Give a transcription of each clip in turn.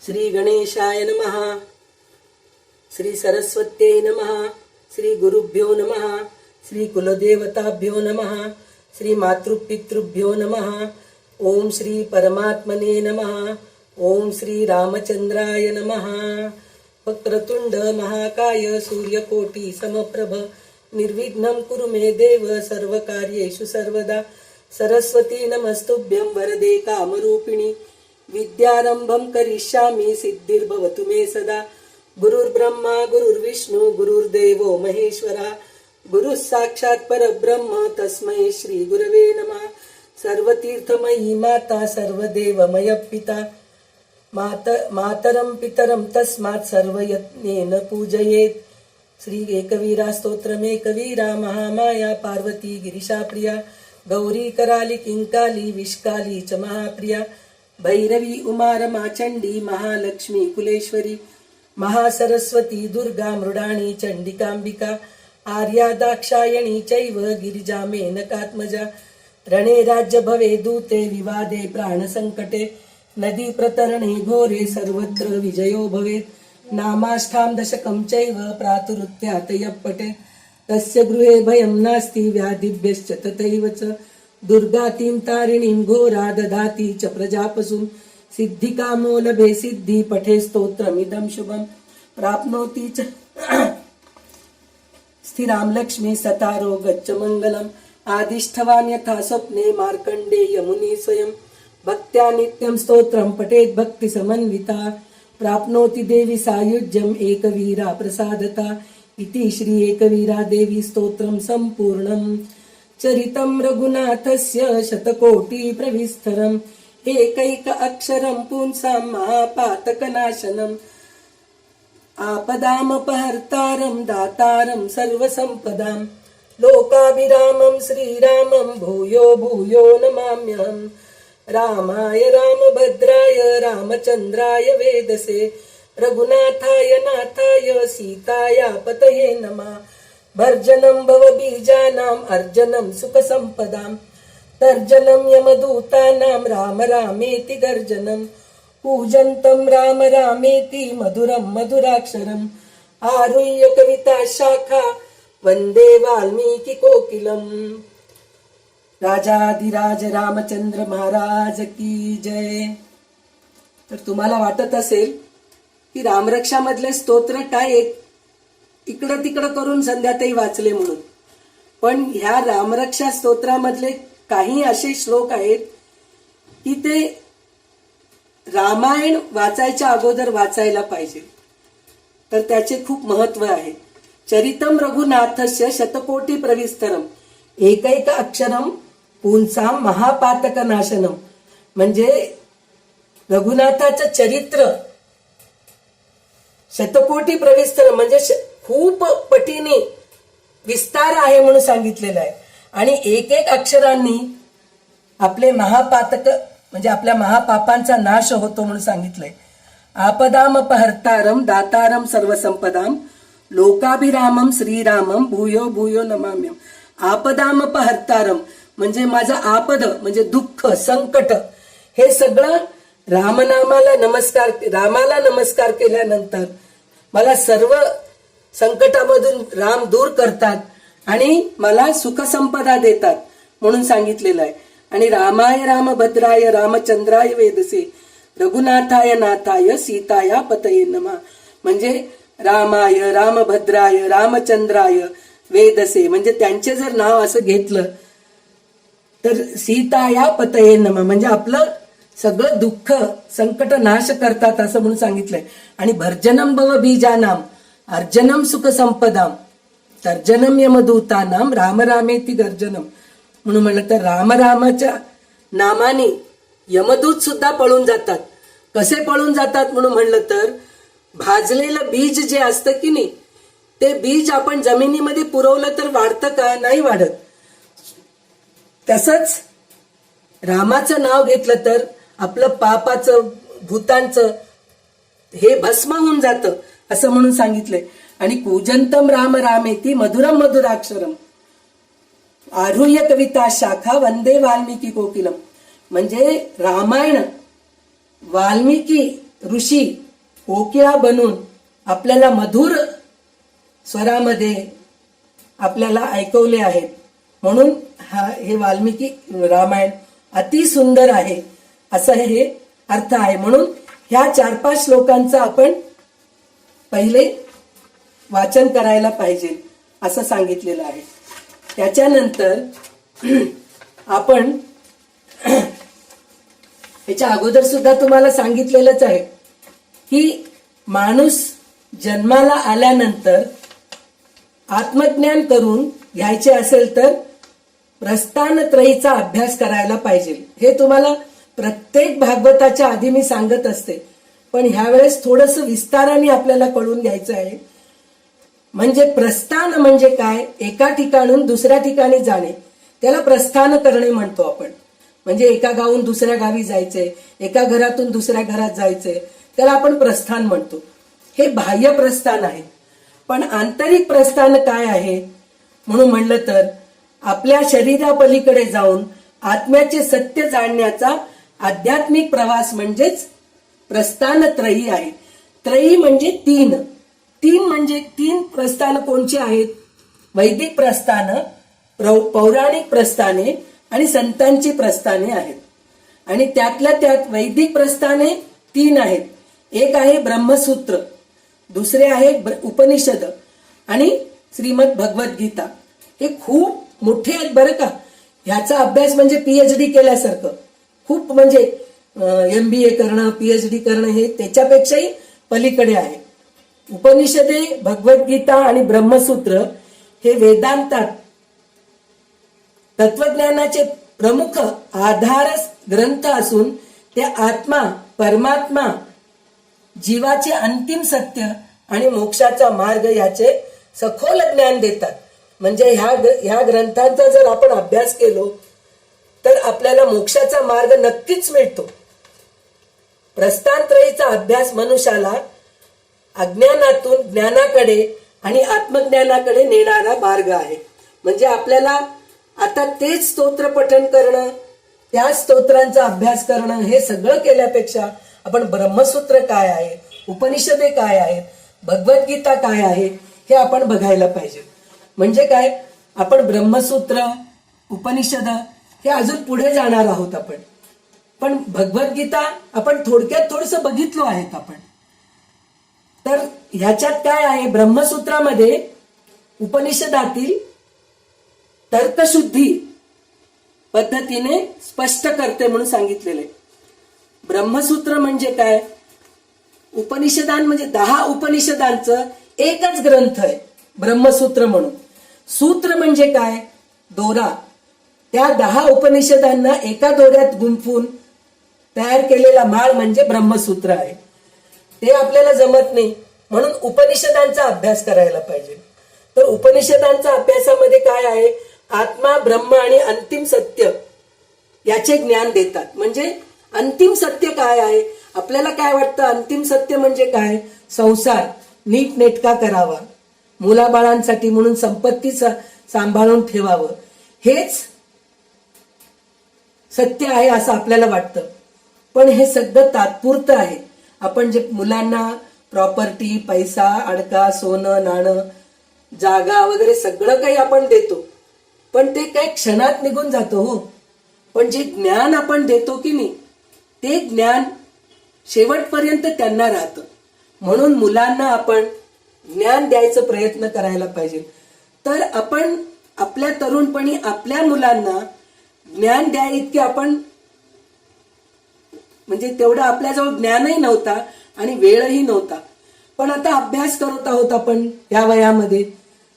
श्री गणेशाय नमः. श्री सरस्वत्यै नमः. श्री गुरुभ्यो नमः. श्री कुलदेवताभ्यो नमः. श्री मातृपितृभ्यो नमः. ओम श्री परमात्मने नमः. ओम श्री रामचंद्राय नमः. वक्रतुंड महाकाय सूर्यकोटि समप्रभ निर्विघ्नं कुरु मे देव सर्वकार्येषु सर्वदा. सरस्वती नमस्तुभ्यं वरदे कामरूपिणी विद्यारंभं करिष्यामि सिद्धिर्भवतु मे सदा. गुरुर्ब्रह्मा गुरुर्विष्णू गुरुर्देवो महेश्वरा गुरुः साक्षात् परब्रह्म तस्मै श्री गुरवे नमः. सर्वतीर्थमयी माता सर्वदेवमय पिता मातरं पितरं तस्मात् सर्वयत्नेन पूजयेत्. श्री एकवीरा स्तोत्रम एकवीरा महामाया पार्वती गिरिशा प्रिया गौरी कराली किंकाली विष्काली च महाप्रिया भैरवी उमा रमा चंडी महालक्ष्मी कुलेश्वरी महासरस्वती दुर्गा मृडाणी चंडिकांबिका आर्या दाक्षायणी चैव गिरिजा मेनकात्मजा. रणे राज्य भवे दूते विवादे प्राणसंकटे नदी प्रतरणे घोरे सर्वत्र विजयो भवेत्. नामाष्टां दशकं चैव प्रातुरुत्यात यप्पटे तस्य गृहे भयं नास्ति व्याधिभ्यश्च तथैव च. दुर्गातीं तारिणीं घोरा ददाति च प्रजापसुं सिद्धिकामो लभे सिद्धि पठे स्तोत्रमिदं शुभं. प्राप्नोति च स्थिरां लक्ष्मी सतारो गच्छ मङ्गलम्. आदिष्ठवान् यथा स्वप्ने मार्कण्डेय मुनि स्वयं भक्त्या नित्यं स्तोत्रं पठेत् भक्ति समन्विता प्राप्नोति देवी सायुज्यम् एकवीरा प्रसादता. इति श्री एकवीरा देवी स्तोत्रं सम्पूर्णम्. चरितं रघुनाथस्य शतकोटि प्रविस्तरम् एकैक अक्षरं पुंसां महापातकनाशनम्. आपदामपहर्तारं दातारं सर्वसम्पदां लोकाभिरामं श्रीरामं भूयो भूयो नमाम्यहम्. रामाय रामभद्राय रामचंद्राय वेदसे रघुनाथाय नाथाय सीताया पतये नमः. भर्जनं भवबीजानाम् अर्जनं सुखसम्पदां तर्जनं यमदूतानां राम रामेति गर्जनं. पूजन्तं राम रामेति मधुरं मधुराक्षरम् आरुह्य कविता शाखा वंदे वाल्मीकि कोकिलम्. राजाधिराज रामचंद्र महाराज की जय. तर तुम्हाला वाटत असेल की रामरक्षा मधले स्तोत्र काय इकडं तिकडं करून संध्याताई वाचले म्हणून, पण ह्या रामरक्षा स्तोत्रामधले काही असे श्लोक आहेत की ते रामायण वाचायच्या अगोदर वाचायला पाहिजे. तर त्याचे खूप महत्व आहे. चरितम रघुनाथस्य शतकोटी प्रविस्तरम एकैक अक्षरम पुंसा महापातक नाशनम. म्हणजे रघुनाथाचं चरित्र शतकोटी प्रविस्तर म्हणजे खूप पटीने विस्तार आहे म्हणून सांगितलेलं आहे. आणि एक एक अक्षरांनी आपले महापातक म्हणजे आपल्या महापापांचा नाश होतो म्हणून सांगितलंय. आपदामपहर्तारम दातारम सर्वसंपदाम लोकाभिरामम श्रीरामम भूयो भूयो नमाम्यम. आपदामपहर्तारम म्हणजे माझं आपद म्हणजे दुःख संकट हे सगळं रामनामाला रामाला नमस्कार केल्यानंतर मला सर्व संकटामधून राम दूर करतात आणि मला सुखसंपदा देतात म्हणून सांगितलेलं आहे. आणि रामाय रामभद्राय रामचंद्राय वेदसे रघुनाथाय नाथाय सीताया पतये नमः. म्हणजे रामाय रामभद्राय रामचंद्राय वेदसे म्हणजे त्यांचे जर नाव असं घेतलं तर सीताया पतये नमः म्हणजे आपलं सगळं दुःख संकट नाश करतात असं म्हणून सांगितलंय. आणि भर्जनम भव बीजानाम अर्जनम सुख संपदाम तर्जनम यमदूतानाम राम रामेति गर्जनम म्हणून म्हणलं तर रामाच्या नामाने यमदूत सुद्धा पळून जातात. कसे पळून जातात म्हणून म्हणलं तर भाजलेलं बीज जे असतं की नाही ते बीज आपण जमिनीमध्ये पुरवलं तर वाढतं का? नाही वाढत. तसंच रामाचं नाव घेतलं तर आपलं पापाचं भूतांचं हे भस्म होऊन जातं असं म्हणून सांगितलंय. आणि कूजंतम राम रामेति मधुरम मधुराक्षरम आरुह्य कविता शाखा वंदे वाल्मिकी कोकिलम. म्हणजे रामायण वाल्मिकी ऋषी कोकिळा बनून आपल्याला मधुर स्वरामध्ये आपल्याला ऐकवले आहेत. म्हणून हे वाल्मिकी रामायण अति सुंदर आहे असं हे अर्थ आहे. म्हणून ह्या 4-5 श्लोकांचा आपण पहिले वाचन करायला पाहिजे असं सांगितलेलं आहे. त्याच्यानंतर आपण याच्या अगोदर सुद्धा तुम्हाला सांगितलेलंच आहे की माणूस जन्माला आल्यानंतर आत्मज्ञान करून घ्यायचे असेल तर प्रस्थानत्रयीचा अभ्यास करायला पाहिजे. हे तुम्हाला प्रत्येक भागवताच्या आधी मी सांगत असते, पण ह्यावेळेस थोडंसं विस्ताराने आपल्याला कळून घ्यायचं आहे. म्हणजे प्रस्थान म्हणजे काय? एका ठिकाणून दुसऱ्या ठिकाणी जाणे, त्याला प्रस्थान करणे म्हणतो आपण. म्हणजे एका गावून दुसऱ्या गावी जायचे, एका घरातून दुसऱ्या घरात जायचे, त्याला आपण प्रस्थान म्हणतो. हे बाह्य प्रस्थान आहे. पण आंतरिक प्रस्थान काय आहे म्हणून म्हणलं तर आपल्या शरीरापलीकडे जाऊन आत्म्याचे सत्य जाणण्याचा आध्यात्मिक प्रवास म्हणजेच प्रस्थानत्रयी आहे. त्रयी म्हणजे 3. 3 म्हणजे 3 प्रस्थान कोणची आहेत? वैदिक प्रस्थान, पौराणिक प्रस्थाने आणि संतांची प्रस्थाने आहेत. आणि त्यातल्या त्यात वैदिक प्रस्थाने 3 आहेत. एक आहे ब्रह्मसूत्र, दुसरे आहे उपनिषद आणि श्रीमद भगवद्गीता. हे खूप मोठे आहेत बरं का. ह्याचा अभ्यास म्हणजे PhD केल्यासारखं. खूप म्हणजे MBA करणं, PhD करणं हे त्याच्यापेक्षाही पलीकडे आहे. उपनिषदे, भगवद्गीता आणि ब्रह्मसूत्र हे वेदांतात तत्वज्ञानाचे प्रमुख आधार ग्रंथ असून ते आत्मा, परमात्मा, जीवाचे अंतिम सत्य आणि मोक्षाचा मार्ग याचे सखोल ज्ञान देतात. म्हणजे ह्या ग्रंथांचा जर आपण अभ्यास केलो तर आपल्याला मोक्षाचा मार्ग नक्कीच मिळतो. प्रस्थानत्रयीचा अभ्यास मनुष्याला अज्ञानातून ज्ञानाकडे आणि आत्मज्ञानाकडे नेणारा मार्ग आहे. म्हणजे आपल्याला आता तेच स्तोत्र पठण करणं, त्या स्तोत्रांचा अभ्यास करणं हे सगळं केल्यापेक्षा आपण ब्रह्मसूत्र काय आहे, उपनिषदे काय आहेत, भगवद्गीता काय आहे हे आपण बघायला पाहिजे. म्हणजे काय, आपण ब्रह्मसूत्र, उपनिषद हे अजून पुढे जाणार आहोत आपण. पण भगवद्गीता आपण थोडक्यात थोडंसं बघितलो आहेत आपण. तर ह्याच्यात काय आहे, ब्रह्मसूत्रामध्ये उपनिषदातील तर्कशुद्धी पद्धतीने स्पष्ट करते म्हणून सांगितलेले. ब्रह्मसूत्र म्हणजे काय, उपनिषदांमध्ये 10 उपनिषदांचं एकच ग्रंथ आहे ब्रह्मसूत्र म्हणून. सूत्र म्हणजे काय, दोरा. त्या 10 उपनिषदांना एका दोऱ्यात गुंफून तयार केलेला माळ म्हणजे ब्रह्मसूत्र आहे. ते आपल्याला जमत नाही म्हणून उपनिषदांचा अभ्यास करायला पाहिजे. तर उपनिषदांच्या अभ्यासामध्ये काय आहे, आत्मा, ब्रह्म आणि अंतिम सत्य याचे ज्ञान देतात. म्हणजे अंतिम सत्य काय आहे, आपल्याला काय वाटतं अंतिम सत्य म्हणजे काय, संसार नीट नेटका करावा, मुलाबाळांसाठी म्हणून संपत्ती सांभाळून ठेवावं, हेच सत्य आहे असं आपल्याला वाटतं. पण हे सगळं तात्पुरतं आहे. आपण जे मुलांना प्रॉपर्टी, पैसा, अडका, सोनं, नाणं, जागा वगैरे सगळं काही आपण देतो, पण ते काही क्षणात निघून जातो हो. पण जे ज्ञान आपण देतो की नाही, ते ज्ञान शेवटपर्यंत त्यांना राहतं. म्हणून मुलांना आपण ज्ञान द्यायचा प्रयत्न करायला पाहिजे. तर आपण आपल्या तरुणपणी आपल्या मुलांना ज्ञान द्या इतके आपण, म्हणजे तेवढं आपल्याजवळ ज्ञानही नव्हता आणि वेळही नव्हता. पण आता अभ्यास करत आहोत आपण या वयामध्ये,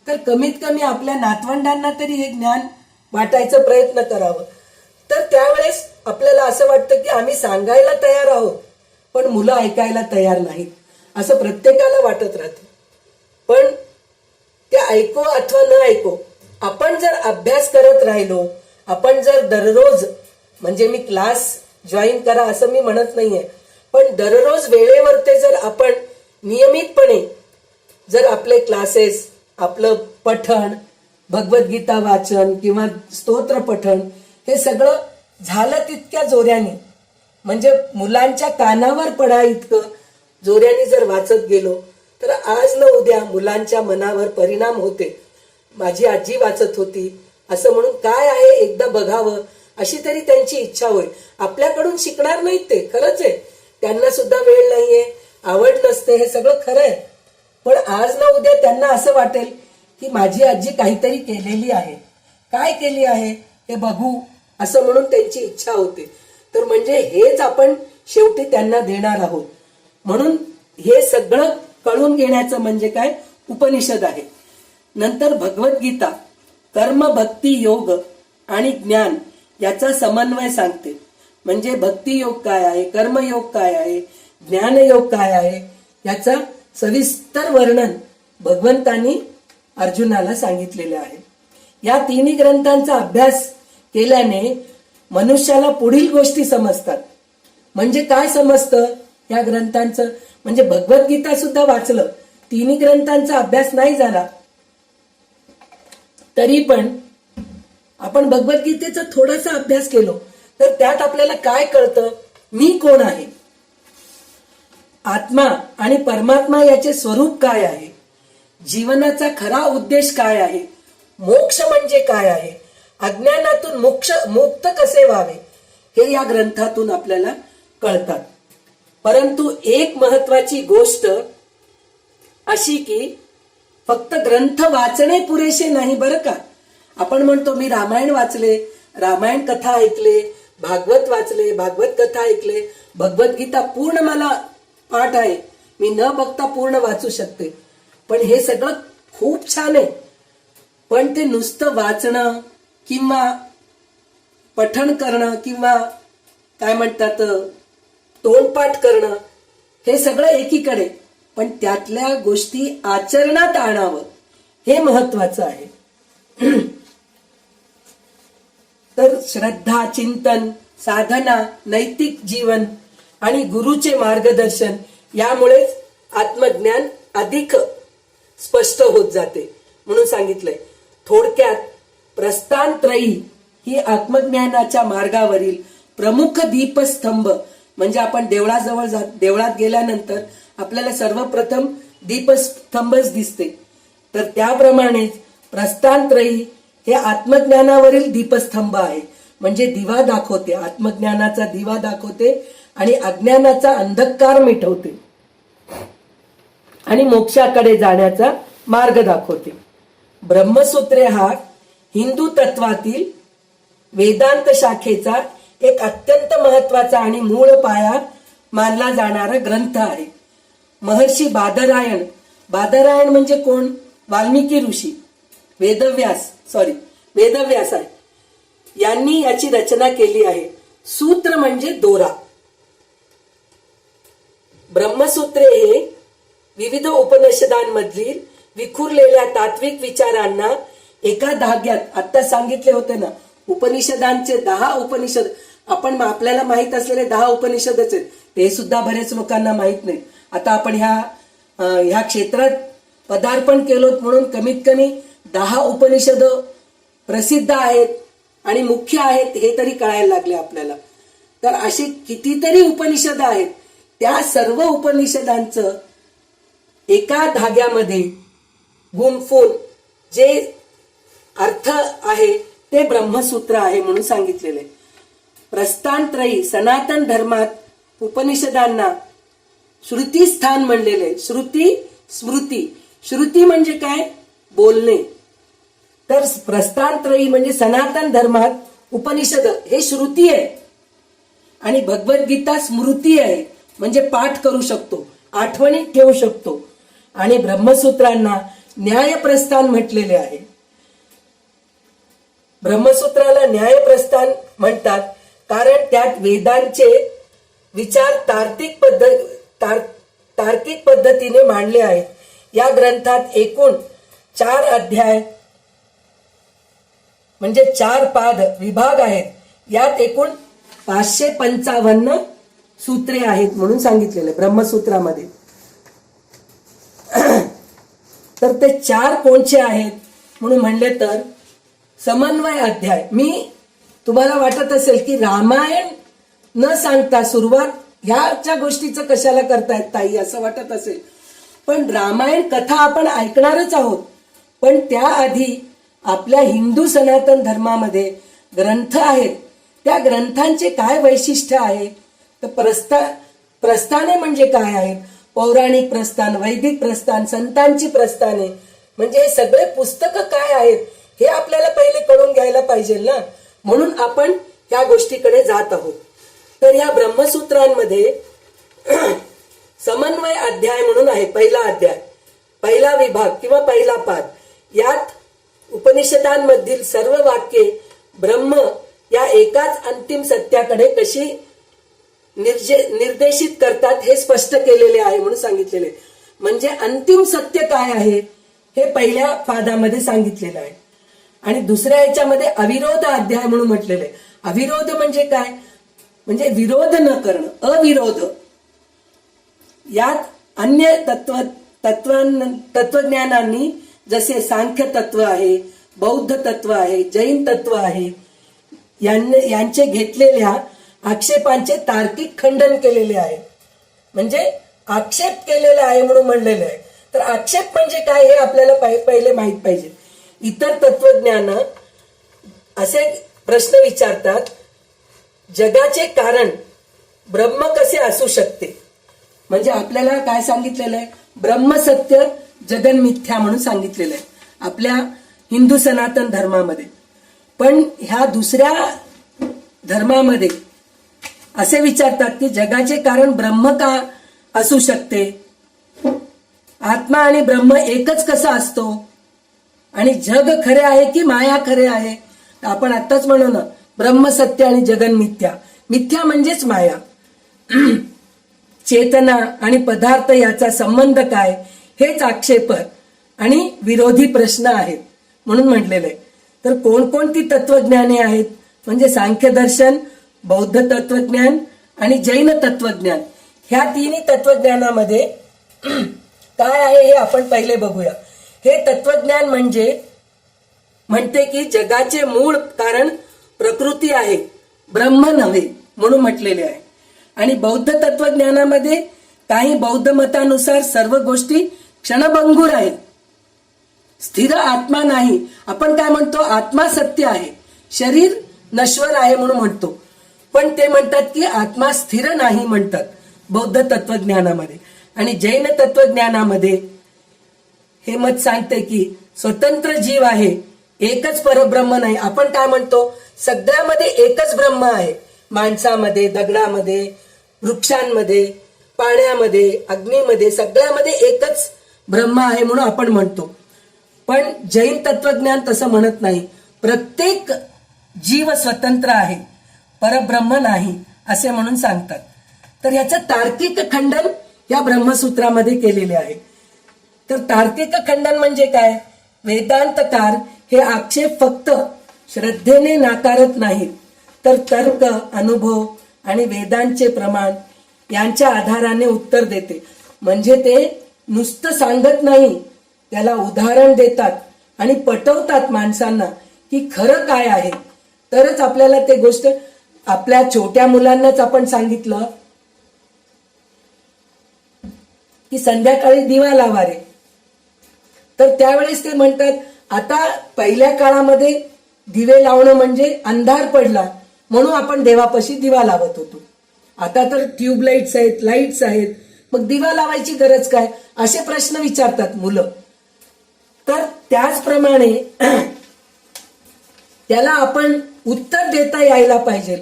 तर कमीत कमी आपल्या नातवंडांना तरी हे ज्ञान वाटायचा प्रयत्न करावं. तर त्यावेळेस आपल्याला असं वाटतं की आम्ही सांगायला तयार आहोत पण मुलं ऐकायला तयार नाहीत असं प्रत्येकाला वाटत राहतं. पण ते ऐको अथवा न ऐको, आपण जर अभ्यास करत राहिलो, आपण जर दररोज, म्हणजे मी क्लास जॉईन करा असं मी म्हणत नाहीये, पण दररोज वेळेवर ते जर आपण नियमितपणे जर आपले क्लासेस, आपलं पठण, भगवद्गीता वाचन किंवा स्तोत्र पठण हे सगळं झालं तितक्या जोऱ्याने, म्हणजे मुलांच्या कानावर पडा इतकं जोऱ्याने जर वाचत गेलो तर आज न उद्या मुलांच्या मनावर परिणाम होते. माझी आजी वाचत होती असं म्हणून काय आहे एकदा बघावं अशी तरी त्यांची इच्छा होईल. आपल्याकडून शिकणार नाहीत ते, खरंच आहे. त्यांना सुद्धा वेळ नाहीये, आवड नसते, हे सगळं खरं आहे. पण आज ना उद्या त्यांना असं वाटेल की माझी आजी काहीतरी केलेली आहे, काय केली आहे हे बघू असं म्हणून त्यांची इच्छा होते. तर म्हणजे हेच आपण शेवटी त्यांना देणार आहोत. म्हणून हे सगळं कळून घेण्याचं म्हणजे काय, उपनिषद आहे. नंतर भगवद्गीता कर्म भक्ती योग आणि ज्ञान याचा समन्वय सांगते. म्हणजे भक्ती योग काय आहे, कर्मयोग काय आहे, ज्ञानयोग काय आहे याचा सविस्तर वर्णन भगवंतांनी अर्जुनाला सांगितलेले आहे. या तिन्ही ग्रंथांचा अभ्यास केल्याने मनुष्याला पुढील गोष्टी समजतात. म्हणजे काय समजतं या ग्रंथांचं, म्हणजे भगवद्गीता सुद्धा वाचलं, तिन्ही ग्रंथांचा अभ्यास नाही झाला तरी पण आपण भगवद्गीतेचा थोडासा अभ्यास केलो तर त्यात आपल्याला काय कळतं, मी कोण आहे, आत्मा आणि परमात्मा याचे स्वरूप काय आहे, जीवनाचा खरा उद्देश काय आहे, मोक्ष म्हणजे काय आहे, अज्ञानातून मुक्त कसे व्हावे हे या ग्रंथातून आपल्याला कळतात. परंतु एक महत्वाची गोष्ट अशी की फक्त ग्रंथ वाचणे पुरेसे नाही बरं का. आपण म्हणतो मी रामायण वाचले, रामायण कथा ऐकले, भागवत वाचले, भागवत कथा ऐकले, भगवद्गीता पूर्ण मला पाठ आहे, मी न बघता पूर्ण वाचू शकते. पण हे सगळं खूप छान आहे, पण ते नुसतं वाचणं किंवा पठण करणं किंवा काय म्हणतात तोंडपाठ करणं हे सगळं एकीकडे, पण त्यातल्या गोष्टी आचरणात आणावं हे महत्वाचं आहे. तर श्रद्धा, चिंतन, साधना, नैतिक जीवन आणि गुरुचे मार्गदर्शन यामुळेच आत्मज्ञान अधिक स्पष्ट होत जाते म्हणून सांगितलंय. थोडक्यात प्रस्थानत्रयी ही आत्मज्ञानाच्या मार्गावरील प्रमुख दीपस्तंभ. म्हणजे आपण देवळात गेल्यानंतर आपल्याला सर्वप्रथम दीपस्तंभच दिसते, तर त्याप्रमाणे प्रस्थानत्रयी हे आत्मज्ञानावरील दीपस्तंभ आहे. म्हणजे दिवा दाखवते, आत्मज्ञानाचा दिवा दाखवते आणि अज्ञानाचा अंधकार मिटवते आणि मोक्षाकडे जाण्याचा मार्ग दाखवते. ब्रह्मसूत्रे हा हिंदू तत्वातील वेदांत शाखेचा एक अत्यंत महत्वाचा आणि मूळ पाया मानला जाणारा ग्रंथ आहे. महर्षी बादरायण म्हणजे कोण, वाल्मिकी ऋषी, वेदव्यास आहे, यांनी याची रचना केली आहे. सूत्र म्हणजे दोरा. ब्रह्मसूत्रे हे विविध उपनिषदांमधील विखुरलेल्या तात्विक विचारांना एका धाग्यात, आता सांगितले होते ना उपनिषदांचे 10 उपनिषद, आपण आपल्याला माहित असलेले 10 उपनिषदच आहेत, ते सुद्धा बरेच लोकांना माहित नाही. आता आपण ह्या क्षेत्रात पदार्पण केलोत म्हणून कमीत कमी 10 उपनिषद प्रसिद्ध आहेत आणि मुख्य आहेत हे तरी कळायला लागले आपल्याला. तर अशी कितीतरी उपनिषद आहेत, त्या सर्व उपनिषदांचं एका धाग्यामध्ये गुंफून जे अर्थ आहे ते ब्रह्मसूत्र आहे म्हणून सांगितलेले. प्रस्थानत्रयी सनातन धर्मात उपनिषदांना श्रुती स्थान म्हणलेले. श्रुती, स्मृती. श्रुती म्हणजे काय, बोलणे. तर प्रस्थानत्रयी म्हणजे सनातन धर्मात उपनिषद हे श्रुती आहे आणि भगवद्गीता स्मृती आहे, म्हणजे पाठ करू शकतो, आठवणीत ठेवू शकतो. आणि ब्रह्मसूत्रांना न्यायप्रस्थान म्हटलेले आहे. ब्रह्मसूत्राला न्यायप्रस्थान म्हणतात कारण त्यात वेदांचे विचार तार्किक पद्धतीने मांडले आहेत. या ग्रंथात एकूण 4 अध्याय म्हणजे 4 पाद विभाग आहेत. यात एकूण 555 सूत्रे आहेत म्हणून सांगितलेले ब्रह्मसूत्रामध्ये. तर ते 4 कोणचे आहेत म्हणून म्हणले तर समन्वय अध्याय. तुम्हाला वाटत असेल की रामायण न सांगता सुरुवात ह्याच्या गोष्टीचं कशाला करतायत ताई असं वाटत असेल, पण रामायण कथा आपण ऐकणारच आहोत. पण त्याआधी आपल्या हिंदू सनातन धर्मामध्ये ग्रंथ आहेत. त्या ग्रंथांचे काय वैशिष्ट्य आहे, तर प्रस्थाने म्हणजे काय आहेत, पौराणिक प्रस्थान, वैदिक प्रस्थान, संतांची प्रस्थाने, म्हणजे हे सगळे पुस्तकं काय आहेत हे आपल्याला पहिले कळून घ्यायला पाहिजे ना. म्हणून आपण या गोष्टीकडे जात आहोत. तर या ब्रह्मसूत्रांमध्ये समन्वय अध्याय म्हणून आहे. पहिला अध्याय, पहिला विभाग किंवा पहिला पाद. यात उपनिषदांमधील सर्व वाक्ये ब्रह्म या एकाच अंतिम सत्याकडे कशी निर्देशित करतात हे स्पष्ट केलेले आहे म्हणून सांगितलेले. म्हणजे अंतिम सत्य काय आहे हे पहिल्या पादामध्ये सांगितलेलं आहे. आणि दुसऱ्या ह्याच्यामध्ये अविरोध अध्याय म्हणून म्हटलेलं आहे. अविरोध म्हणजे काय, म्हणजे विरोध न करणं, अविरोध. यात अन्य तत्वज्ञानांनी जसे सांख्य तत्व आहे, बौद्ध तत्व आहे, जैन तत्व आहे, यांचे घेतलेल्या आक्षेपांचे तार्किक खंडन केलेले आहे. म्हणजे आक्षेप केलेला आहे म्हणून म्हणलेलं आहे. तर आक्षेप म्हणजे काय हे आपल्याला पहिले माहित पाहिजे. इतर तत्वज्ञान असे प्रश्न विचारतात, जगाचे कारण ब्रह्म कसे असू शकते. म्हणजे आपल्याला काय सांगितलेलं आहे, ब्रह्म सत्य जगन मिथ्या म्हणून सांगितलेलं आहे आपल्या हिंदू सनातन धर्मामध्ये. पण ह्या दुसऱ्या धर्मामध्ये असे विचारतात की जगाचे कारण ब्रह्म का असू शकते, आत्मा आणि ब्रह्म एकच कसा असतो, आणि जग खरे आहे की माया खरे आहे. आपण आत्ताच म्हणू ना, ब्रह्म सत्य आणि जगन मिथ्या. मिथ्या म्हणजेच माया. चेतना आणि पदार्थ याचा संबंध काय, हेच आक्षेप आणि विरोधी प्रश्न आहेत म्हणून म्हटलेलं आहे. तर कोणकोणती तत्वज्ञाने आहेत, म्हणजे सांख्य दर्शन, बौद्ध तत्वज्ञान आणि जैन तत्वज्ञान. ह्या तिन्ही तत्वज्ञानामध्ये काय आहे हे आपण पहिले बघूया. हे तत्वज्ञान म्हणते की जगाचे मूळ कारण प्रकृती आहे, ब्रह्म नव्हे म्हणून म्हटलेले आहे. आणि बौद्ध तत्वज्ञानामध्ये काही बौद्ध मतानुसार सर्व गोष्टी क्षणभंगूर आहेत, स्थिर आत्मा नाही. आपण काय म्हणतो, आत्मा सत्य आहे, शरीर नश्वर आहे म्हणून म्हणतो. पण ते म्हणतात की आत्मा स्थिर नाही म्हणतात बौद्ध तत्वज्ञानामध्ये. आणि जैन तत्वज्ञानामध्ये हे मत सांगते की स्वतंत्र जीव आहे, एकच परब्रह्म नाही. आपण काय म्हणतो, सगळ्यामध्ये एकच ब्रह्म आहे, माणसामध्ये, दगडामध्ये, वृक्षांमध्ये, पाण्यामध्ये, अग्नीमध्ये, सगळ्यामध्ये एकच ब्रह्म आहे म्हणून आपण म्हणतो. पण जैन तत्वज्ञान तसं म्हणत नाही, प्रत्येक जीव स्वतंत्र आहे, परब्रह्म नाही असे म्हणून सांगतात. तर याचं तार्किक खंडन या ब्रह्मसूत्रामध्ये केलेले आहे. तर तार्किक खंडन म्हणजे काय, वेदांतकार हे आक्षेप फक्त श्रद्धेने नाकारत नाहीत, तर तर्क, अनुभव आणि वेदांचे प्रमाण यांच्या आधाराने उत्तर देते. म्हणजे ते नुसतं सांगत नाही, त्याला उदाहरण देतात आणि पटवतात माणसांना की खरं काय आहे. तरच आपल्याला ते गोष्ट, आपल्या छोट्या मुलांनाच आपण सांगितलं की संध्याकाळी दिवा लावा रे, तर त्यावेळेस ते म्हणतात, आता पहिल्या काळामध्ये दिवे लावणं म्हणजे अंधार पडला म्हणून आपण देवापाशी दिवा लावत होतो. आता तर ट्यूबलाइट्स आहेत, लाईट्स आहेत, मग दिवा लावायची गरज काय, असे प्रश्न विचारतात मुलं. तर त्याचप्रमाणे त्याला आपण उत्तर देता यायला पाहिजे.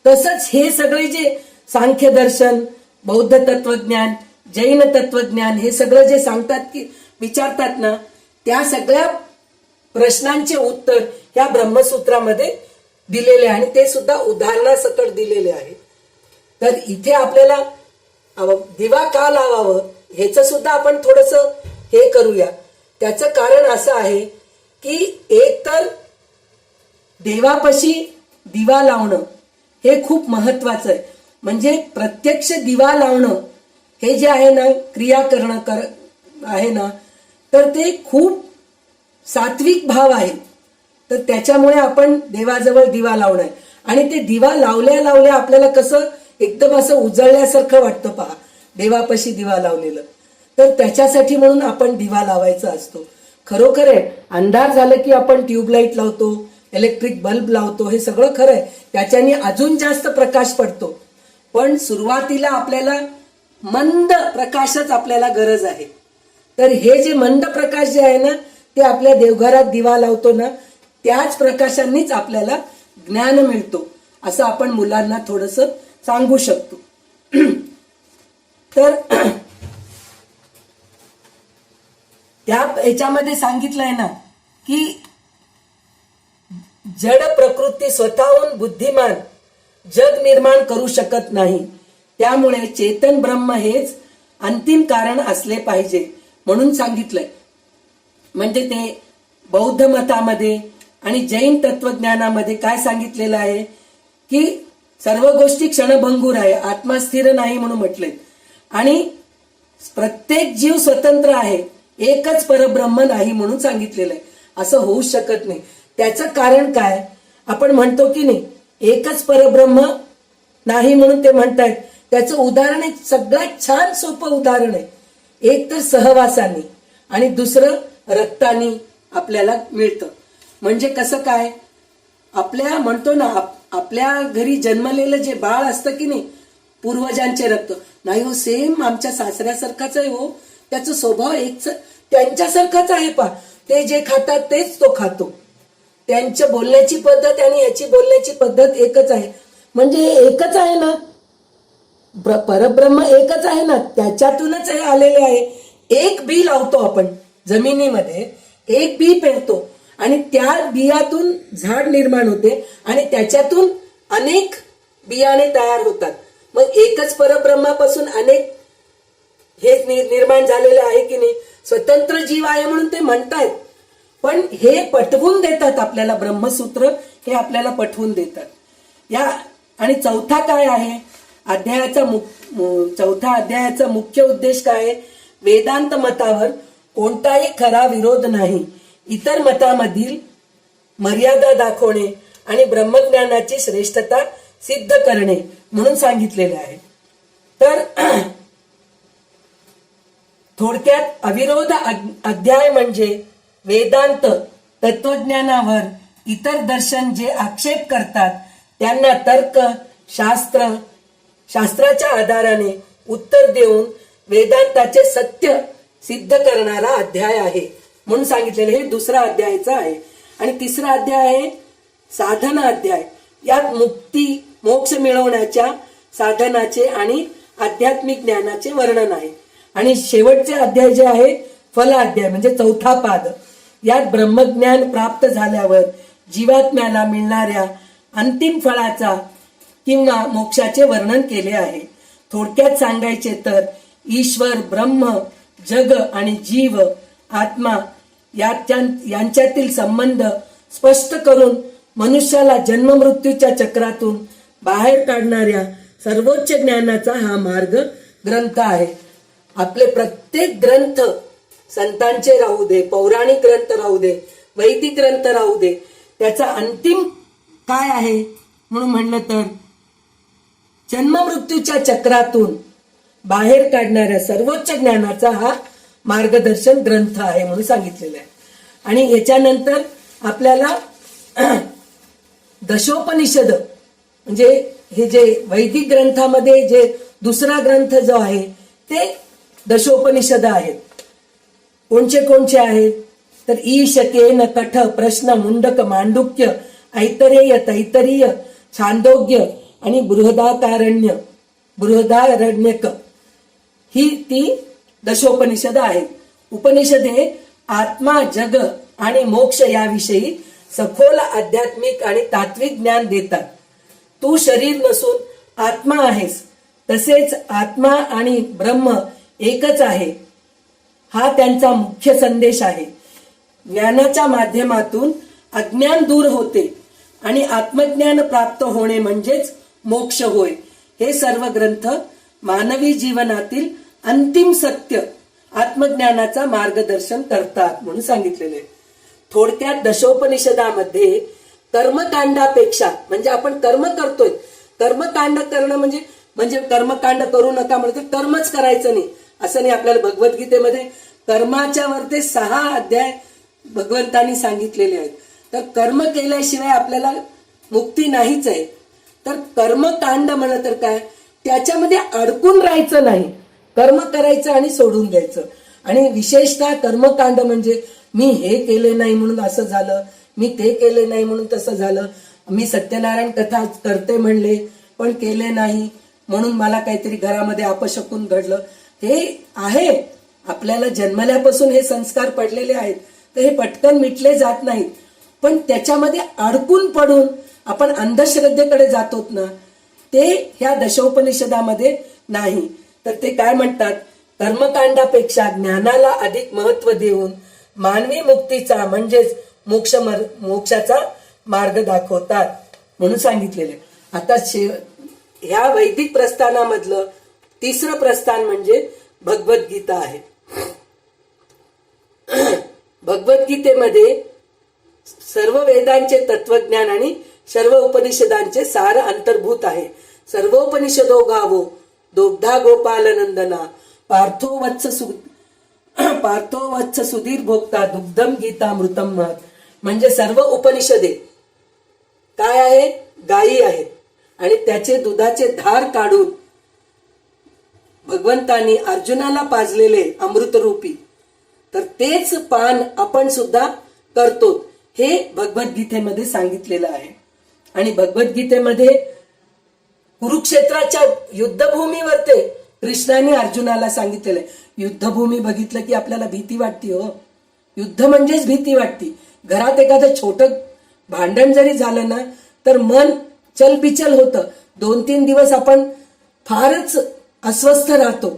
तसंच हे सगळे जे सांख्य दर्शन, बौद्ध तत्वज्ञान, जैन तत्वज्ञान हे सगळं जे सांगतात की विचारतात ना, त्या सगळ्या प्रश्नांचे उत्तर या ब्रह्मसूत्रामध्ये दिलेले आहे आणि ते सुद्धा उदाहरणासकट दिलेले आहे. तर इथे आपल्याला दिवा का लावावं ह्याचं सुद्धा आपण थोडस हे करूया. त्याचं कारण असं आहे की एक तर देवापाशी दिवा लावणं हे खूप महत्वाचं आहे. म्हणजे प्रत्यक्ष दिवा लावणं हे जे आहे ना, क्रिया करणं आहे ना, तर ते खूप सात्विक भाव आहे. तर त्याच्यामुळे आपण देवाजवळ दिवा लावणं आहे. आणि ते दिवा लावल्या लावल्या आपल्याला कसं एकदम असं उजळल्यासारखं वाटतं पहा, देवापाशी दिवा लावलेलं. तर त्याच्यासाठी म्हणून आपण दिवा लावायचा असतो. खरोखर आहे, अंधार झालं की आपण ट्यूबलाईट लावतो, इलेक्ट्रिक बल्ब लावतो, हे सगळं खरं आहे, त्याच्याने अजून जास्त प्रकाश पडतो. पण सुरुवातीला आपल्याला मंद प्रकाशच आपल्याला गरज आहे. तर हे जे मंद प्रकाश जे आहे ना, ते आपल्या देवघरात दिवा लावतो ना, त्याच प्रकाशांनीच आपल्याला ज्ञान मिळतो, असं आपण मुलांना थोडस सांगू शकतो. तर त्या याच्यामध्ये सांगितलंय ना की जड प्रकृती स्वतःहून बुद्धिमान जग निर्माण करू शकत नाही, त्यामुळे चेतन ब्रह्म हेच अंतिम कारण असले पाहिजे म्हणून सांगितलंय. म्हणजे ते बौद्ध मतामध्ये आणि जैन तत्वज्ञानामध्ये काय सांगितलेलं आहे की सर्व गोष्टी क्षणभंगूर आहे, आत्मा स्थिर नाही म्हणून म्हटलंय. आणि प्रत्येक जीव स्वतंत्र आहे, एकच परब्रह्म नाही म्हणून सांगितलेलं आहे. असं होऊ शकत नाही. त्याचं कारण काय, आपण म्हणतो की नाही एकच परब्रह्म नाही म्हणून ते म्हणतायत, त्याचं उदाहरण एक सगळ्यात छान सोपं उदाहरण आहे. एक तर सहवासाने आणि दुसरं रक्तानी आपल्याला मिळतं. म्हणजे कसं काय, आपल्या म्हणतो ना आपल्या घरी जन्मलेलं जे बाळ असतं की नाही, पूर्वजांचे रक्त नाही हो, सेम आमच्या सासऱ्यासारखाच आहे हो, त्याचा स्वभाव एक त्यांच्यासारखाच आहे पा, ते जे खातात तेच तो खातो, त्यांच्या बोलण्याची पद्धत आणि याची बोलण्याची पद्धत एकच आहे. म्हणजे एकच आहे ना, परब्रह्म एकच आहे ना, त्याच्यातूनच हे आलेले आहे. एक बी लावतो आपण जमिनीमध्ये, एक बी पेरतो आणि त्या बियातून झाड निर्माण होते आणि त्याच्यातून अनेक बियाणे तयार होतात. मग एकच परब्रह्मापासून अनेक हे निर्माण झालेले आहे की नाही, स्वतंत्र जीव आहे म्हणून ते म्हणतायत. पण हे पटवून देतात आपल्याला, ब्रह्मसूत्र हे आपल्याला पटवून देतात. या आणि चौथा काय आहे अध्यायाचा, चौथा अध्यायाचा मुख्य उद्देश काय आहे, वेदांत मतावर कोणताही खरा विरोध नाही, इतर मतामधील मर्यादा दाखवणे आणि ब्रह्मज्ञानाची श्रेष्ठता सिद्ध करणे म्हणून सांगितलेले आहे. तर थोडक्यात अविरोध अध्याय म्हणजे वेदांत तत्वज्ञानावर इतर दर्शन जे आक्षेप करतात त्यांना तर्क शास्त्राच्या आधाराने उत्तर देऊन वेदांताचे सत्य सिद्ध करणारा अध्याय आहे म्हणून सांगितलेले. हे दुसरा अध्यायाचा आहे. आणि तिसरा अध्याय आहे साधना अध्याय. यात मुक्ती मोक्ष मिळवण्याच्या साधनाचे आणि आध्यात्मिक ज्ञानाचे वर्णन आहे. आणि शेवटचे अध्याय जे आहे फल अध्याय म्हणजे चौथा पाद, यात ब्रह्मज्ञान प्राप्त झाल्यावर जीवात्म्याला मिळणाऱ्या अंतिम फळाचा किंवा मोक्षाचे वर्णन केले आहे. थोडक्यात सांगायचे तर ईश्वर, ब्रह्म, जग आणि जीव आत्मा यांच्यातील संबंध स्पष्ट करून मनुष्याला जन्म मृत्यूच्या चक्रातून बाहेर काढणाऱ्या सर्वोच्च ज्ञानाचा हा मार्ग ग्रंथ आहे. आपले प्रत्येक ग्रंथ संतांचे राहू दे, पौराणिक ग्रंथ राहू दे, वैदिक ग्रंथ राहू दे, त्याचा अंतिम काय आहे म्हणून म्हणलं तर जन्म मृत्यूच्या चक्रातून बाहेर काढणाऱ्या सर्वोच्च ज्ञानाचा हा मार्गदर्शन ग्रंथ आहे म्हणून सांगितलेलं आहे. आणि याच्यानंतर आपल्याला दशोपनिषद म्हणजे हे जे वैदिक ग्रंथामध्ये जे दुसरा ग्रंथ जो आहे ते दशोपनिषद आहेत. कोणचे आहेत तर ईश, केन, कठ, प्रश्न, मुंडक, मांडुक्य, ऐतरेय, तैतरीय, छांदोग्य आणि बृहदारण्यक ही ती दशोपनिषद आहेत. उपनिषदे आत्मा, जग आणि मोक्ष याविषयी सखोल आध्यात्मिक आणि तात्विक ज्ञान देतात. तू शरीर नसून आत्मा आहेस, तसेच आत्मा आणि ब्रह्म एकच आहे, हा त्यांचा मुख्य संदेश आहे. ज्ञानाच्या माध्यमातून अज्ञान दूर होते आणि आत्मज्ञान प्राप्त होणे म्हणजेच मोक्ष होय. हे सर्व ग्रंथ मानवी जीवनातील अंतिम सत्य आत्मज्ञानाचा मार्गदर्शन करतात म्हणून सांगितलेले. थोडक्यात दशोपनिषदामध्ये कर्मकांडापेक्षा, म्हणजे आपण कर्म करतोय, कर्मकांड करणं म्हणजे म्हणजे कर्मकांड करू नका म्हणजे कर्मच करायचं नाही असं नाही. आपल्याला भगवद्गीतेमध्ये कर्माच्या वरती 6 अध्याय भगवंतांनी सांगितलेले आहेत. तर कर्म केल्याशिवाय आपल्याला मुक्ती नाहीच आहे. तर कर्मकांड म्हणलं तर काय, त्याच्यामध्ये अडकून राहायचं नाही, कर्म करायचं आणि सोडून द्यायचं. आणि विशेषतः कर्मकांड म्हणजे मी हे केले नाही म्हणून असं झालं, मी ते केले नाही म्हणून तसं झालं, मी सत्यनारायण कथा करते म्हणले पण केले नाही म्हणून मला काहीतरी घरामध्ये अपशकुन घडलं. हे आहे आपल्याला जन्मल्यापासून हे संस्कार पडलेले आहेत, तर हे पटकन मिटले जात नाहीत. पण त्याच्यामध्ये अडकून पडून आपण अंधश्रद्धेकडे जातो ना, ते ह्या दशोपनिषदामध्ये नाही. तर ते काय म्हणतात, कर्मकांडापेक्षा ज्ञानाला अधिक महत्व देऊन मानवी मुक्तीचा म्हणजेच मोक्षाचा मार्ग दाखवतात म्हणून सांगितलेले. आता ह्या वैदिक प्रस्थानामधलं तिसरं प्रस्थान म्हणजे भगवद्गीता आहे. भगवद्गीतेमध्ये सर्व वेदांचे तत्वज्ञान आणि सर्व उपनिषदांचे सार अंतर्भूत आहे. सर्वोपनिषदो गावो दोग्धा गोपालनंदना पार्थो वत्स सुधीर भोक्ता दुग्धम गीता मृतम महत. म्हणजे सर्व उपनिषदे काय आहे, गायी आहेत आणि त्याचे दुधाचे धार काढून भगवंतांनी अर्जुनाला पाजलेले अमृतरूपी, तर तेच पान आपण सुद्धा करतो हे भगवद्गीतेमध्ये सांगितलेलं आहे. आणि भगवद्गीतेमध्ये कुरुक्षेत्राच्या युद्धभूमीवर ते कृष्णाने अर्जुनाला सांगितलेलं आहे. युद्धभूमी बघितलं की आपल्याला भीती वाटते हो, युद्ध म्हणजेच भीती वाटते. घरात एखादं छोटं भांडण जरी झालं ना तर मन चलबिचल होतं, 2-3 दिवस आपण फारच अस्वस्थ राहतो.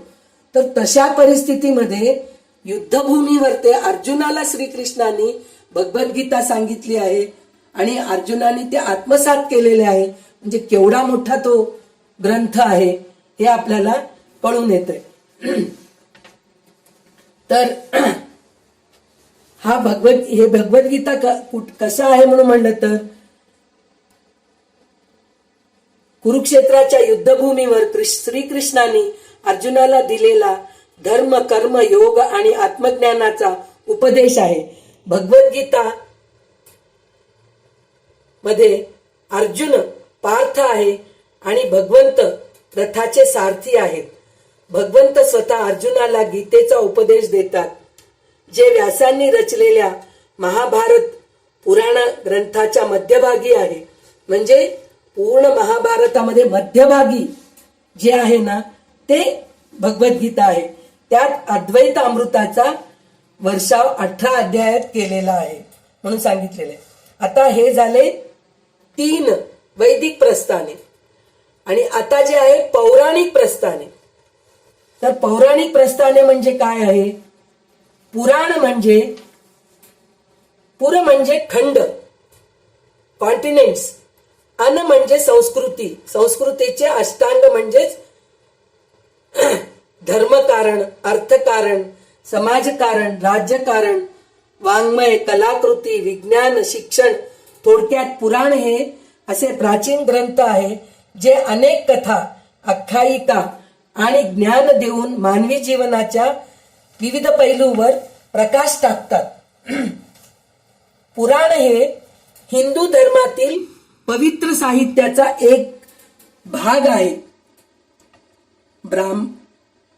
तर तशा परिस्थितीमध्ये युद्धभूमीवर ते अर्जुनाला श्रीकृष्णाने भगवद्गीता सांगितली आहे आणि अर्जुनाने ते आत्मसात केलेले आहे. म्हणजे केवढा मोठा तो ग्रंथ आहे हे आपल्याला कळून येतंय. तर हे भगवद्गीता कसं आहे म्हणून म्हणलं तर, कुरुक्षेत्राच्या युद्धभूमीवर श्रीकृष्णाने अर्जुनाला दिलेला धर्म कर्म योग आणि आत्मज्ञानाचा उपदेश आहे. भगवद्गीता मध्ये अर्जुन पार्थ आहे आणि भगवंत रथाचे सारथी आहेत. भगवंत स्वतः अर्जुनाला गीतेचा उपदेश देतात, जे व्यासांनी रचलेल्या महाभारत पुराण ग्रंथाच्या मध्यभागी आहे. म्हणजे पूर्ण महाभारतामध्ये मध्यभागी जे आहे ना ते भगवद्गीता आहे. त्यात अद्वैत अमृताचा वर्षाव 18 अध्यायात केलेला आहे म्हणून सांगितलेले. आता हे झाले 3 वैदिक प्रस्थाने. आणि आता जे आहे पौराणिक प्रस्थाने. तर पौराणिक प्रस्थाने म्हणजे काय आहे, पुराण म्हणजे पुर म्हणजे खंड कॉन्टिनेंट्स, अन म्हणजे संस्कृती, संस्कृतीचे अष्टांग म्हणजेच धर्मकारण, अर्थकारण, समाजकारण, राज्यकारण, वाङ्मय, कलाकृती, विज्ञान, शिक्षण. थोडक्यात पुराण हे असे प्राचीन ग्रंथ आहे जे अनेक कथा, आख्यायिका आणि ज्ञान देऊन मानवी जीवनाच्या विविध पैलूवर प्रकाश टाकतात. पुराण हे हिंदू धर्मातील पवित्र साहित्याचा एक भाग आहे.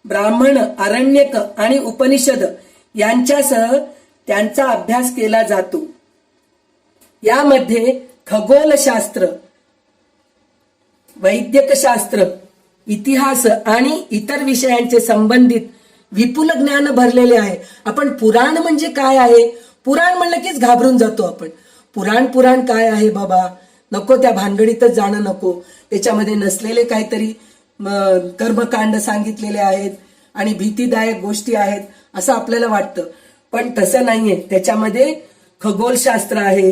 ब्राह्मण, आरण्यक आणि उपनिषद यांच्यासह त्यांचा अभ्यास केला जातो. यामध्ये खगोलशास्त्र, वैद्यकशास्त्र, इतिहास आणि इतर विषयांचे संबंधित विपुल ज्ञान भरलेले आहे. आपण पुराण म्हणजे काय आहे, पुराण म्हणलं कीच घाबरून जातो आपण. पुराण काय आहे बाबा, नको त्या भानगडीतच जाणं नको. त्याच्यामध्ये नसलेले काहीतरी कर्मकांड सांगितलेले आहेत आणि भीतीदायक गोष्टी आहेत असं आपल्याला वाटतं. पण तसं नाहीये. त्याच्यामध्ये खगोलशास्त्र आहे,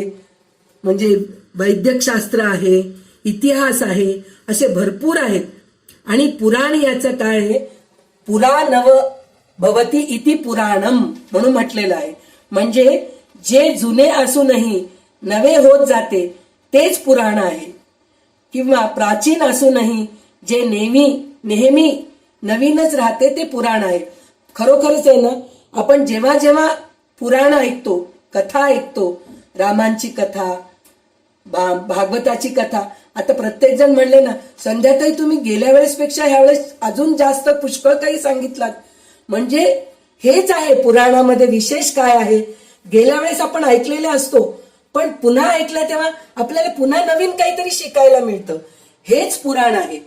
म्हणजे वैद्यकशास्त्र आहे, इतिहास आहे, असे भरपूर आहेत. आणि पुराण याचं काय आहे, पुराणव भवती इति पुराणम म्हणून म्हटलेलं आहे. म्हणजे जे जुने असूनही नवे होत जाते तेच पुराण आहे. किंवा प्राचीन असूनही जे नेहमी नवीनच राहते ते पुराण आहे. खरोखरच आहे ना, आपण जेव्हा जेव्हा पुराण ऐकतो, कथा ऐकतो, रामांची कथा, भागवताची कथा, आता प्रत्येक जण म्हणले ना, संध्याताई तुम्ही गेल्या वेळेसपेक्षा ह्यावेळेस अजून जास्त पुष्कळ काही सांगितलात. म्हणजे हेच आहे पुराणामध्ये विशेष काय आहे. गेल्या वेळेस आपण ऐकलेले असतो, पण पुन्हा ऐकलं तेव्हा आपल्याला पुन्हा नवीन काहीतरी शिकायला मिळतं. हेच पुराण आहे.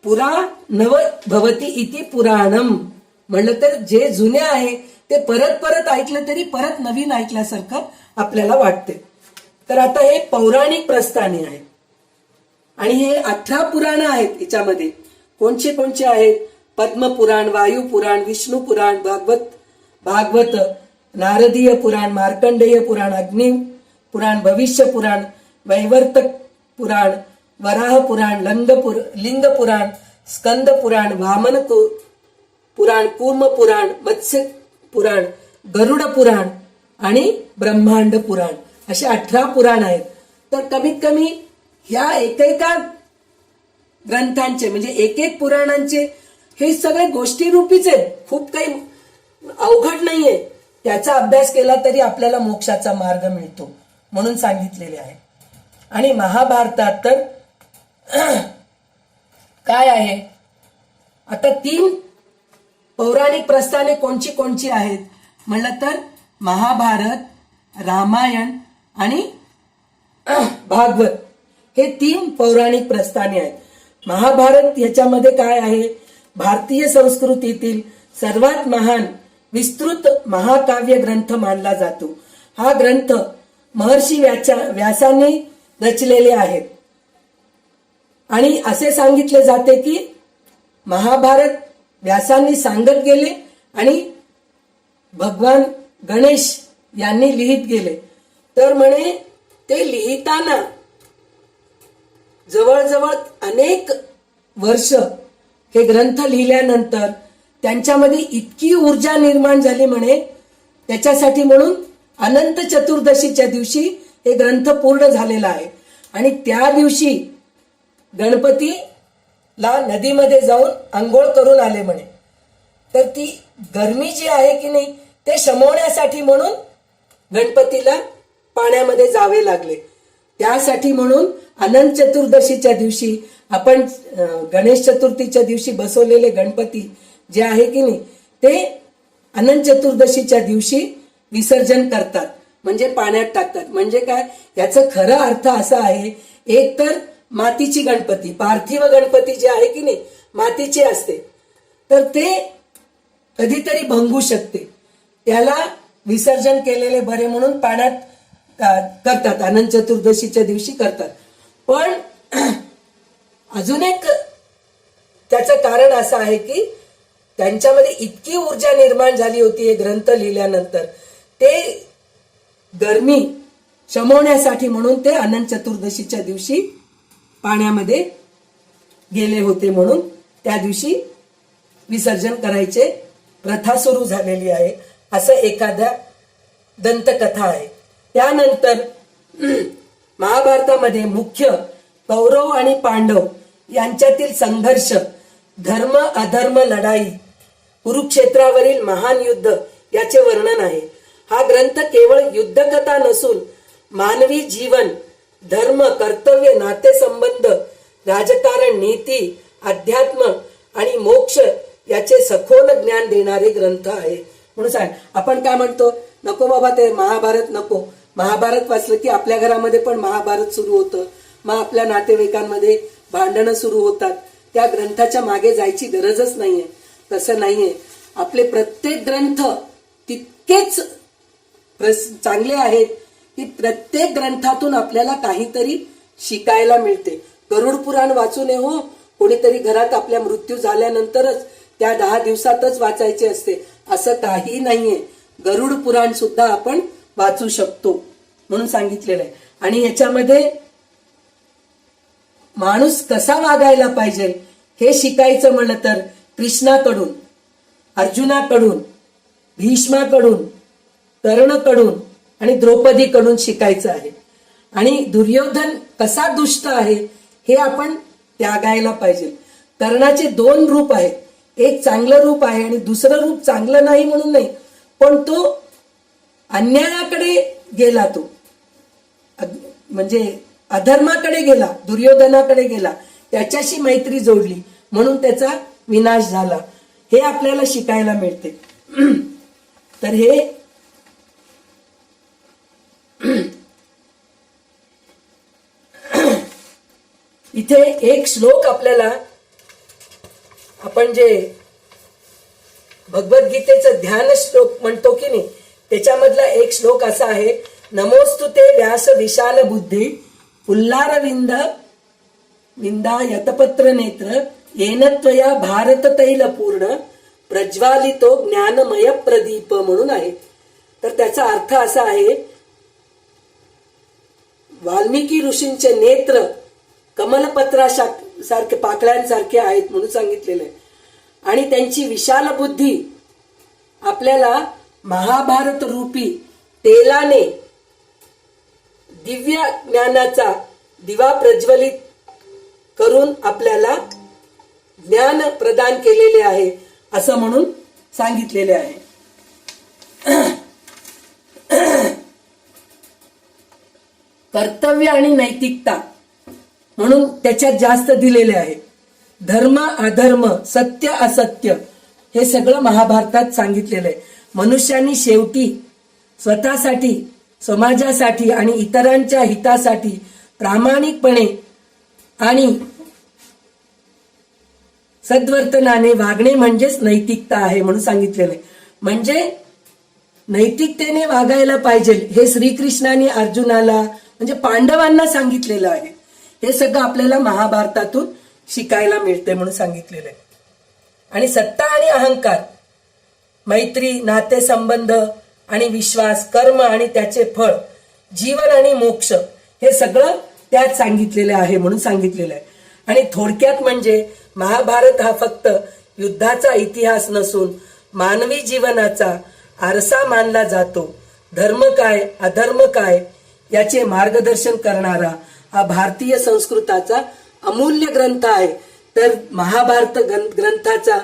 पुरा नव भवती इति पुराणम म्हणलं तर जे जुने आहे ते परत परत ऐकलं तरी परत नवीन ऐकल्यासारखं आपल्याला वाटते. तर आता हे पौराणिक प्रस्थाने आहेत आणि हे 18 पुराण आहेत. याच्यामध्ये कोणचे कोणचे आहेत? पद्मपुराण, वायुपुराण, विष्णू पुराण, भागवत, नारदीय पुराण, मार्कंडेय पुराण, अग्नि पुराण, भविष्य पुराण, वैवर्तक पुराण, वराह पुराण, लिंग पुराण, स्कंद पुराण, वामन पुराण, कूर्म पुराण, मत्स्य पुराण, गरुड पुराण आणि ब्रह्मांड पुराण असे 18 पुराण आहेत. तर कमीत कमी ह्या एकेका ग्रंथांचे म्हणजे एक पुराणांचे हे सगळे गोष्टी रूपीच आहेत. खूप काही अवघड नाहीये. त्याचा अभ्यास केला तरी आपल्याला मोक्षाचा मार्ग मिळतो म्हणून सांगितलेले आहे. आणि महाभारतात तर काय आहे? आता 3 पौराणिक प्रस्थाने कोणची कोणची आहेत म्हणलं तर महाभारत, रामायण आणि भागवत हे 3 पौराणिक प्रस्थाने आहेत. महाभारत याच्यामध्ये काय आहे? भारतीय संस्कृतीतील सर्वात महान विस्तृत महाकाव्य ग्रंथ मानला जातो. हा ग्रंथ महर्षी व्यासांनी रचलेले आहेत. आणि असे सांगितले जाते की महाभारत व्यासांनी सांगत गेले आणि भगवान गणेश यांनी लिहित गेले. तर म्हणे ते लिहिताना जवळजवळ अनेक वर्ष हे ग्रंथ लिहिल्यानंतर त्यांच्यामध्ये इतकी ऊर्जा निर्माण झाली म्हणे. त्याच्यासाठी म्हणून अनंत चतुर्दशीच्या दिवशी हे ग्रंथ पूर्ण झालेला आहे. आणि त्या दिवशी गणपतीला नदीमध्ये जाऊन आंघोळ करून आले म्हणे. तर ती गरमी जी आहे की नाही ते शमवण्यासाठी म्हणून गणपतीला पाण्यामध्ये जावे लागले. त्यासाठी म्हणून अनंत चतुर्दशीच्या दिवशी आपण गणेश चतुर्थीच्या दिवशी बसवलेले गणपती जे आहे की नाही ते अनंत चतुर्दशीच्या दिवशी विसर्जन करतात, म्हणजे पाण्यात टाकतात. म्हणजे काय? याचा खरा अर्थ असा आहे, एक तर मातीची गणपती, पार्थिव गणपती जे आहे की नाही मातीचे असते, तर ते कधीतरी भंगू शकते. त्याला विसर्जन केलेले बरे म्हणून पाण्यात करतात, अनंत चतुर्दशीच्या दिवशी करतात. पण अजून एक त्याचं कारण असं आहे की त्यांच्यामध्ये इतकी ऊर्जा निर्माण झाली होती हे ग्रंथ लिहिल्यानंतर, ते गरमी शमवण्यासाठी म्हणून ते अनंत चतुर्दशीच्या दिवशी पाण्यामध्ये गेले होते, म्हणून त्या दिवशी विसर्जन करायचे प्रथा सुरू झालेली आहे, असं एखाद्या दंतकथा आहे. त्यानंतर महाभारतामध्ये मुख्य कौरव आणि पांडव यांच्यातील संघर्ष, धर्म अधर्म लढाई, कुरुक्षेत्रावरील महान युद्ध याचे वर्णन आहे. हा ग्रंथ केवळ युद्धकथा नसून मानवी जीवन, धर्म, कर्तव्य, नातेसंबंध, राजकारण, नीती, अध्यात्म आणि मोक्ष याचे सखोल ज्ञान देणारे ग्रंथ आहे. म्हणून सांग, आपण काय म्हणतो, नको बाबा ते महाभारत नको. महाभारत वाचलं की आपल्या घरामध्ये पण महाभारत सुरू होतं, मग आपल्या नातेवाईकांमध्ये भांडणं सुरू होतात. त्या ग्रंथाच्या मागे जायची गरजच नाहीये. तसं नाहीये. आपले प्रत्येक ग्रंथ तितकेच चांगले आहेत की प्रत्येक ग्रंथातून आपल्याला काहीतरी शिकायला मिळते. गरुड पुराण वाचू नये हो, कोणीतरी घरात आपल्या मृत्यू झाल्यानंतरच त्या 10 दिवसातच वाचायचे असते असं काही नाहीये. गरुड पुराण सुद्धा आपण वाचू शकतो म्हणून सांगितलेलं आहे. आणि याच्यामध्ये माणूस कसा वागायला पाहिजे हे शिकायचं म्हणलं तर कृष्णाकडून, अर्जुनाकडून, भीष्माकडून, कर्णकडून आणि द्रौपदीकडून शिकायचं आहे. आणि दुर्योधन कसा दुष्ट आहे हे आपण त्यागायला पाहिजे. कर्णाचे दोन रूप आहेत, एक चांगलं रूप आहे आणि दुसरं रूप चांगलं नाही म्हणून नाही, पण तो अन्यायाकडे गेला, तो म्हणजे अधर्माकडे गेला, दुर्योधनाकडे गेला, त्याच्याशी मैत्री जोडली म्हणून त्याचा विनाश झाला. हे आपल्याला शिकायला मिळते. तर हे इथे एक श्लोक आपल्याला, आपण जे भगवद्गीतेचं ध्यान श्लोक म्हणतो की नाही, त्याच्यामधला एक श्लोक असा आहे, नमोस्तु ते व्यास विशाल बुद्धी पुल्लारविंद विंदा यतपत्र नेत्र येन त्वया भारत तैल पूर्ण प्रज्वालितो ज्ञानमय प्रदीप म्हणून आहे. तर त्याचा अर्थ असा आहे, वाल्मिकी ऋषींचे नेत्र कमलपत्रासारखे पाकळ्यांसारखे आहेत म्हणून सांगितलेलं आहे. आणि त्यांची विशाल बुद्धी आपल्याला महाभारत रूपी तेलाने दिव्य ज्ञानाचा दिवा प्रज्वलित करून आपल्याला ज्ञान प्रदान केलेले आहे असं म्हणून सांगितलेले आहे. कर्तव्य आणि नैतिकता म्हणून त्याच्यात जास्त दिलेले आहे. धर्म अधर्म, सत्य असत्य हे सगळं महाभारतात सांगितलेलं आहे. मनुष्यानी शेवटी स्वतःसाठी, समाजासाठी आणि इतरांच्या हितासाठी प्रामाणिकपणे आणि सद्वर्तनाने वागणे म्हणजेच नैतिकता आहे म्हणून सांगितलेलं आहे. म्हणजे नैतिकतेने वागायला पाहिजे हे श्रीकृष्णाने अर्जुनाला म्हणजे पांडवांना सांगितलेलं आहे. हे सगळं आपल्याला महाभारतातून शिकायला मिळते म्हणून सांगितलेलं आहे. आणि सत्ता आणि अहंकार, मैत्री, नातेसंबंध आणि विश्वास, कर्म आणि त्याचे फळ, जीवन आणि मोक्ष हे सगळं त्यात सांगितलेलं आहे म्हणून सांगितलेलं आहे. आणि थोडक्यात म्हणजे महाभारत हा फक्त युद्धाचा इतिहास नसून मानवी जीवनाचा आरसा मानला जातो. धर्म काय अधर्म काय याचे मार्गदर्शन करणारा हा भारतीय संस्कृताचा अमूल्य ग्रंथ आहे. तर महाभारत ग्रंथाचा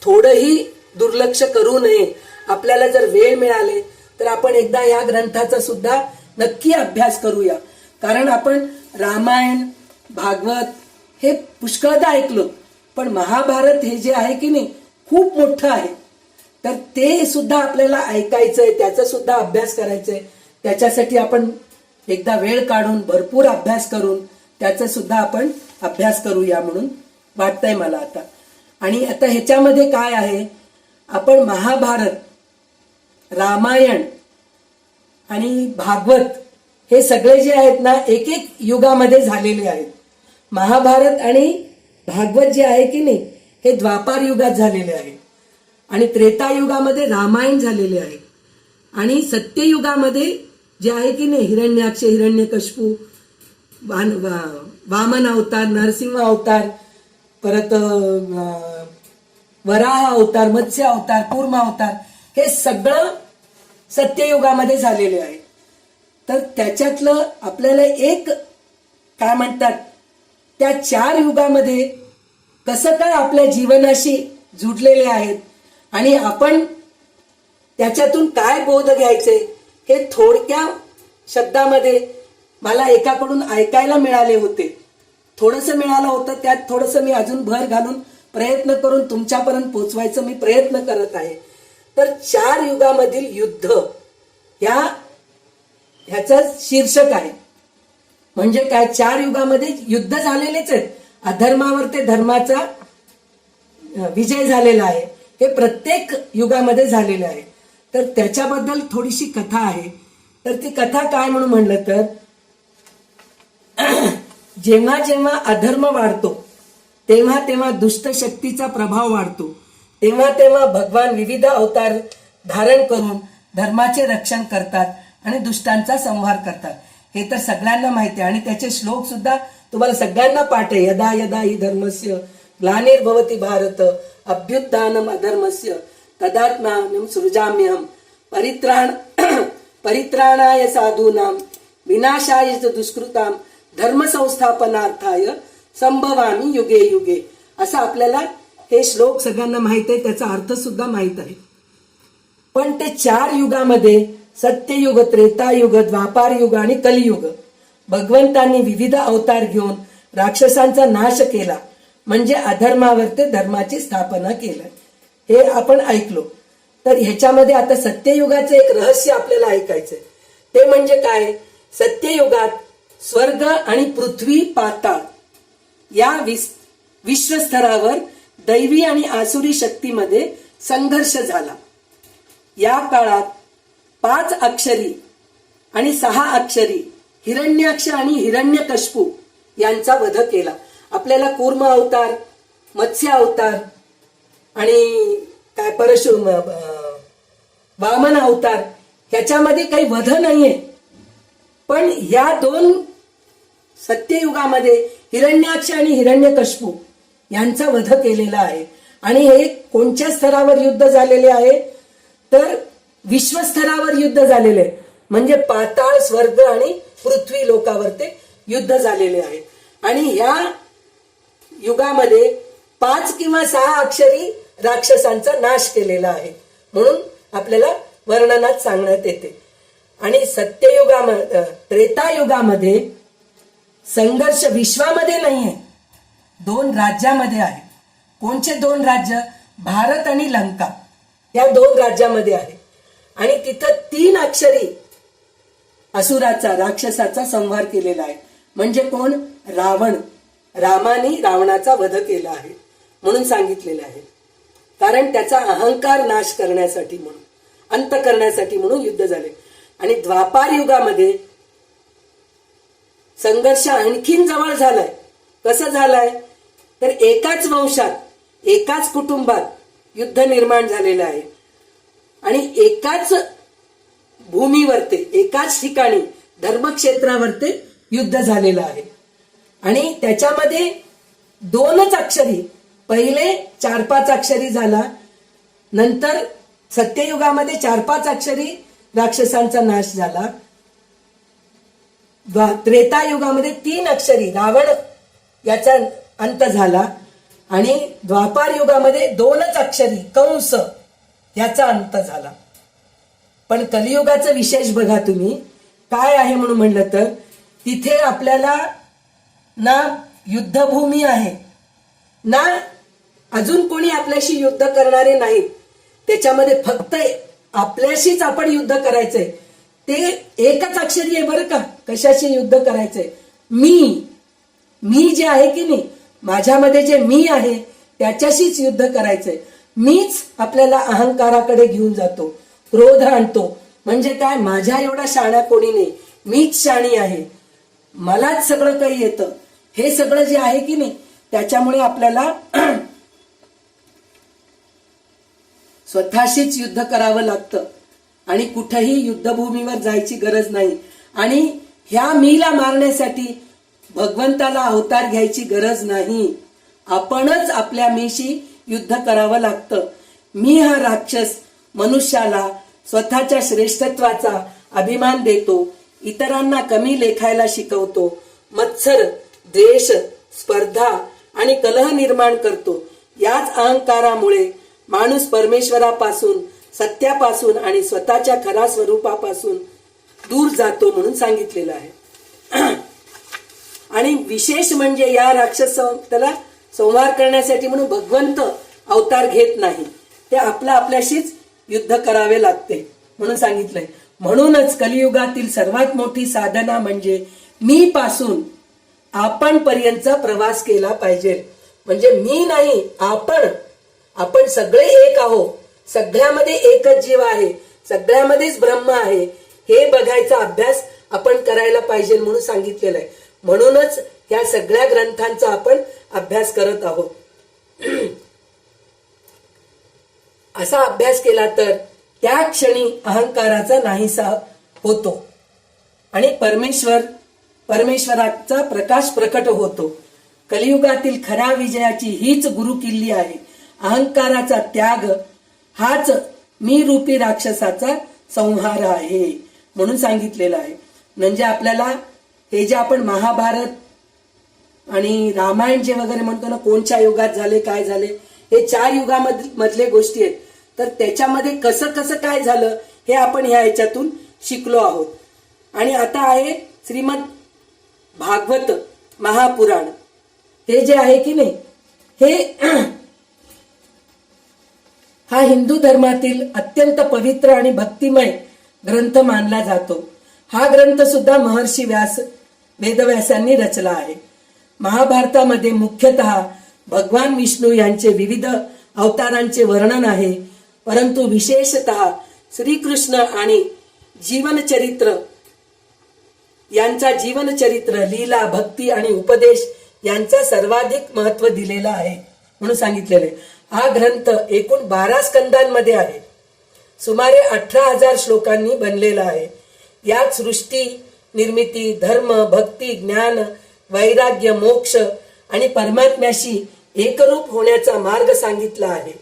थोडंही दुर्लक्ष करू नये. आपल्याला जर वेळ मिळाले तर आपण एकदा या ग्रंथाचा सुद्धा नक्की अभ्यास करूया. कारण आपण रामायण, भागवत हे पुष्कळदा ऐकलो, पण महाभारत हे जे आहे की नाही खूप मोठं आहे. तर ते सुद्धा आपल्याला ऐकायचंय, त्याचा सुद्धा अभ्यास करायचंय. त्याच्यासाठी आपण एकदा वेळ काढून भरपूर अभ्यास करून त्याचा सुद्धा आपण अभ्यास करूया म्हणून वाटतंय मला आता. आणि आता ह्याच्यामध्ये काय आहे, आपण महाभारत, रामायण आणि भागवत हे सगळे जे आहेत ना एक एक युगामध्ये झालेले आहेत. महाभारत आणि भागवत जे आहे की नाही हे द्वापार युगात झालेले आहे. आणि त्रेतायुगामध्ये रामायण झालेले आहे. आणि सत्ययुगामध्ये जे आहे की नाही हिरण्याक्ष, हिरण्यकश्यपू, वामन अवतार, नरसिंह अवतार, परत वराह अवतार, मत्स्य अवतार, कूर्म अवतार हे सगळं सत्ययुगामध्ये झालेले आहे. तर त्याच्यातलं आपल्याला एक काय म्हणतात, त्या 4 युगामध्ये कसं काय आपल्या जीवनाशी जुडलेले आहेत आणि आपण त्याच्यातून काय बोध घ्यायचे हे थोडक्या शब्दामध्ये मला एकाकडून ऐकायला मिळाले होते. थोडंसं मिळालं होतं, त्यात थोडंसं मी अजून भर घालून प्रयत्न करून तुमच्यापर्यंत पोहोचवायचं मी प्रयत्न करत आहे. तर 4 युगामधील युद्ध ह्याचं शीर्षक आहे. म्हणजे काय, 4 युगामध्ये युद्ध झालेलेच आहेत. अधर्मावर ते धर्माचा विजय झालेला आहे. हे प्रत्येक युगामध्ये झालेलं आहे. तर त्याच्याबद्दल थोडीशी कथा आहे. तर ती कथा काय म्हणून म्हणलं तर, जेव्हा जेव्हा अधर्म वाढतो तेव्हा तेव्हा दुष्ट शक्तीचा प्रभाव वाढतो. तेव्हा तेव्हा भगवान विविध अवतार धारण करून धर्माचे रक्षण करतात आणि दुष्टांचा संहार करतात. हे तर सगळ्यांना माहिती आहे. आणि त्याचे श्लोक सुद्धा तुम्हाला सगळ्यांना पाठ आहे. यदा यदा हि धर्मस्य ग्लानिर्भवति भारत अभ्युत्थानम अधर्मस्य तदात्मानं सृजाम्यहं परित्राणाय साधूनां विनाशाय च दुष्कृताम धर्म संस्थापनार्थाय संभवामी युगे युगे. असं आपल्याला हे श्लोक सगळ्यांना माहित आहे, त्याचा अर्थ सुद्धा माहित आहे. पण ते 4 युगामध्ये सत्ययुग, त्रेतायुग, द्वापार युग आणि कलियुग भगवंतांनी विविध अवतार घेऊन राक्षसांचा नाश केला, म्हणजे अधर्मावर ते धर्माची स्थापना केली. हे आपण ऐकलो. तर ह्याच्यामध्ये आता सत्ययुगाचं एक रहस्य आपल्याला ऐकायचंय. ते म्हणजे काय? सत्ययुगात स्वर्ग आणि पृथ्वी पाताळ या विश्वस्तरावर दैवी आणि आसुरी शक्तीमध्ये संघर्ष झाला. या काळात 5 अक्षरी आणि 6 अक्षरी हिरण्याक्ष आणि हिरण्यकश्यपू यांचा वध केला. आपल्याला कूर्म अवतार, मत्स्य अवतार आणि काय वामन अवतार ह्याच्यामध्ये काही वध नाहीये. पण या 2 सत्ययुगामध्ये हिरण्याक्ष आणि हिरण्यकश्यपू यांचा वध केलेला आहे. आणि हे कोणत्या स्तरावर युद्ध झालेले आहे? तर विश्वस्तरावर युद्ध झालेले आहे. म्हणजे पाताळ, स्वर्ग आणि पृथ्वी लोकावर ते युद्ध झालेले आहे. आणि या युगामध्ये 5 किंवा 6 अक्षरी राक्षसांचा नाश केलेला आहे म्हणून आपल्याला वर्णनात सांगण्यात येते. आणि सत्ययुगामध्ये, त्रेतायुगामध्ये संघर्ष विश्वामध्ये नाहीये, 2 राज्यामध्ये आहे. कोणचे 2 राज्य? भारत आणि लंका या 2 राज्यामध्ये आहे. आणि तिथं 3 अक्षरी असुराचा, राक्षसाचा संहार केलेला आहे. म्हणजे कोण? रावण. रामाने रावणाचा वध केला आहे म्हणून सांगितलेलं आहे. कारण त्याचा अहंकार नाश करण्यासाठी, म्हणून अंत करण्यासाठी म्हणून युद्ध झाले. आणि द्वापार युगामध्ये संघर्ष आणखीन जवळ झालाय. कसं झालाय? तर एकाच वंशात, एकाच कुटुंबात युद्ध निर्माण झालेलं आहे. आणि एकाच भूमीवरती, एकाच ठिकाणी धर्मक्षेत्रावरती युद्ध झालेलं आहे. आणि त्याच्यामध्ये 2च अक्षरी, पहिले 4-5 अक्षरी झाला, नंतर सत्ययुगामध्ये 4-5 अक्षरी राक्षसांचा नाश झाला. त्रेतायुगामध्ये 3 अक्षरी रावण याचा अंत झाला. आणि द्वापार युगामध्ये 2च अक्षरी कंस याचा अंत झाला. पण कलियुगाचं विशेष बघा तुम्ही काय आहे म्हणून म्हणलं तर तिथे आपल्याला ना युद्धभूमी आहे, ना अजून कोणी आपल्याशी युद्ध करणारे नाहीत. त्याच्यामध्ये फक्त आपल्याशीच आपण युद्ध करायचंय. ते एकच अक्षरी आहे बरं का. कशाशी युद्ध करायचंय? मी जे आहे की नाही, माझ्यामध्ये जे मी आहे त्याच्याशीच युद्ध करायचंय. मीच आपल्याला अहंकाराकडे घेऊन जातो, क्रोध आणतो. म्हणजे काय? माझ्या एवढा शाणा कोणी नाही, मीच शाणी आहे, मलाच सगळं काही येतं. हे सगळं जे आहे की नाही, त्याच्यामुळे आपल्याला स्वतःशीच युद्ध करावं लागतं आणि कुठेही युद्धभूमीवर जायची गरज नाही. आणि ह्या मीला मारण्यासाठी भगवंताला अवतार घ्यायची गरज नाही. आपणच आपल्या मीशी युद्ध करावं लागतं. मी हा राक्षस मनुष्याला स्वतःच्या श्रेष्ठत्वाचा अभिमान देतो, इतरांना कमी लेखायला शिकवतो, मत्सर, द्वेष, स्पर्धा आणि कलह निर्माण करतो. याच अहंकारामुळे माणूस परमेश्वरापासून, सत्यापासून आणि स्वतःच्या खऱ्या स्वरूपापासून दूर जातो म्हणून सांगितलेलं आहे. आणि विशेष म्हणजे या राक्षस त्याला संहार करण्यासाठी म्हणून भगवंत अवतार घेत नाही, ते आपल्याशीच युद्ध करावे लागते म्हणून सांगितलंय. म्हणूनच कलियुगातील सर्वात मोठी साधना म्हणजे मी पासून आपण पर्यंत प्रवास केला पाहिजे. म्हणजे मी नाही, आपण सगळे एक आहोत. सगळ्यामध्ये एकच जीव आहे, सगळ्यामध्येच ब्रह्म आहे, हे बघायचा अभ्यास आपण करायला पाहिजे म्हणून सांगितलेलं आहे. म्हणूनच या सगळ्या ग्रंथांचा आपण अभ्यास करत आहोत. असा अभ्यास केला तर त्या क्षणी अहंकाराचा नाहीसा होतो आणि परमेश्वराचा प्रकाश प्रकट होतो. कलियुगातील खऱ्या विजयाची हीच गुरुकिल्ली आहे. अहंकाराचा त्याग हाच मी रूपी राक्षसाचा संहार आहे म्हणून सांगितलेला आहे. म्हणजे आपल्याला हे जे आपण महाभारत आणि रामायण जे वगैरे म्हणतो ना, कोणत्या युगात झाले काय झाले, हे 4 युगामधले गोष्टी आहेत. तर त्याच्यामध्ये कसं कसं काय झालं हे आपण ह्या ह्याच्यातून शिकलो आहोत. आणि आता आहे श्रीमद भागवत महापुराण. हे जे आहे की नाही, हे हा हिंदू धर्मातील अत्यंत पवित्र आणि भक्तिमय ग्रंथ मानला जातो. हा ग्रंथ सुद्धा महर्षी वेदव्यासांनी रचला आहे. महाभारतामध्ये मुख्यतः भगवान विष्णू यांचे विविध अवतारांचे वर्णन आहे, परंतु विशेषतः श्रीकृष्ण आणि जीवनचरित्र, लीला, भक्ती आणि उपदेश यांचा सर्वाधिक महत्व दिलेला आहे म्हणून सांगितलेले. हा ग्रंथ एकूण 12 स्कंदांमध्ये आहे. सुमारे 18,000 श्लोकांनी बनलेला आहे. यात सृष्टी निर्मिती, धर्म, भक्ती, ज्ञान, वैराग्य, मोक्ष आणि परमात्म्याशी एकरूप होण्याचा मार्ग सांगितला आहे.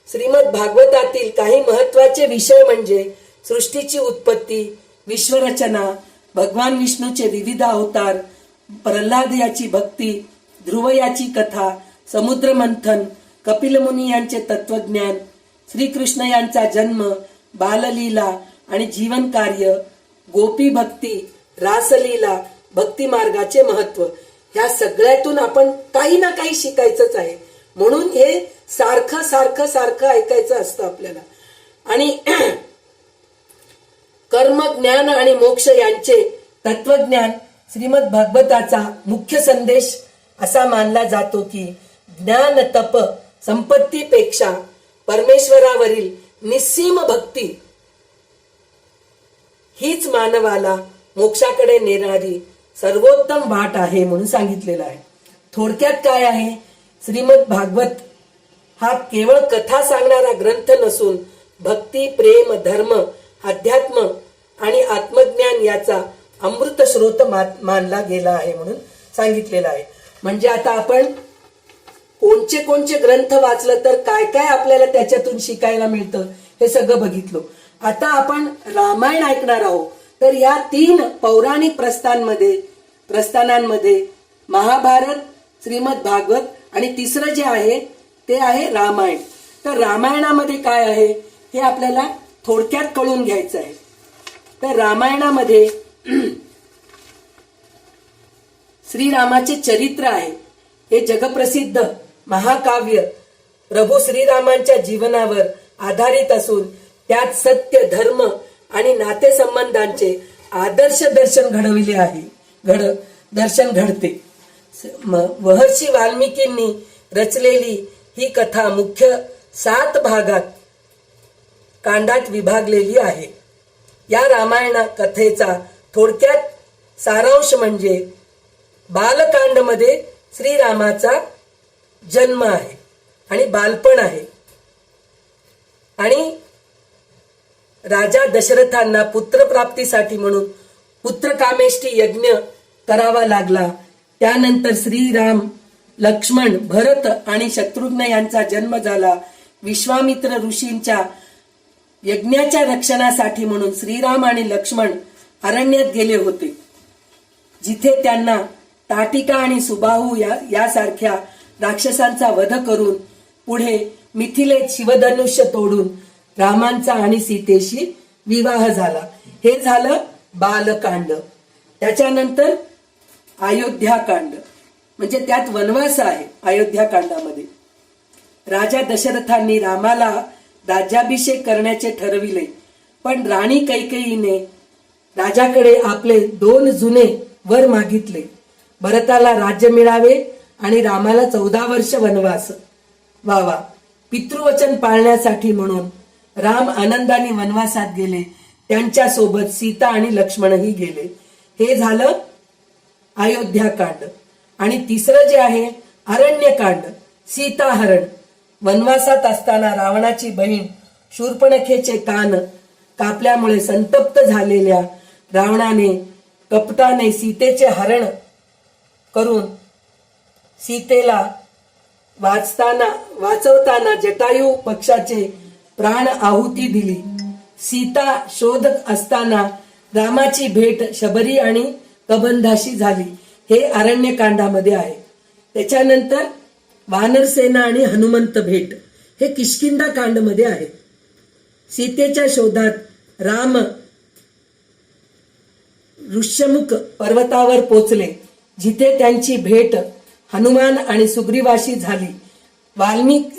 श्रीमद भागवतातील काही महत्वाचे विषय म्हणजे सृष्टीची उत्पत्ती, विश्वरचना, भगवान विष्णूचे विविध अवतार, प्रल्हाद याची भक्ती, ध्रुव याची कथा, समुद्र मंथन, कपिल मुनी यांचे तत्वज्ञान, श्रीकृष्ण यांचा जन्म, बाललीला आणि जीवन कार्य, गोपी भक्ती, रासलीला, भक्ती मार्गाचे महत्व. ह्या सगळ्यातून आपण काही ना काही शिकायचंच आहे. म्हणून हे सारखं सारखं सारखं ऐकायचं असतं आपल्याला. आणि कर्म, ज्ञान आणि मोक्ष यांचे तत्वज्ञान श्रीमद भागवताचा मुख्य संदेश असा मानला जातो की ज्ञान, तप, संपत्तीपेक्षा परमेश्वरावरील निस्सीम भक्ती हीच मानवाला मोक्षाकडे नेणारी सर्वोत्तम वाट आहे म्हणून सांगितलेलं आहे. थोडक्यात काय आहे, श्रीमद भागवत हा केवळ कथा सांगणारा ग्रंथ नसून भक्ती, प्रेम, धर्म, अध्यात्म आणि आत्मज्ञान याचा अमृत स्रोत मानला गेला आहे म्हणून सांगितलेलं आहे. म्हणजे आता आपण कोणचे ग्रंथ वाचलं तर काय काय आपल्याला त्याच्यातून शिकायला मिळतं हे सगळं बघितलं. आता आपण रामायण ऐकणार आहोत. तर या 3 पौराणिक प्रस्थानांमध्ये महाभारत, श्रीमद भागवत आणि तिसरं जे आहे ते आहे रामायण. तर रामायणामध्ये काय आहे हे आपल्याला थोडक्यात कळून घ्यायचं आहे. तर रामायणामध्ये श्रीरामाचे चरित्र आहे. हे जगप्रसिद्ध महाकाव्य प्रभू श्रीरामांच्या जीवनावर आधारित असून त्यात सत्य, धर्म आणि नातेसंबंधांचे आदर्श दर्शन घडते. महर्षी वाल्मिकींनी रचलेली ही कथा मुख्य 7 कांडात विभागलेली आहे. या रामायण कथेचा थोडक्यात सारांश म्हणजे बालकांड मध्ये श्रीरामाचा जन्म आहे आणि बालपण आहे आणि राजा दशरथांना पुत्रप्राप्तीसाठी म्हणून पुत्रकामेष्टी यज्ञ करावा लागला. त्यानंतर श्रीराम, लक्ष्मण, भरत आणि शत्रुघ्न यांचा जन्म झाला. विश्वामित्र ऋषींच्या यज्ञाच्या रक्षणासाठी म्हणून श्रीराम आणि लक्ष्मण अरण्यात गेले होते, जिथे त्यांना ताटिका आणि सुबाहू यासारख्या राक्षसांचा वध करून पुढे मिथिलेत शिवधनुष्य तोडून रामांचा आणि सीतेशी विवाह झाला. हे झालं बालकांड. त्याच्यानंतर अयोध्याकांड म्हणजे त्यात वनवास आहे. अयोध्याकांडामध्ये राजा दशरथांनी रामाला राज्याभिषेक करण्याचे ठरविले, पण राणी कैकेयीने राजाकडे आपले 2 जुने वर मागितले. भरताला राज्य मिळावे आणि रामाला 14 वर्ष वनवास व्हावा. पितृवचन पाळण्यासाठी म्हणून राम आनंदाने वनवासात गेले. त्यांच्या सोबत सीता आणि लक्ष्मणही गेले. हे झालं अयोध्याकांड. आणि तिसरं जे आहे अरण्यकांड, सीताहरण. वनवासात असताना रावणाची बहीण शूर्पणखेचे कान कापल्यामुळे संतप्त झालेल्या रावणाने कपटाने सीतेचे हरण करून सीतेला वाचवताना जटायू पक्षाचे प्राण आहुती दिली. सीता शोधत असताना रामाची भेट शबरी आणि कबंधाशी झाली, हे अरण्यकांडामध्ये आहे. त्याच्यानंतर वानरसेना आणि हनुमंत भेट हे किष्किंधा कांडमध्ये आहे. सीतेच्या शोधात राम ऋष्यमुख पर्वतावर पोचले, जिथे त्यांची भेट हनुमान आणि सुग्रीवाशी झाली.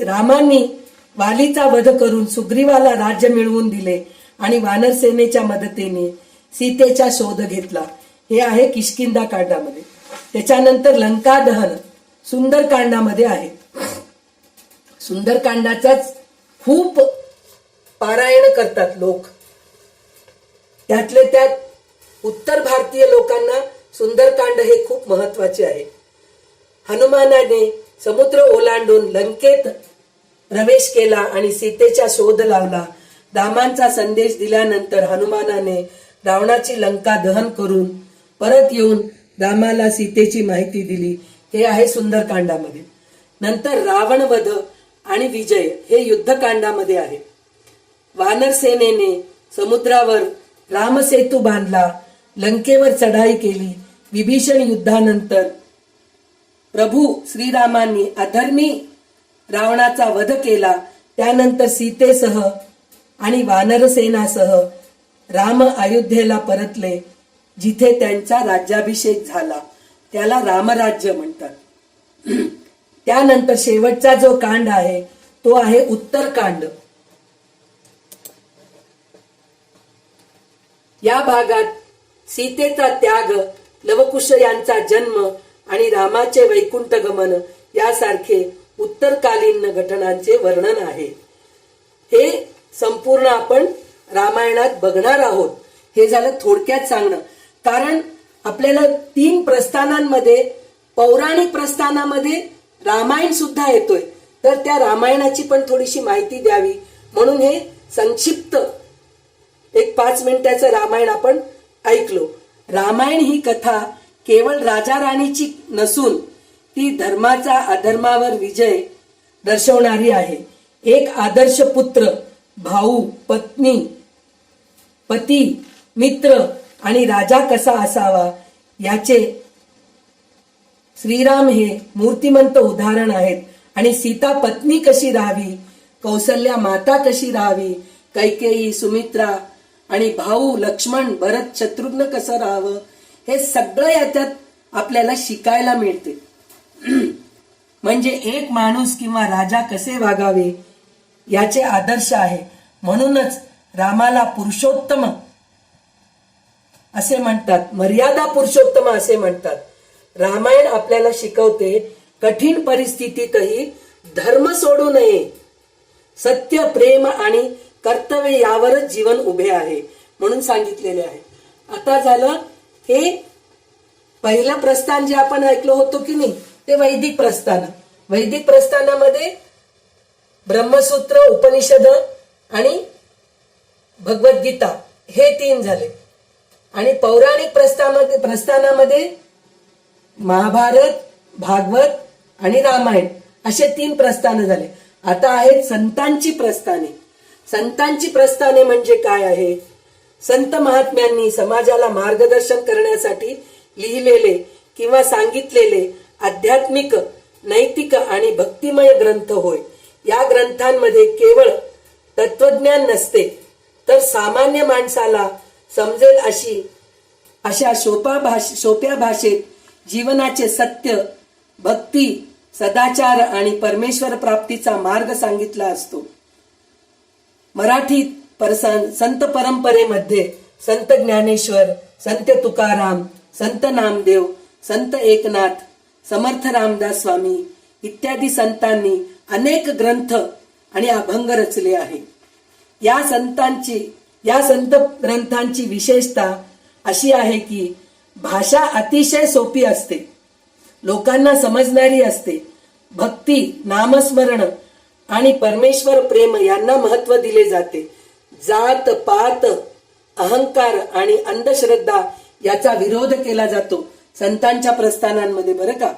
रामांनी वालीचा वध करून सुग्रीवाला राज्य मिळवून दिले आणि वानरसेनेच्या मदतीने सीतेचा शोध घेतला, हे आहे किष्किंधा कांडामध्ये. त्याच्यानंतर लंका दहन सुंदरकांडामध्ये आहे. सुंदरकांडाचाच खूप पारायण करतात लोक. त्यातले त्यात उत्तर भारतीय लोकांना सुंदरकांड हे खूप महत्वाचे आहे. हनुमानाने समुद्र ओलांडून लंकेत प्रवेश केला आणि सीतेचा शोध लावला. रामांचा संदेश दिल्यानंतर हनुमानाने रावणाची लंका दहन करून परत येऊन रामाला सीतेची माहिती दिली, हे आहे सुंदरकांडामध्ये. नंतर रावणवध आणि विजय हे युद्धकांडामध्ये आहे. वानर सेनेने समुद्रावर रामसेतू बांधला, लंकेवर चढाई केली. विभीषण युद्धानंतर प्रभू श्रीरामांनी अधर्मी रावणाचा वध केला. त्यानंतर सीतेसह आणि वानरसेनासह राम अयोध्येला परतले, जिथे त्यांचा राज्याभिषेक झाला. त्याला रामराज्य म्हणतात. त्यानंतर शेवटचा जो कांड आहे तो आहे उत्तरकांड. या भागात सीतेचा त्याग, लवकुश यांचा जन्म आणि रामाचे वैकुंठ गमन यासारखे उत्तरकालीन घटनांचे वर्णन आहे. हे संपूर्ण आपण रामायणात बघणार आहोत. हे झालं थोडक्यात सांगणं. कारण आपल्याला 3 प्रस्थानांमध्ये, पौराणिक प्रस्थानामध्ये रामायण सुद्धा येतोय, तर त्या रामायणाची पण थोडीशी माहिती द्यावी म्हणून हे संक्षिप्त एक 5 मिनिटाचं रामायण आपण ऐकलो. रामायण ही कथा केवळ राजा राणीची नसून ती धर्माचा अधर्मावर विजय दर्शवणारी आहे. एक आदर्श पुत्र, भाऊ, पत्नी, पती, मित्र आणि राजा कसा असावा याचे श्रीराम हे मूर्तिमंत उदाहरण आहेत. आणि सीता पत्नी कशी राहावी, कौसल्या माता कशी राहावी, कैकेयी, सुमित्रा आणि भाऊ लक्ष्मण, भरत, शत्रुघ्न कसं राहावं, हे सगळं याच्यात आपल्याला शिकायला मिळते. म्हणजे एक माणूस किंवा राजा कसे वागावे याचे आदर्श आहे. म्हणूनच रामाला पुरुषोत्तम असे म्हणतात, मर्यादा पुरुषोत्तम असे म्हणतात. रामायण आपल्याला शिकवते कठीण परिस्थितीतही धर्म सोडू नये. सत्य, प्रेम आणि कर्तव्य यावरच जीवन उभे आहे म्हणून सांगितलेले आहे. आता झालं हे पहिलं प्रस्थान जे आपण ऐकलो होतो की नाही, ते वैदिक प्रस्थान. वैदिक प्रस्थानामध्ये ब्रह्मसूत्र, उपनिषद आणि भगवद्गीता हे 3 झाले. आणि पौराणिक प्रस्थानामध्ये महाभारत, भागवत आणि रामायण असे 3 प्रस्थान झाले. आता आहेत संतांची प्रस्थाने. संतांची प्रस्थाने म्हणजे काय आहे? संत महात्म्यांनी समाजाला मार्गदर्शन करण्यासाठी लिहिलेले किंवा सांगितलेले आध्यात्मिक, नैतिक आणि भक्तिमय ग्रंथ होय. या ग्रंथांमध्ये केवळ तत्वज्ञान नसते, तर सामान्य माणसाला समजेल अशा सोप्या भाषेत जीवनाचे सत्य, भक्ती, सदाचार आणि परमेश्वर प्राप्तीचा मार्ग सांगितला असतो. मराठीत संत परंपरेमध्ये संत ज्ञानेश्वर, संत तुकाराम, संत नामदेव, संत एकनाथ, समर्थ रामदास स्वामी इत्यादी संतांनी अनेक ग्रंथ आणि अभंग रचले आहे. या संत ग्रंथांची विशेषता अशी आहे की भाषा अतिशय सोपी असते, लोकांना समजणारी असते. भक्ती, नामस्मरण आणि परमेश्वर प्रेम यांना महत्व दिले जाते. जात पात, अहंकार आणि अंधश्रद्धा याचा विरोध केला जातो संतांच्या प्रस्थानांमध्ये, बरं का.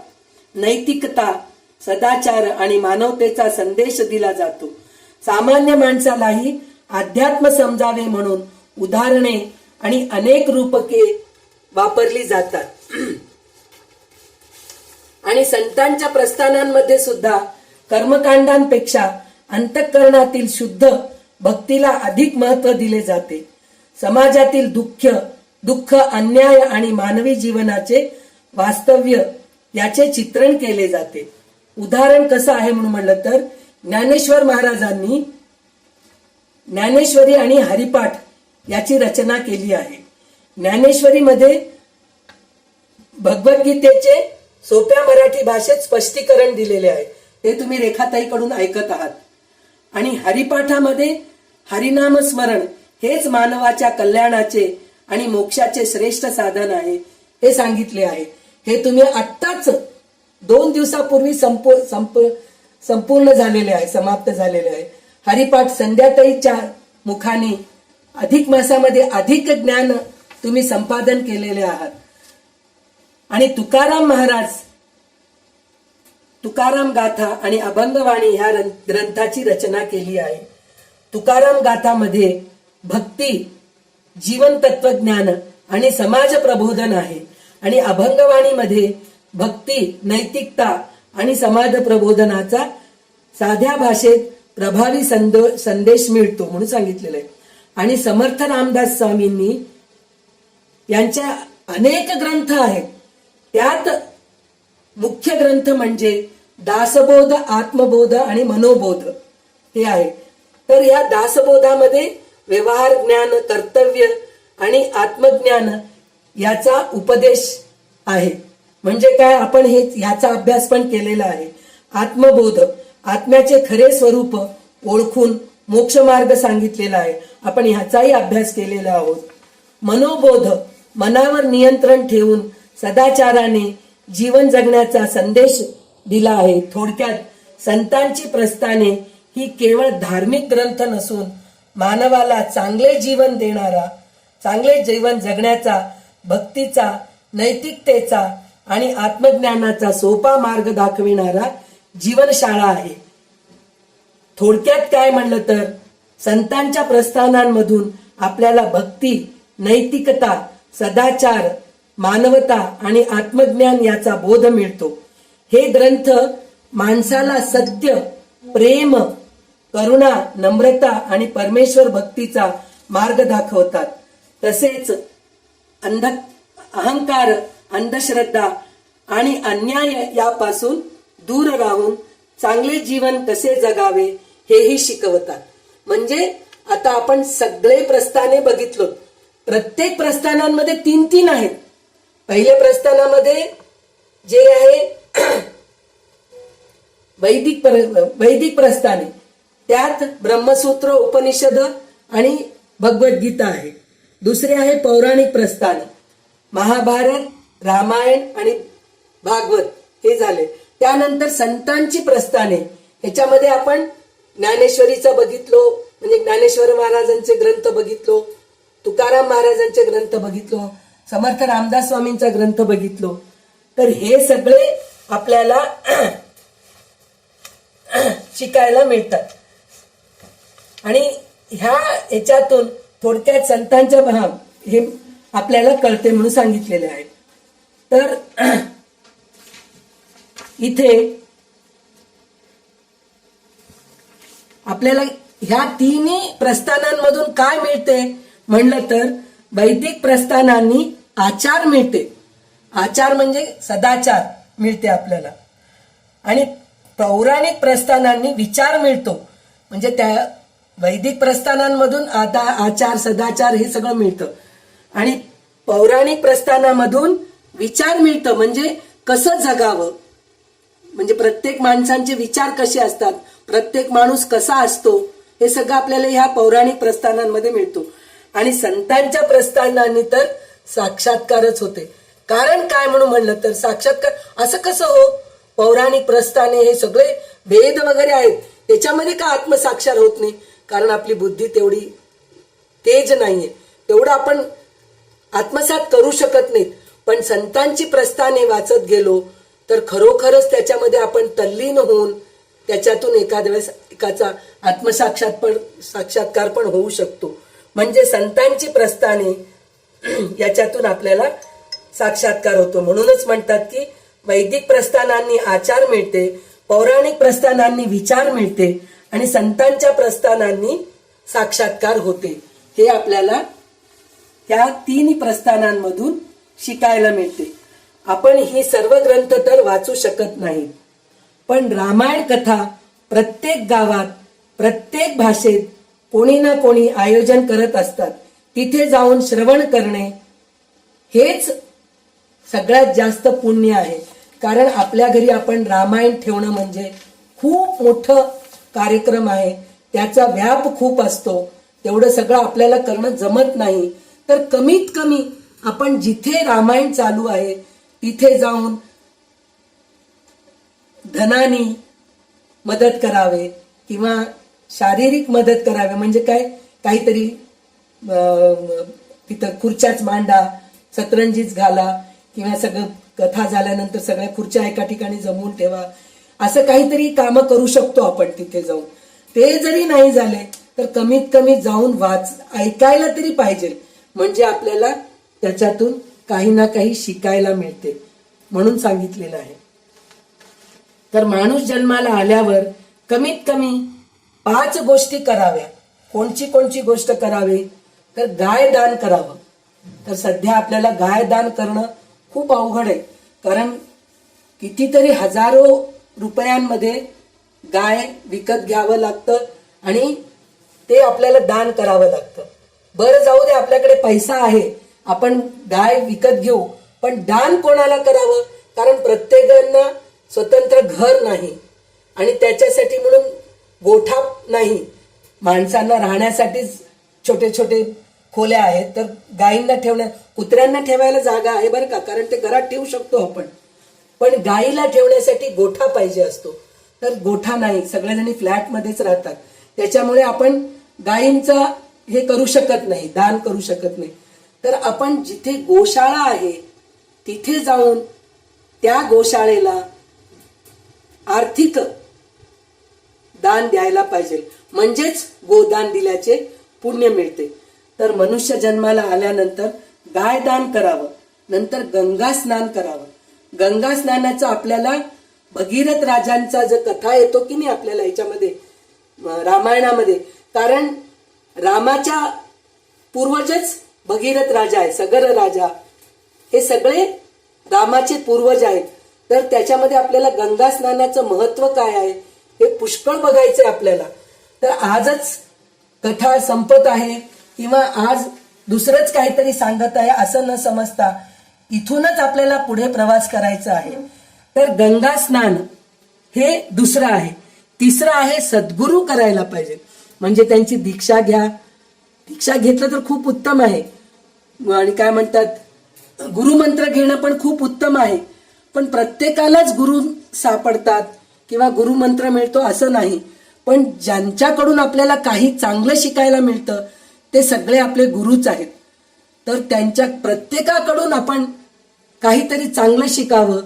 नैतिकता, सदाचार आणि मानवतेचा संदेश दिला जातो. सामान्य माणसालाही अध्यात्म समजावे म्हणून उदाहरणे आणि अनेक रूपके वापरली जातात. आणि संतांच्या प्रस्थानांमध्ये सुद्धा कर्मकांडांपेक्षा अंतःकरणातील शुद्ध भक्तीला अधिक महत्व दिले जाते. समाजातील दुःख, अन्याय आणि मानवी जीवनाचे वास्तव्य याचे चित्रण केले जाते. उदाहरण कसं आहे म्हणून म्हणलं तर ज्ञानेश्वर महाराजांनी ज्ञानेश्वरी आणि हरिपाठ याची रचना केली आहे. ज्ञानेश्वरीमध्ये भगवद्गीतेचे सोप्या मराठी भाषेत स्पष्टीकरण दिलेले आहे, ते तुम्ही रेखाताईकडून ऐकत आहात. आणि हरिपाठामध्ये हरिनाम स्मरण हेच मानवाच्या कल्याणाचे आणि मोक्षाचे श्रेष्ठ साधन आहे हे सांगितले आहे. हे तुम्ही आत्ताच 2 दिवसापूर्वी संपूर्ण झालेले आहे, समाप्त झालेले आहे. हरिपाठ संध्याताईच्या मुखाने अधिक मासामध्ये अधिक ज्ञान तुम्ही संपादन केलेले आहात. आणि तुकाराम महाराज तुकाराम गाथा आणि अभंगवाणी ह्या ग्रंथाची रचना केली आहे. तुकाराम गाथामध्ये भक्ती, जीवन तत्वज्ञान आणि समाज प्रबोधन आहे. आणि अभंगवाणीमध्ये भक्ती, नैतिकता आणि समाज प्रबोधनाचा साध्या भाषेत प्रभावी संदेश मिळतो म्हणून सांगितलेलं आहे. आणि समर्थ रामदास स्वामींनी यांच्या अनेक ग्रंथ आहेत. त्यात मुख्य ग्रंथ म्हणजे दासबोध, आत्मबोध आणि मनोबोध हे आहे. तर या दासबोधामध्ये व्यवहार ज्ञान, कर्तव्य आणि आत्मज्ञान याचा उपदेश आहे. म्हणजे काय, आपण ह्याचा अभ्यास पण केलेला आहे. आत्मबोध, आत्म्याचे खरे स्वरूप ओळखून मोक्ष मार्ग सांगितलेला आहे, आपण ह्याचाही अभ्यास केलेला आहोत. मनोबोध, मनावर नियंत्रण ठेवून सदाचाराने जीवन जगण्याचा संदेश दिला आहे. थोडक्यात संतांची प्रस्थाने ही केवळ धार्मिक ग्रंथ नसून मानवाला चांगले जीवन देणारा, चांगले जीवन जगण्याचा, भक्तीचा, नैतिकतेचा आणि आत्मज्ञानाचा सोपा मार्ग दाखविणारा जीवनशाळा आहे. थोडक्यात काय म्हणलं तर संतांच्या प्रस्थानांमधून आपल्याला भक्ती, नैतिकता, सदाचार, मानवता आणि आत्मज्ञान याचा बोध मिळतो. हे ग्रंथ माणसाला सत्य, प्रेम, करुणा, नम्रता आणि परमेश्वर भक्तीचा मार्ग दाखवतात. तसेच अहंकार, अंधश्रद्धा आणि अन्याय यापासून दूर राहून चांगले जीवन कसे जगावे हेही शिकवतात. म्हणजे आता आपण सगळे प्रस्थाने बघितलो. प्रत्येक प्रस्थानांमध्ये 3 आहेत. पहिल्या प्रस्थानामध्ये जे आहे वैदिक प्रस्थाने, त्यात ब्रह्मसूत्र, उपनिषद आणि भगवद्गीता आहे. दुसरे आहे पौराणिक प्रस्थान, महाभारत, रामायण आणि भागवत हे झाले. त्यानंतर संतांची प्रस्थाने, ह्याच्यामध्ये आपण ज्ञानेश्वरीचं बघितलो, म्हणजे ज्ञानेश्वर महाराजांचे ग्रंथ बघितलो, तुकाराम महाराजांचे ग्रंथ बघितलो, समर्थ रामदास स्वामींचा ग्रंथ बघितलो. तर हे सगळे आपल्याला शिकायला मिळतात. आणि ह्याच्यातून थोडक्यात संतांच्या हे आपल्याला कळते म्हणून सांगितलेले आहे. तर इथे आपल्याला ह्या 3 प्रस्थानांमधून काय मिळते म्हणलं तर वैदिक प्रस्थानांनी आचार मिळते. आचार म्हणजे सदाचार मिळते आपल्याला. आणि पौराणिक प्रस्थानांनी विचार मिळतो. म्हणजे त्या वैदिक प्रस्थानांमधून आता आचार, सदाचार हे सगळं मिळतं. आणि पौराणिक प्रस्थानामधून विचार मिळतं, म्हणजे कसं जगावं, म्हणजे प्रत्येक माणसांचे विचार कसे असतात, प्रत्येक माणूस कसा असतो, हे सगळं आपल्याला ह्या पौराणिक प्रस्थानांमध्ये मिळतो. आणि संतांच्या प्रस्थानांनी तर साक्षात्कारच होते. कारण काय म्हणून म्हणलं तर साक्षात्कार असं कसं हो, पौराणिक प्रस्थाने हे सगळे वेद वगैरे आहेत, त्याच्यामध्ये का आत्मसाक्षार होत नाही? कारण आपली बुद्धी तेवढी तेज नाहीये, तेवढं आपण आत्मसात करू शकत नाहीत. पण संतांची प्रस्थाने वाचत गेलो तर खरोखरच त्याच्यामध्ये आपण तल्लीन होऊन त्याच्यातून एखाद्या वेळेस एकाचा साक्षात्कार पण होऊ शकतो. म्हणजे संतांची प्रस्थाने याच्यातून आपल्याला साक्षात्कार होतो. म्हणूनच म्हणतात की वैदिक प्रस्थानांनी आचार मिळते, पौराणिक प्रस्थानांनी विचार मिळते आणि संतांच्या प्रस्थानांनी साक्षात्कार होते. हे आपल्याला या तिन्ही प्रस्थानांमधून शिकायला मिळते. आपण ही सर्व ग्रंथ तर वाचू शकत नाही, पण रामायण कथा प्रत्येक गावात प्रत्येक भाषेत कोणी ना कोणी आयोजन करत असतात. तिथे जाऊन श्रवण करणे हेच सगळ्यात जास्त पुण्य आहे. कारण आपल्या घरी आपण रामायण ठेवणं म्हणजे खूप मोठं कार्यक्रम आहे. त्याचा व्याप खूप असतो. तेवढं सगळं आपल्याला करणं जमत नाही. तर कमीत कमी आपण जिथे रामायण चालू आहे तिथे जाऊन धनानी मदत करावे किंवा शारीरिक मदत करावे. म्हणजे काय, काहीतरी तिथं खुर्च्याच मांडा, सतरंजीच घाला किंवा सगळं कथा झाल्यानंतर सगळ्या खुर्च्या एका ठिकाणी जमवून ठेवा. असं काहीतरी कामं करू शकतो आपण तिथे जाऊन. ते जरी नाही झाले तर कमीत कमी जाऊन ऐकायला तरी पाहिजे. म्हणजे आपल्याला त्याच्यातून काही ना काही शिकायला मिळते म्हणून सांगितलेलं आहे. तर माणूस जन्माला आल्यावर कमीत कमी 5 गोष्टी कराव्या. कोणची गोष्ट करावी तर गाय दान करावं. तर सध्या आपल्याला गाय दान करणं खूप अवघड आहे. कारण कितीतरी हजारो रुपयांमध्ये गाय विकत घ्यावं लागतं आणि ते आपल्याला दान करावं लागतं. बरं जाऊ दे, आपल्याकडे पैसा आहे, आपण गाय विकत घेऊ, पण दान कोणाला करावं? कारण प्रत्येकांना स्वतंत्र घर नाही आणि त्याच्यासाठी म्हणून गोठा नाही. माणसांना राहण्यासाठीच छोटे छोटे खोल्या आहेत. तर गायींना कुत्र्यांना ठेवायला जागा आहे बरं का, कारण ते घरात ठेवू शकतो आपण. पण गायीला ठेवण्यासाठी गोठा पाहिजे असतो. तर गोठा नाही, सगळेजणी फ्लॅटमध्येच राहतात. त्याच्यामुळे आपण गायींचा हे करू शकत नाही, दान करू शकत नाही. तर आपण जिथे गोशाळा आहे तिथे जाऊन त्या गोशाळेला आर्थिक दान द्यायला पाहिजे. म्हणजेच गोदान दिल्याचे पुण्य मिळते. तर मनुष्य जन्माला आल्यानंतर गाय दान करावं, नंतर गंगा स्नान करावं. गंगा स्नानाचं आपल्याला भगीरथ राजांचा जो कथा येतो की नाही आपल्याला याच्यामध्ये रामायणामध्ये, कारण रामाच्या पूर्वजच भगीरथ राजा आहे, सगर राजा, हे सगळे रामाचे पूर्वज आहेत. तर त्याच्यामध्ये आपल्याला गंगा स्नानाचं महत्व काय आहे हे पुष्कळ बघायचंय आपल्याला. तर आजच कथा संपत आहे किंवा आज दुसरंच काहीतरी सांगत आहे असं न समजता इथूनच आपल्याला पुढे प्रवास करायचा आहे. तर गंगा स्नान हे दुसरं आहे. तिसरं आहे सद्गुरू करायला पाहिजे. म्हणजे त्यांची दीक्षा घ्या. दीक्षा घेतलं तर खूप उत्तम आहे. आणि काय म्हणतात, गुरुमंत्र घेणं पण खूप उत्तम आहे. पण प्रत्येकालाच गुरु सापडतात किंवा गुरुमंत्र मिळतो असं नाही. पण ज्यांच्याकडून आपल्याला काही चांगलं शिकायला मिळतं ते सगळे आपले गुरुच आहेत. तर त्यांच्या प्रत्येकाकडून आपण काहीतरी चांगलं शिकावं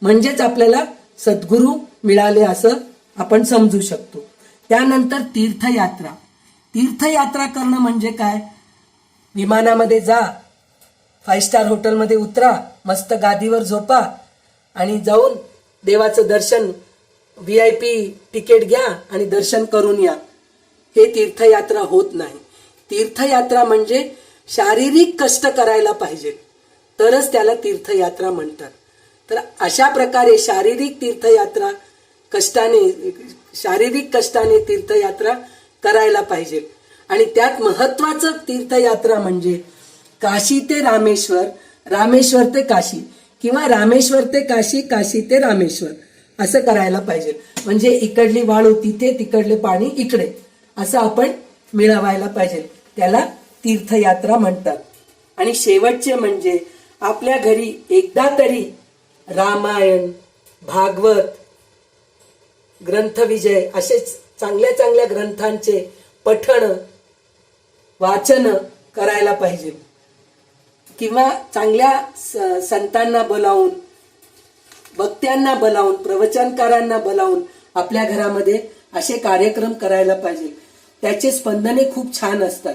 म्हणजेच आपल्याला सद्गुरू मिळाले असं आपण समजू शकतो. त्यानंतर तीर्थयात्रा. तीर्थयात्रा करणं म्हणजे काय, विमानामध्ये जा, 5 स्टार हॉटेलमध्ये उतरा, मस्त गादीवर झोपा आणि जाऊन देवाचं दर्शन, VIP तिकीट घ्या आणि दर्शन करून या. हे तीर्थयात्रा होत नाही. तीर्थयात्रा म्हणजे शारीरिक कष्ट करायला पाहिजे तरच त्याला तीर्थयात्रा म्हणतात. तर अशा प्रकारे शारीरिक कष्टाने तीर्थयात्रा करायला पाहिजे. आणि त्यात महत्वाचं तीर्थयात्रा म्हणजे काशी ते रामेश्वर, रामेश्वर ते काशी किंवा रामेश्वर ते काशी, काशी ते रामेश्वर असं करायला पाहिजे. म्हणजे इकडली वाळू तिथे, तिकडले पाणी इकडे, असं आपण मिळवायला पाहिजे. त्याला तीर्थयात्रा म्हणतात. आणि शेवटचे म्हणजे आपल्या घरी एकदा तरी रामायण, भागवत, ग्रंथविजय असे चांगल्या चांगल्या ग्रंथांचे पठण, वाचन करायला पाहिजे. किंवा चांगल्या संतांना बोलावून, वक्त्यांना बोलावून, प्रवचनकारांना बोलावून आपल्या घरामध्ये असे कार्यक्रम करायला पाहिजे. त्याचे स्पंदने खूप छान असतात.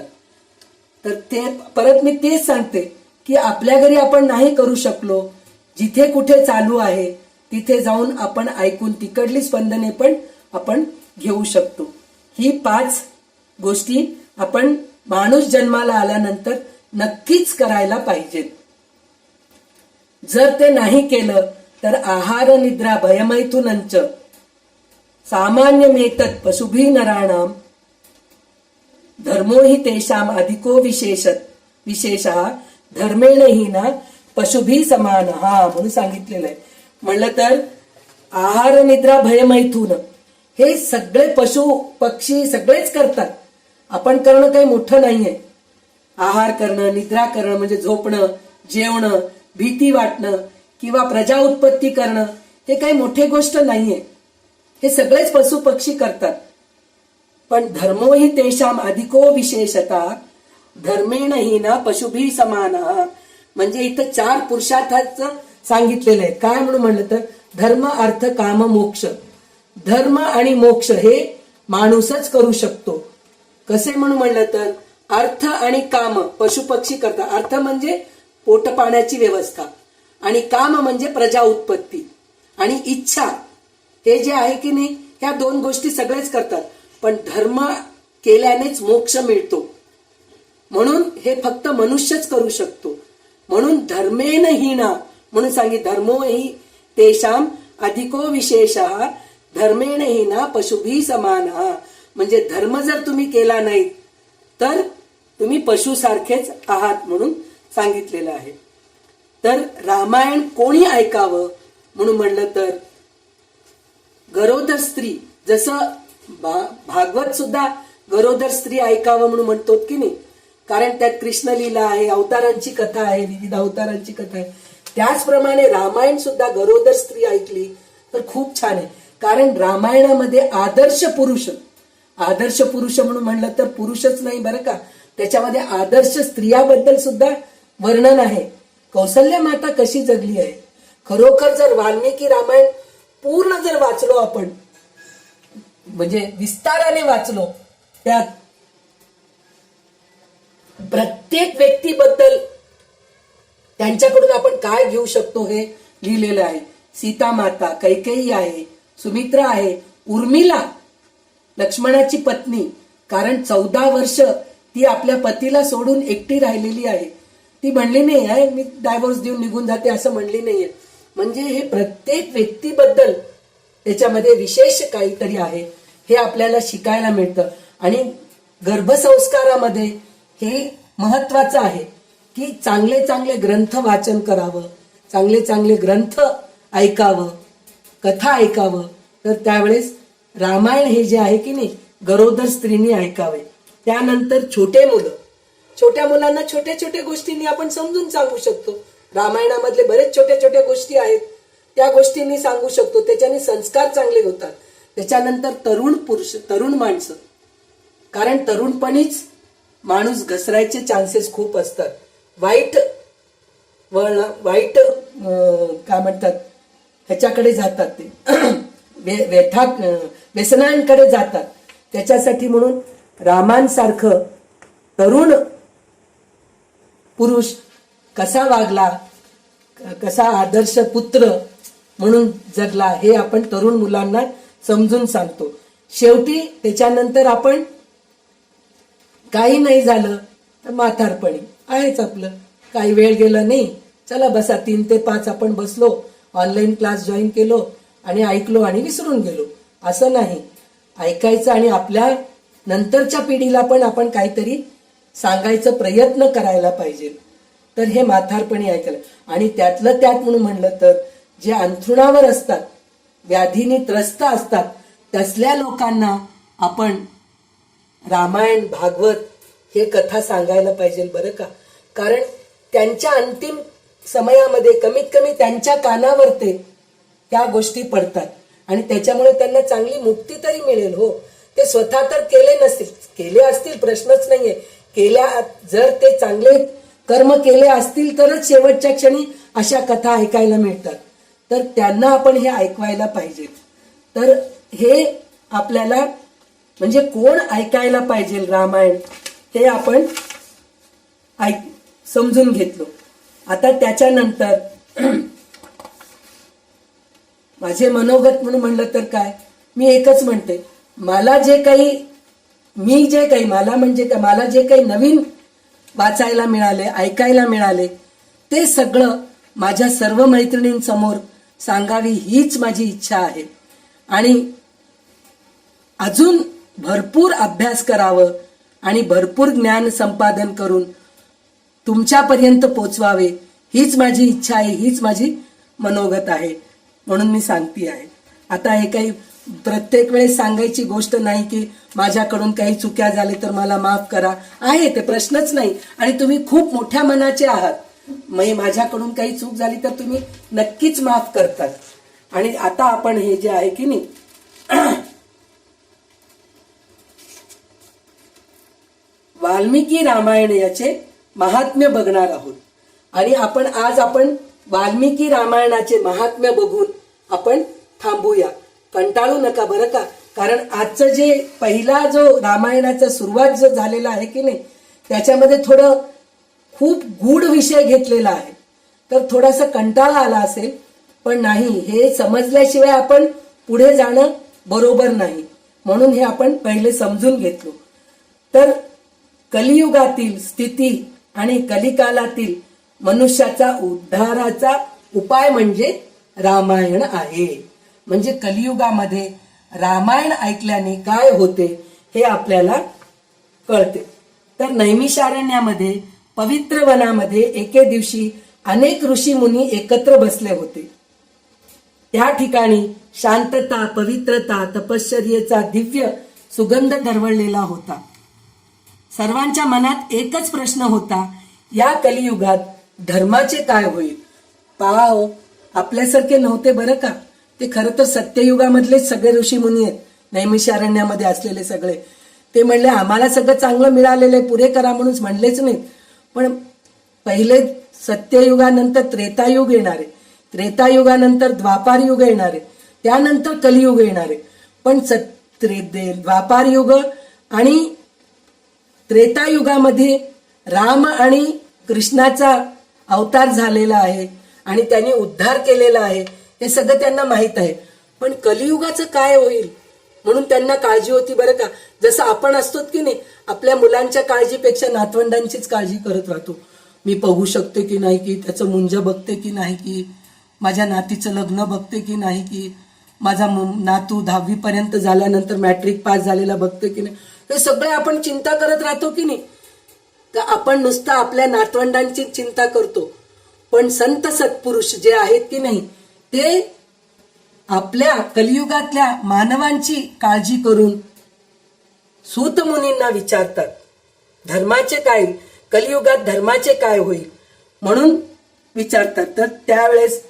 तर ते परत मी तेच सांगते की आपल्या घरी आपण नाही करू शकलो, जिथे कुठे चालू आहे तिथे जाऊन आपण ऐकून तिकडली स्पंदने पण आपण घेऊ शकतो. ही 5 गोष्टी आपण माणूस जन्माला आल्यानंतर नक्कीच करायला पाहिजेत. जर ते नाही केलं तर आहार निद्रा भयमैथुनंच सामान्यमेतत् पशुभी नराणाम धर्मो हि तेषाम अधिको विशेषः धर्मेण हि ना पशुभी समानः म्हणून सांगितलेलं आहे. म्हणलं तर आहार निद्रा भयमैथुन हे सगळे पशु पक्षी सगळेच करतात. आपण करणं काही मोठं नाहीये. आहार करणं, निद्रा करणं म्हणजे झोपणं, जेवणं, भीती वाटणं किंवा प्रजा उत्पत्ती करणं हे काही मोठी गोष्ट नाहीये. हे सगळेच पशु पक्षी करतात. पण धर्मो हि तेषाम अधिको विशेषता धर्मेण हि ना पशुभी समान म्हणजे इथं 4 पुरुषार्थाचं सांगितलेलं आहे. काय म्हणून म्हणलं तर धर्म अर्थ काम मोक्ष. धर्म आणि मोक्ष हे माणूसच करू शकतो. कसे म्हणून म्हणलं तर अर्थ आणि काम पशु पक्षी करतात. अर्थ म्हणजे पोट पाण्याची व्यवस्था आणि काम म्हणजे प्रजा उत्पत्ती आणि इच्छा हे जे आहे की नाही ह्या 2 गोष्टी सगळेच करतात. पण धर्म केल्यानेच मोक्ष मिळतो म्हणून हे फक्त मनुष्यच करू शकतो. म्हणून धर्मेन हीना म्हणून सांगितले धर्मो हि तेषाम अधिको विशेषः धर्मेण हीना पशुभी समान म्हणजे धर्म जर तुम्ही केला नाही तर तुम्ही पशुसारखेच आहात म्हणून सांगितलेलं आहे. तर रामायण कोणी ऐकावं म्हणून म्हणलं तर गरोदर स्त्री, जसं भागवत सुद्धा गरोदर स्त्री ऐकावं म्हणून म्हणतो की नाही, कारण त्यात कृष्णलीला आहे, अवतारांची कथा आहे, विविध अवतारांची कथा आहे. त्याचप्रमाणे रामायण सुद्धा गरोदर स्त्री ऐकली तर खूप छान आहे. कारण रामायणामध्ये आदर्श पुरुष म्हणून म्हणलं तर पुरुषच नाही बरं का, त्याच्यामध्ये आदर्श स्त्रियाबद्दल सुद्धा वर्णन आहे. कौसल्य माता कशी जगली आहे. खरोखर जर वाल्मिकी रामायण पूर्ण जर वाचलो आपण म्हणजे विस्ताराने वाचलो त्यात प्रत्येक व्यक्तीबद्दल त्यांच्याकडून आपण काय घेऊ शकतो हे लिहिलेलं आहे. सीता माता, कैकेयी आहे, सुमित्रा आहे, उर्मिला लक्ष्मणाची पत्नी, कारण 14 वर्ष ती आपल्या पतीला सोडून एकटी राहिलेली आहे. ती म्हणली नाही आहे मी डायव्होर्स देऊन निघून जाते असं म्हणली नाहीये. म्हणजे हे प्रत्येक व्यक्तीबद्दल त्याच्यामध्ये विशेष काहीतरी आहे हे आपल्याला शिकायला मिळतं. आणि गर्भसंस्कारामध्ये हे महत्वाचं आहे की चांगले चांगले ग्रंथ वाचन करावं, चांगले चांगले ग्रंथ ऐकावं, कथा ऐकावं. तर त्यावेळेस रामायण हे जे आहे की नाही गरोदर स्त्रीनी ऐकावे. त्यानंतर छोट्या मुलांना छोट्या छोट्या गोष्टींनी आपण समजून सांगू शकतो. रामायणामधले बरेच छोट्या छोट्या गोष्टी आहेत त्या गोष्टींनी सांगू शकतो, त्याच्याने संस्कार चांगले होतात. त्याच्यानंतर तरुण माणसं, कारण तरुणपणीच माणूस घसरायचे चान्सेस खूप असतात. वाईट काय म्हणतात ह्याच्याकडे जातात, ते व्यसनांकडे जातात. त्याच्यासाठी म्हणून रामांसारखं तरुण पुरुष कसा वागला, कसा आदर्श पुत्र म्हणून जगला हे आपण तरुण मुलांना समजून सांगतो. शेवटी त्याच्यानंतर आपण काही नाही झालं तर म्हातारपणी आहेच आपलं, काही वेळ गेला नाही, चला बसा 3 ते 5 आपण बसलो, ऑनलाईन क्लास जॉईन केलो आणि ऐकलो आणि विसरून गेलो. असं नाही, ऐकायचं आणि आपल्या नंतरच्या पिढीला पण आपण काहीतरी सांगायचा प्रयत्न करायला पाहिजे. तर हे म्हातारपणी ऐकायला. आणि त्यातलं त्यात म्हणून म्हणलं तर जे अंथरुणावर असतात, व्याधीने त्रस्त असतात, तसल्या लोकांना आपण रामायण भागवत हे कथा सांगायला पाहिजे बरं का. कारण त्यांच्या अंतिम समयामध्ये कमीत कमी त्यांच्या कानावर त्या गोष्टी पडतात आणि त्याच्यामुळे त्यांना चांगली मुक्ती तरी मिळेल. हो, ते स्वतः तर केले नसतील, केले असतील प्रश्नच नाहीये, जर ते चांगले कर्म केले असतील तरच शेवटच्या क्षणी अशा कथा ऐकायला मिळतात. तर त्यांना आपण हे ऐकवायला पाहिजे. तर हे आपल्याला म्हणजे कोण ऐकायला पाहिजे रामायण हे आपण समजून घेतलो. आता त्याच्यानंतर माझे मनोगत म्हणून म्हणलं तर काय, मी एकच म्हणते, मला जे काही मला जे काही नवीन वाचायला मिळाले, ऐकायला मिळाले, ते सगळं माझ्या सर्व मैत्रिणींसमोर सांगावी हीच माझी इच्छा आहे. आणि अजून भरपूर अभ्यास करावं आणि भरपूर ज्ञान संपादन करून तुमच्यापर्यंत पोचवावे हीच माझी इच्छा आहे, हीच माझी मनोगत आहे, म्हणून मी सांगते आहे. आता हे काही प्रत्येक वेळेस सांगायची गोष्ट नाही की माझ्याकडून काही चुक्या झाले तर मला माफ करा, आहे ते प्रश्नच नाही. आणि तुम्ही खूप मोठ्या मनाचे आहात, माझ्याकडून काही चूक झाली तर तुम्ही नक्कीच माफ करतात. आणि आता आपण हे जे आहे की नाही वाल्मिकी रामायण याचे महात्म्य बघणार आहोत. आणि आपण वाल्मिकी रामायणाचे महात्म्य बघून आपण थांबूया, कंटाळू नका बरं का. कारण आजचं जे पहिला जो रामायणाचा सुरुवात जो झालेला आहे की नाही, त्याच्यामध्ये थोडं खूप गूढ विषय घेतलेला आहे, तर थोडासा कंटाळा आला असेल, पण नाही, हे समजल्याशिवाय आपण पुढे जाणं बरोबर नाही, म्हणून हे आपण पहिले समजून घेतलो. तर कलियुगातील स्थिती आणि कलिकालातील मनुष्याचा उद्धाराचा उपाय म्हणजे रामायण आहे. म्हणजे कलियुगामध्ये रामायण ऐकल्याने काय होते हे आपल्याला कळते. तर नैमिषारण्यामध्ये पवित्र वनामध्ये एके दिवशी अनेक ऋषी मुनी एकत्र बसले होते. त्या ठिकाणी शांतता, पवित्रता, तपश्चर्येचा दिव्य सुगंध दरवळलेला होता. सर्वांच्या मनात एकच प्रश्न होता, या कलियुगात धर्माचे काय होईल. पाहो, आपल्यासारखे नव्हते बरं का, ते खरं तर सत्ययुगामधलेच सगळे ऋषी मुनी आहेत, नैमिषारण्यामध्ये असलेले सगळे. ते म्हणले आम्हाला सगळं चांगलं मिळालेलं आहे, पुरे करा म्हणून म्हणलेच नाहीत. पण पहिले सत्ययुगानंतर त्रेतायुग येणारे, त्रेतायुगानंतर द्वापार युग येणारे, त्यानंतर कलियुग येणारे. पण द्वापार युग आणि त्रेतायुगामध्ये राम आणि कृष्णाचा अवतार झालेला आहे आणि त्यांनी उद्धार केलेला आहे, हे सगळं त्यांना माहित आहे. पण कलियुगाचं काय होईल म्हणून त्यांना काळजी होती बरं का. जसं आपण असतो की नाही, आपल्या मुलांच्या काळजीपेक्षा नातवंडांचीच काळजी करत राहतो. मी बघू शकते की नाही, की त्याचं मुंज बघते की नाही, की माझ्या नातीचं लग्न बघते की नाही, की माझा नातू 10वी पर्यंत झाल्यानंतर मॅट्रिक पास झालेला बघते की नाही, हे सगळे आपण चिंता करत राहतो की नाही. तर आपण नुसतं आपल्या नातवंडांची चिंता करतो, पण संत सत्पुरुष जे आहेत की नाही, ते आपल्या कलियुगातल्या मानवांची काळजी करून सूत मुनींना विचारतात, धर्माचे काय, कलियुगात धर्माचे काय होईल म्हणून विचारतात. तर त्यावेळेस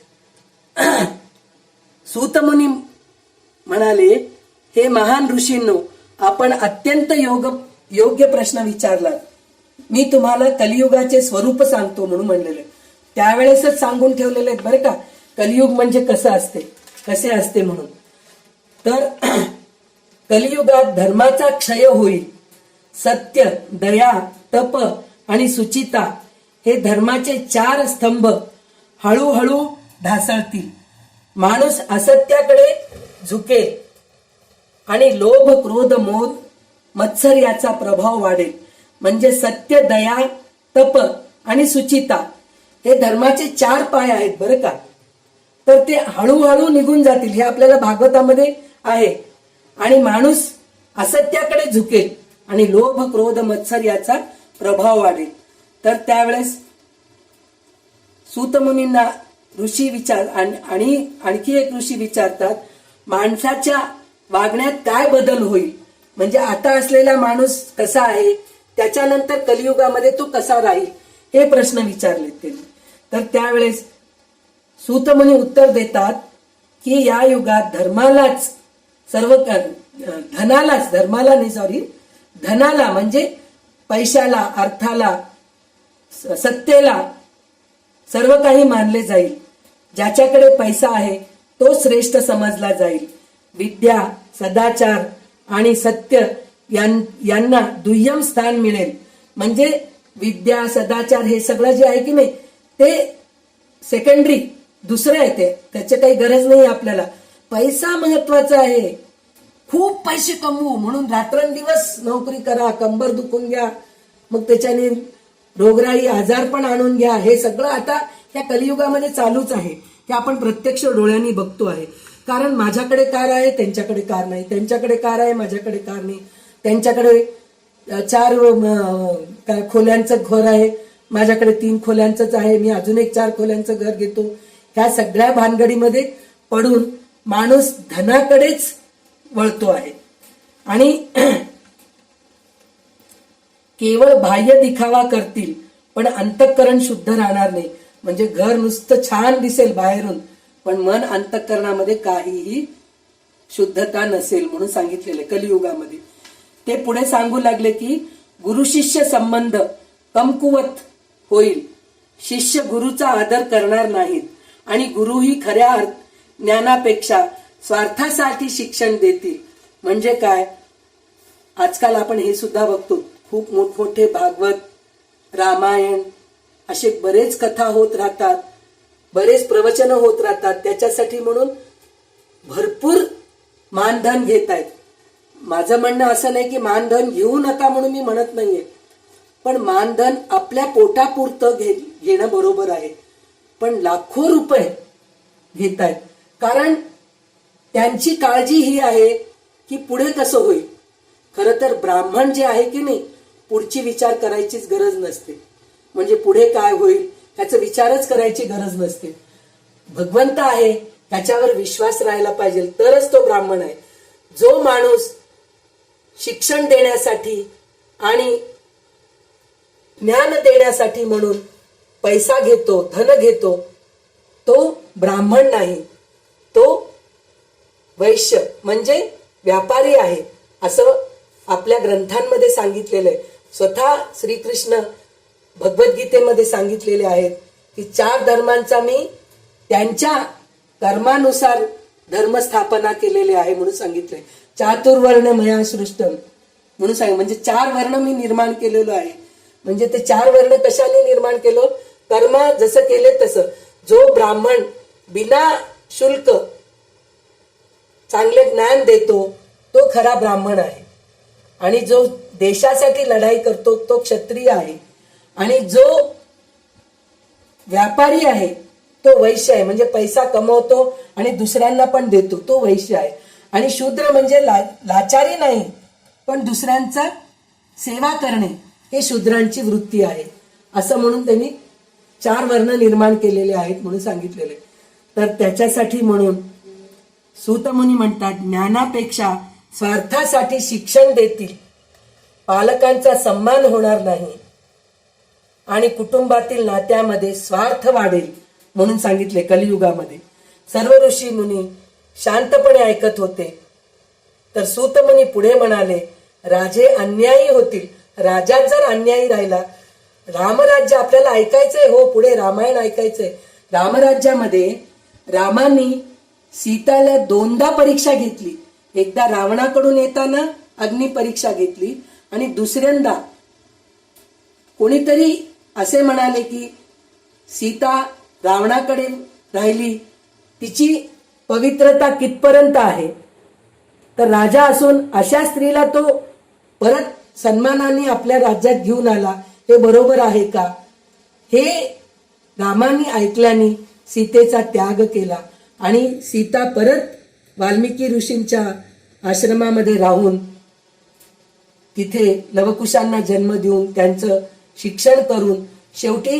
सूत मुनी म्हणाले, हे महान ऋषींनो, आपण अत्यंत योग्य प्रश्न विचारला. मी तुम्हाला कलियुगाचे स्वरूप सांगतो म्हणून म्हणलेले, त्यावेळेसच सांगून ठेवलेले आहेत बरं का, कलियुग म्हणजे कसे असते म्हणून. तर कलियुगात धर्माचा क्षय होईल. सत्य, दया, तप आणि सुचिता हे धर्माचे 4 स्तंभ हळूहळू ढासळतील. माणूस असत्याकडे झुकेल आणि लोभ, क्रोध, मोह, मत्सर याचा प्रभाव वाढेल. म्हणजे सत्य, दया, तप आणि सुचिता हे धर्माचे 4 पाय आहेत बरं का. तर ते हळूहळू निघून जातील, हे आपल्याला भागवतामध्ये आहे. आणि माणूस असत्याकडे झुकेल आणि लोभ, क्रोध, मत्सर याचा प्रभाव वाढेल. तर त्यावेळेस सूतमुनींना ऋषी आणि आणखी एक ऋषी विचारतात, माणसाच्या वागण्यात काय बदल होईल. म्हणजे आता असलेला माणूस कसा आहे, त्याच्यानंतर कलियुगामध्ये तो कसा राहील, हे प्रश्न विचारले त्यांनी. तर त्यावेळेस सूतमुनी उत्तर देतात की या युगात धनाला म्हणजे पैशाला, अर्थाला, सत्तेला सर्व काही मानले जाईल. ज्याच्याकडे पैसा आहे तो श्रेष्ठ समजला जाईल. विद्या, सदाचार आणि सत्य यांना दुय्यम स्थान मिळेल. म्हणजे विद्या, सदाचार हे सगळं जे आहे की नाही, ते सेकंडरी दुसरं आहे, ते त्याची काही गरज नाही आपल्याला. पैसा महत्वाचा आहे. खूप पैसे कमवू म्हणून रात्रंदिवस नोकरी करा, कंबर दुखून घ्या, मग त्याच्याने रोगराई आजार पण आणून घ्या. हे सगळं आता या कलियुगामध्ये चालूच आहे, हे आपण प्रत्यक्ष डोळ्यांनी बघतो आहे. कारण माझ्याकडे कार आहे, त्यांच्याकडे कार नाही, त्यांच्याकडे कार आहे, माझ्याकडे कार नाही, त्यांच्याकडे 4 खोल्यांचं घर आहे, माझ्याकडे 3 खोल्यांचंच आहे, मी अजून एक 4 खोल्यांचं घर घेतो. ह्या सगळ्या भानगडीमध्ये पडून माणूस धनाकडेच वळतो आहे. आणि केवळ बाह्य दिखावा करतील पण अंतःकरण शुद्ध राहणार नाही. म्हणजे घर नुसतं छान दिसेल बाहेरून, पण मन अंतःकरणामध्ये काहीही शुद्धता नसेल म्हणून सांगितलेले कलियुगामध्ये. ते पुढे सांगू लागले की गुरु शिष्य संबंध कमकुवत होईल, शिष्य गुरुचा आदर करणार नाहीत आणि गुरुही खऱ्या ज्ञानापेक्षा स्वार्थासाठी शिक्षण देतील. म्हणजे काय, आजकाल आपण हे सुद्धा बघतो, खूप मोठमोठे भागवत, रामायण असे बरेच कथा होत राहतात, बरेच प्रवचन होत राहतात. त्याच्यासाठी म्हणून भरपूर मानधन घेत आहेत. माझं म्हणणं असं नाही की मानधन घेऊ नका म्हणून मी म्हणत नाहीये, पण मानधन आपल्या पोटापुरतं घेणं बरोबर आहे. पण लाखो रुपये घेत आहेत, कारण त्यांची काळजी ही आहे की पुढे कसं होईल. खरं तर ब्राह्मण जे आहे की नाही, पुढची विचार करायचीच गरज नसते. म्हणजे पुढे काय होईल त्याचा विचारच करायची गरज नसते. भगवंत आहे त्याच्यावर विश्वास राहायला पाहिजे, तरच तो ब्राह्मण आहे. जो माणूस शिक्षण देण्यासाठी आणि ज्ञान देण्यासाठी म्हणून पैसा घेतो, धन घेतो, तो ब्राह्मण नाही, तो वैश्य म्हणजे व्यापारी आहे, असं आपल्या ग्रंथांमध्ये सांगितलेलं आहे. स्वतः श्रीकृष्ण भगवद्गीतेमध्ये सांगितलेले आहेत की 4 धर्मांचा मी त्यांच्या कर्मानुसार धर्मस्थापना केलेली आहे म्हणून सांगितलंय. चातुर्वर्ण मया सृष्टम म्हणून सांग, म्हणजे 4 वर्ण मी निर्माण केलेलो आहे. म्हणजे ते 4 वर्ण कशाने निर्माण केलं, कर्म जसं केले तसं. जो ब्राह्मण बिना शुल्क चांगले ज्ञान देतो तो खरा ब्राह्मण आहे. आणि जो देशासाठी लढाई करतो तो क्षत्रिय आहे. आणि जो व्यापारी आहे तो वैश्य आहे, म्हणजे पैसा कमवतो आणि दुसऱ्यांना पण देतो, तो वैश्य आहे. आणि शूद्र म्हणजे लाचारी नाही, पण दुसऱ्यांचा सेवा करणे हे शूद्रांची वृत्ती आहे. असं म्हणून त्यांनी 4 वर्ण निर्माण केलेले आहेत म्हणून सांगितलेले. तर त्याच्यासाठी म्हणून सूतमुनी म्हणतात, ज्ञानापेक्षा स्वार्थासाठी शिक्षण देतील, पालकांचा सन्मान होणार नाही आणि कुटुंबातील नात्यामध्ये स्वार्थ वाढेल म्हणून सांगितले. कलियुगामध्ये सर्व ऋषी मुनी शांतपणे ऐकत होते. तर सूतमुनी पुढे म्हणाले, राजे अन्यायी होतील. राजा जर अन्यायी राहिला, रामराज्य आपल्याला ऐकायचंय, हो पुढे रामायण ऐकायचंय. रामराज्यामध्ये रामांनी सीताला 2दा परीक्षा घेतली. एकदा रावणाकडून येताना अग्नी परीक्षा घेतली आणि दुसऱ्यांदा कोणीतरी असे म्हणाले की सीता रावणाकडे राहिली, तिची पवित्रता कितपर्यंत आहे. तर राजा असून अशा स्त्रीला तो परत सन्मानाने आपल्या राज्यात घेऊन आला, हे बरोबर आहे का. हे रामाने ऐकल्याने सीतेचा त्याग केला आणि सीता परत वाल्मिकी ऋषींच्या आश्रमामध्ये राहून तिथे लवकुशांना जन्म देऊन त्यांचं शिक्षण करून शेवटी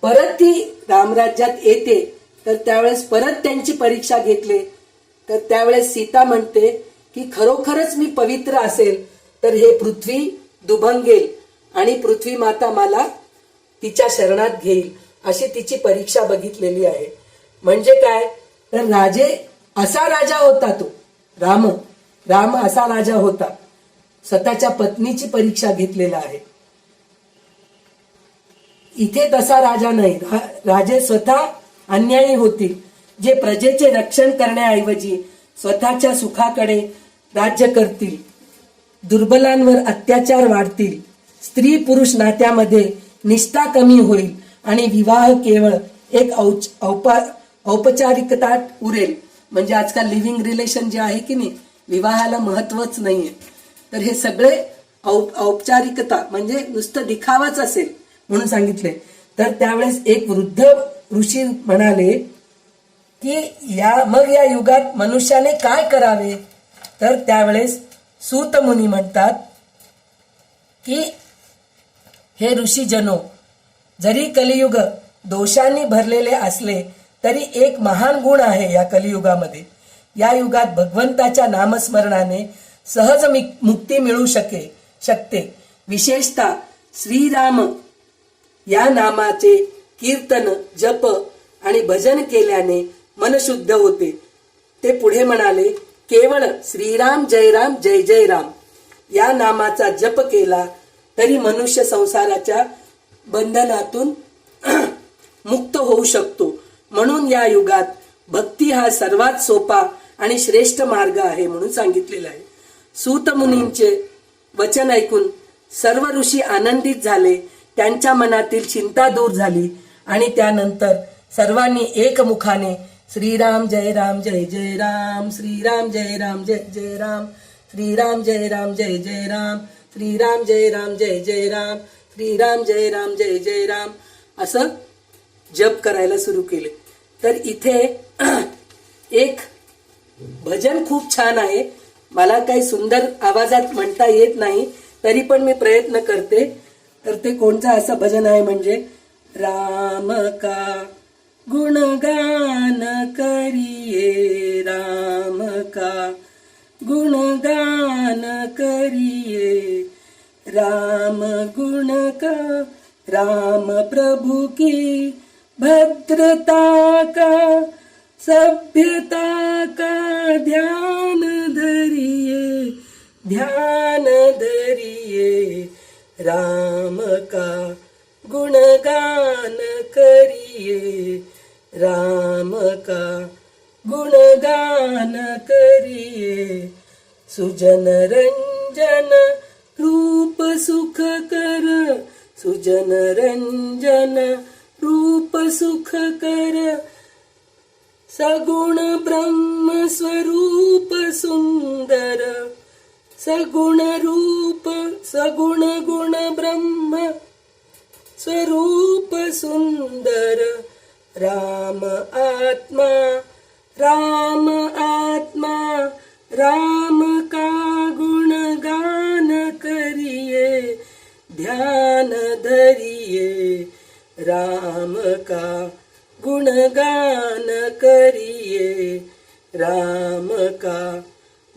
परत ती रामराज्यात येते. तर त्यावेळेस परत त्यांची परीक्षा घेतली. तर त्यावेळेस सीता म्हणते की खरोखरच मी पवित्र असेल तर हे पृथ्वी दुभंगेल आणि पृथ्वी माता मला तिच्या शरणात घेईल, अशी तिची परीक्षा बघितलेली आहे. म्हणजे काय, तर राजे असा राजा होता तो राम असा राजा होता, स्वतःच्या पत्नीची परीक्षा घेतलेला आहे. इथे तसा राजा नाही. राजे स्वतः अन्यायी होतील, जे प्रजेचे रक्षण करण्याऐवजी स्वतःच्या सुखाकडे राज्य करतील. दुर्बलांवर अत्याचार वाढतील, स्त्री पुरुष नात्यामध्ये निष्ठा कमी होईल आणि विवाह केवळ एक औपचारिकता उरेल. म्हणजे आजकाल लिव्हिंग रिलेशन जे आहे की नाही, विवाहाला महत्वच नाहीये. तर हे सगळे औपचारिकता म्हणजे नुसतं दिखावाच असेल म्हणून सांगितले. तर त्यावेळेस एक वृद्ध ऋषी म्हणाले की मग या युगात मनुष्याने काय करावे. तर त्यावेळेस सूत मुनी म्हणतात की हे ऋषीजनो, जरी कलियुग दोषांनी भरलेले असले तरी एक महान गुण आहे या कलियुगामध्ये. या युगात भगवंताच्या नामस्मरणाने सहज मुक्ती मिळू शकते. विशेषतः श्रीराम या नामाचे कीर्तन, जप आणि भजन केल्याने मन शुद्ध होते. ते पुढे म्हणाले, केवळ श्रीराम जय राम जय जय राम या नामाचा जप केला तरी मनुष्य संसाराच्या बंधनातून मुक्त होऊ शकतो. म्हणून या युगात भक्ती हा सर्वात सोपा आणि श्रेष्ठ मार्ग आहे म्हणून सांगितलेला आहे. सूत मुनींचे वचन ऐकून सर्व ऋषी आनंदित झाले. त्यांच्या मनातील चिंता दूर झाली आणि त्यानंतर सर्वांनी एकमुखाने श्रीराम जय राम जय जय राम, श्रीराम जय राम जय जय राम, श्रीराम जय राम जय जय राम, श्रीराम जय राम जय जय राम, श्रीराम जय राम जय जय राम असं जप करायला सुरू केले. तर इथे एक भजन खूप छान आहे. मला काही सुंदर आवाजात म्हणता येत नाही, तरी पण मी प्रयत्न करते. तर ते कोणतं असं भजन आहे म्हणजे, राम का गुणगान करिये, राम का गुणगान करिये, राम गुण का, राम प्रभु की भद्रता का, सभ्यता का ध्यान धरिए, ध्यान धरिए, राम का गुणगान करिए, राम का गुणगान करिए. सुजन रंजन रूप सुख कर, सुजन रंजन रूप सुख कर, सगुण ब्रह्म स्वरूप सुंदर, सगुण रूप सगुण गुण ब्रह्म स्वरूप सुंदर, राम आत्मा, राम आत्मा, राम का गुणगान करिए, ध्यान धरिए, राम का गुणगान करिए, राम का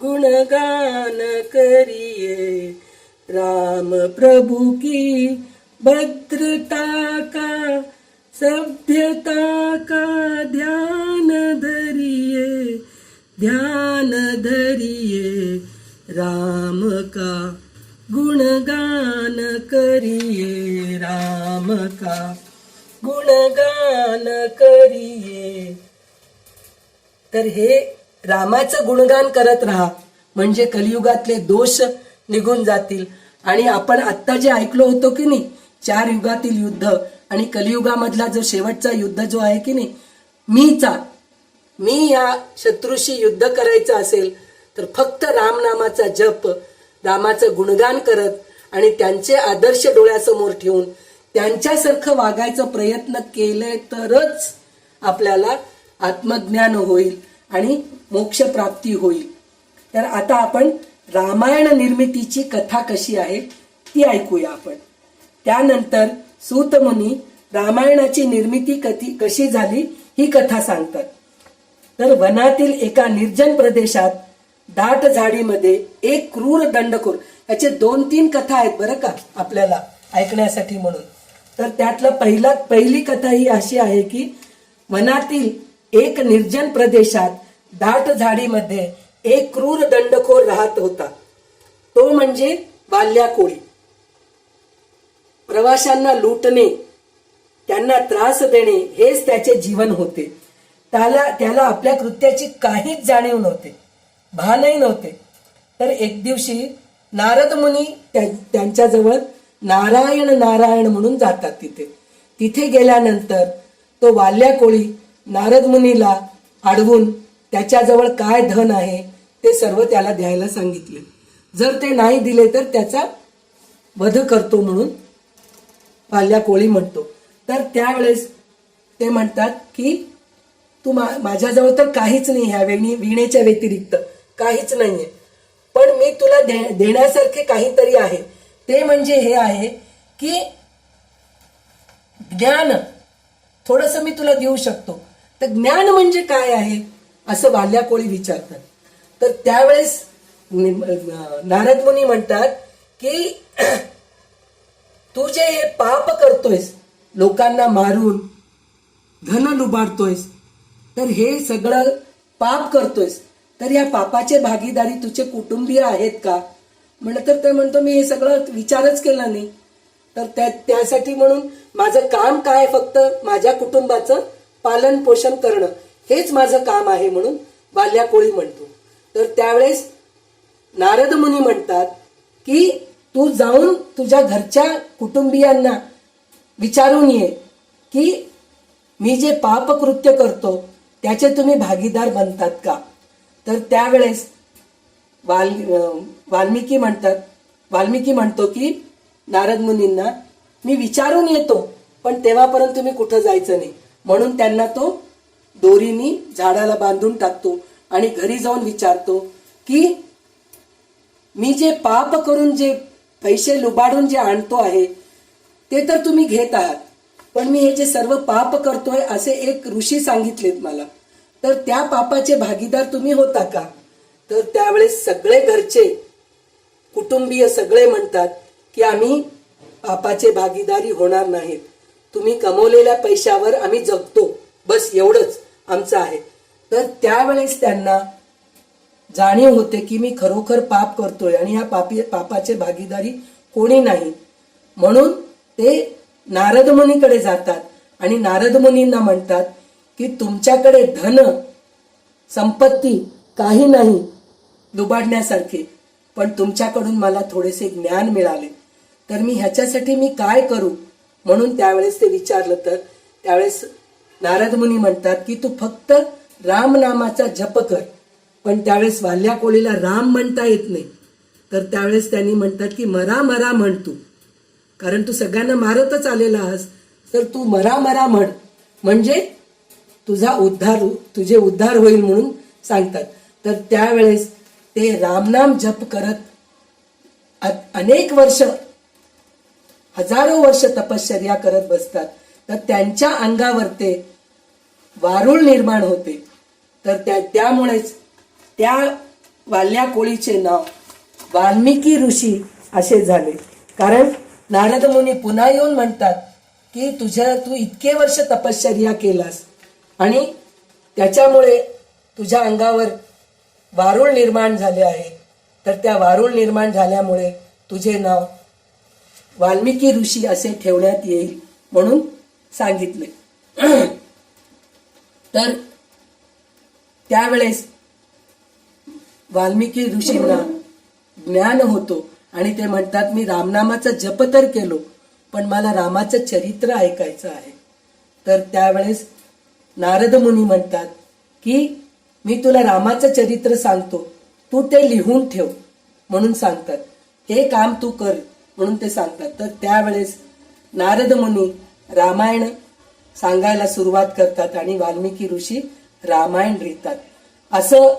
गुणगान करिए, राम प्रभु की भद्रता का, सभ्यता का ध्यान धरिए, ध्यान धरिए, राम का गुणगान करिए, राम का गुणगान करिए. तर हे रामाचं गुणगान करत राहा म्हणजे कलियुगातले दोष निघून जातील. आणि आपण आत्ता जे ऐकलो होतो की नाही, 4 युगातील युद्ध आणि कलियुगामधला जो शेवटचा युद्ध जो आहे की नाही, मी या शत्रूशी युद्ध करायचं असेल तर फक्त रामनामाचा जप, रामाचं गुणगान करत आणि त्यांचे आदर्श डोळ्यासमोर ठेवून त्यांच्यासारखं वागायचा प्रयत्न केले तरच आपल्याला आत्मज्ञान होईल आणि मोक्ष प्राप्ती होईल. तर आता आपण रामायण निर्मितीची कथा कशी आहे ती ऐकूया आपण. त्यानंतर सूत मुनी रामायणाची निर्मिती कशी झाली ही कथा सांगतात. तर वनातील एका निर्जन प्रदेशात दाट झाडीमध्ये एक क्रूर दंडखोर, याचे 2-3 कथा आहेत बरं का आपल्याला ऐकण्यासाठी म्हणून. तर त्यातला पहिली कथा ही अशी आहे की वनातील एक निर्जन प्रदेशात दाट झाडीमध्ये एक क्रूर दंडखोर राहत होता. तो म्हणजे बाल्या कोळी. प्रवाशांना लुटणे, त्यांना त्रास देणे हेच त्याचे जीवन होते. त्याला आपल्या कृत्याची काहीच जाणीव नव्हते, भानही नव्हते. तर एक दिवशी नारद मुनी त्यांच्याजवळ नारायण नारायण म्हणून जातात. तिथे तिथे गेल्यानंतर तो वाल्या कोळी नारद मुनीला अडवून त्याच्याजवळ काय धन आहे ते सर्व त्याला द्यायला सांगितले. जर ते नाही दिले तर त्याचा वध करतो म्हणून वाल्या कोळी म्हणतो. तर त्यावेळेस ते म्हणतात की तू माझ्याजवळ तर काहीच नाही, ह्या वीणेच्या व्यतिरिक्त काहीच नाहीये, पण मी तुला देण्यासारखे काहीतरी आहे. ते म्हणजे हे आहे की ज्ञान थोडंसं मी तुला देऊ शकतो. तर ज्ञान म्हणजे काय आहे असं वाल्या कोळी विचारतात. तर त्यावेळेस नारद मुनी म्हणतात की तू जे हे पाप करतोयस, लोकांना मारून धन लुबाडतोयस, तर हे सगळं पाप करतोयस, तर या पापाचे भागीदारी तुझे कुटुंबीय आहेत का? म्हणलं तर ते म्हणतो मी हे सगळं विचारच केला नाही. तर त्यासाठी म्हणून माझं काम काय, फक्त माझ्या कुटुंबाचं पालन पोषण करणं हेच माझं काम आहे म्हणून वाल्या कोळी म्हणतो. तर त्यावेळेस नारद मुनी म्हणतात की तू जाऊन तुझ्या घरच्या कुटुंबियांना विचारून ये की मी जे पाप कृत्य करतो त्याचे तुम्ही भागीदार बनतात का? तर त्यावेळेस वाल्मिकी म्हणतो की नारद मुनींना मी विचारून येतो, पण तेव्हापर्यंत तुम्ही कुठं जायचं नाही. म्हणून त्यांना तो दोरीनी झाडाला बांधून टाकतो आणि घरी जाऊन विचारतो की मी जे पाप करून जे पैसे लुबाडून जे आणतो आहे ते तर तुम्ही घेत आहात, पण मी हे जे सर्व पाप करतोय असे एक ऋषी सांगितलेत मला, तर त्या पापाचे भागीदार तुम्ही होता का? तर त्यावेळेस सगळे घरचे कुटुंबीय सगळे म्हणतात की आम्ही पापाचे भागीदारी होणार नाहीत. तुम्ही कमवलेल्या पैशावर आम्ही जगतो, बस एवढंच आमचं आहे. तर त्यावेळेस त्यांना जाणीव होते की मी खरोखर पाप करतोय आणि ह्या पापाचे भागीदारी कोणी नाही. म्हणून ते नारद मुनीकडे जातात आणि नारद मुनींना म्हणतात की तुमच्याकडे धन संपत्ती काही नाही लुबाडण्यासारखे, पण तुमच्याकडून मला थोडेसे ज्ञान मिळाले, तर मी ह्याच्यासाठी मी काय करू? म्हणून त्यावेळेस ते विचारलं. तर त्यावेळेस नारद मुनी म्हणतात की तू फक्त राम नामाचा जप कर. पण त्यावेळेस वाल्या कोळीला राम म्हणता येत नाही, तर त्यावेळेस त्यांनी म्हणतात की मरा मरा म्हण तू, कारण तू सगळ्यांना मारतच आलेला आहेस, तर तू मरा मरा म्हण, म्हणजे तुझे उद्धार होईल म्हणून सांगतात. तर त्यावेळेस ते रामनाम जप करत अनेक वर्ष, हजारो वर्ष तपश्चर्या करत बसतात. तर त्यांच्या अंगावर ते वारुळ निर्माण होते. तर त्यामुळेच त्या वाल्या कोळीचे नाव वाल्मिकी ऋषी असे झाले. कारण नारद मुनी पुन्हा येऊन म्हणतात की तू इतके वर्ष तपश्चर्या केलास आणि त्याच्यामुळे तुझ्या अंगावर वारुळ निर्माण झाले आहे, तर त्या वारुळ निर्माण झाल्यामुळे तुझे नाव वाल्मिकी ऋषी असे ठेवण्यात येईल म्हणून सांगितले. तर त्यावेळेस वाल्मिकी ऋषींना ज्ञान होतो आणि ते म्हणतात मी रामनामाचा जप तर केलो, पण मला रामाचं चरित्र ऐकायचं आहे. तर त्यावेळेस नारद मुनी म्हणतात की मी तुला रामाचं चरित्र सांगतो, तू ते लिहून ठेव म्हणून सांगतात. हे काम तू कर म्हणून ते सांगतात. तर त्यावेळेस नारद मुनी रामायण सांगायला सुरुवात करतात आणि वाल्मिकी ऋषी रामायण लिहितात. असं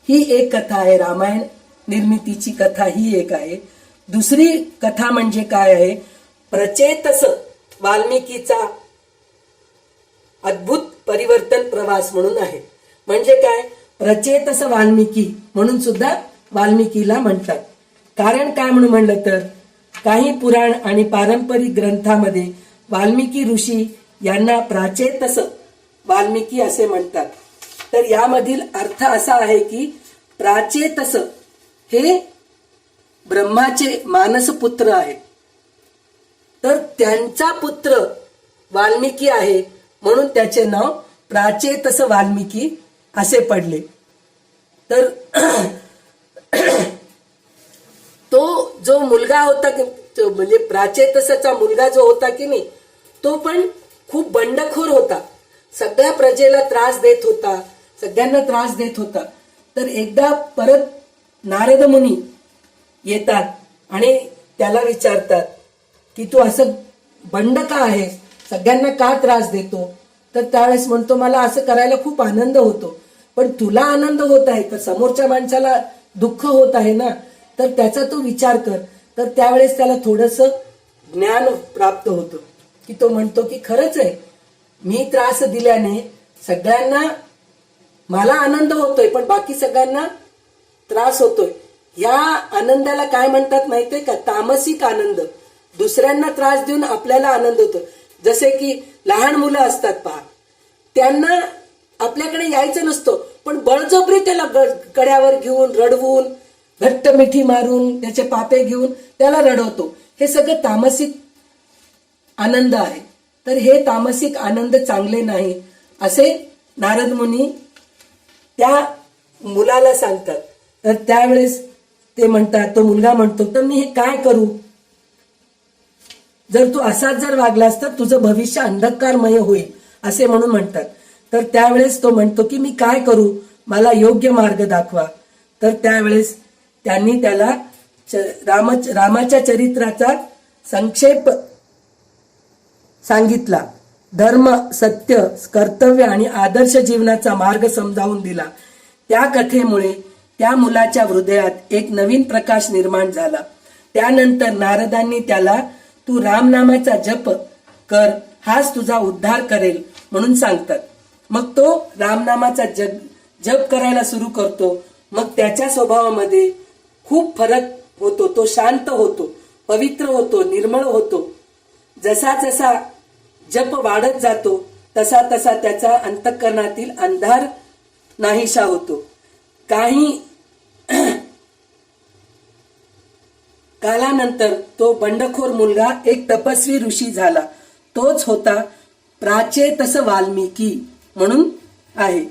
ही एक कथा आहे. रामायण निर्मितीची कथा ही एक आहे. दुसरी कथा म्हणजे काय आहे, प्रचेतस वाल्मिकीचा अद्भुत परिवर्तन प्रवास म्हणून आहे. म्हणजे काय, प्रचेतस वाल्मिकी म्हणून सुद्धा वाल्मिकीला म्हणतात. कारण काय म्हणून म्हणलं तर काही पुराण आणि पारंपरिक ग्रंथामध्ये वाल्मिकी ऋषी यांना प्राचेतस वाल्मिकी असे म्हणतात. तर यामधील अर्थ असा आहे की प्राचेतस हे ब्रह्माचे मानसपुत्र आहेत, तर त्यांचा पुत्र वाल्मिकी आहे म्हणून त्याचे नाव प्राचेतस वाल्मिकी असे पडले. तर तो जो मुलगा होता म्हणजे प्राचेतसाचा मुलगा जो होता की नाही, तो पण खूप बंडखोर होता, सगळ्या प्रजेला त्रास देत होता, सगळ्यांना त्रास देत होता. तर एकदा परत नारद मुनी येतात आणि त्याला विचारतात की तू असं बंड का आहेस, सगळ्यांना का त्रास देतो. तर त्यावेळेस म्हणतो मला असं करायला खूप आनंद होतो, पण तुला आनंद होत आहे तर समोरच्या माणसाला दुःख होत आहे ना, तर त्याचा तू विचार कर. तर त्यावेळेस त्याला थोडंसं ज्ञान प्राप्त होतं की तो म्हणतो की खरंच आहे, मी त्रास दिल्याने सगळ्यांना मला आनंद होतोय पण बाकी सगळ्यांना त्रास होतोय. या आनंदाला काय म्हणतात माहितीये का, तामसिक आनंद. दुसऱ्यांना त्रास देऊन आपल्याला आनंद होतो. जसे की लहान मुलं असतात पहा, त्यांना आपल्याकडे यायचं नसतं पण बळजबरी त्याला कड्यावर घेऊन रडवून घट्ट मिठी मारून त्याचे पापे घेऊन त्याला रडवतो. हे सगळं तामसिक आनंद आहे. तर हे तामसिक आनंद चांगले नाही असे नारद मुनी त्या मुलाला सांगतात. तर त्यावेळेस ते म्हणतात, तो मुलगा म्हणतो तर मी हे काय करू, जर तू असाच जर वागलास तर तुझं भविष्य अंधकारमय होईल असे म्हणून म्हणतात. तर त्यावेळेस तो म्हणतो की मी काय करू, मला योग्य मार्ग दाखवा. तर त्यावेळेस त्यांनी त्याला रामाच्या चरित्राचा संक्षेप सांगितला. धर्म, सत्य, कर्तव्य आणि आदर्श जीवनाचा मार्ग समजावून दिला. त्या कथेमुळे त्या मुलाच्या हृदयात एक नवीन प्रकाश निर्माण झाला. त्यानंतर नारदांनी त्याला तू रामनामाचा जप कर, हाच तुझा उद्धार करेल म्हणून सांगतात. मग तो रामनामाचा जप करायला सुरू करतो. मग त्याच्या स्वभावामध्ये खूप फरक होतो. तो शांत होतो, पवित्र होतो, निर्मळ होतो. जसा जसा जप वाढत जातो तसा तसा त्याचा अंतःकरणातील अंधार नाहीसा होतो. काही कालानंतर तो बंडखोर मुलगा एक तपस्वी ऋषी झाला. तोच होता प्राचेतस वाल्मिकी म्हणून आहे.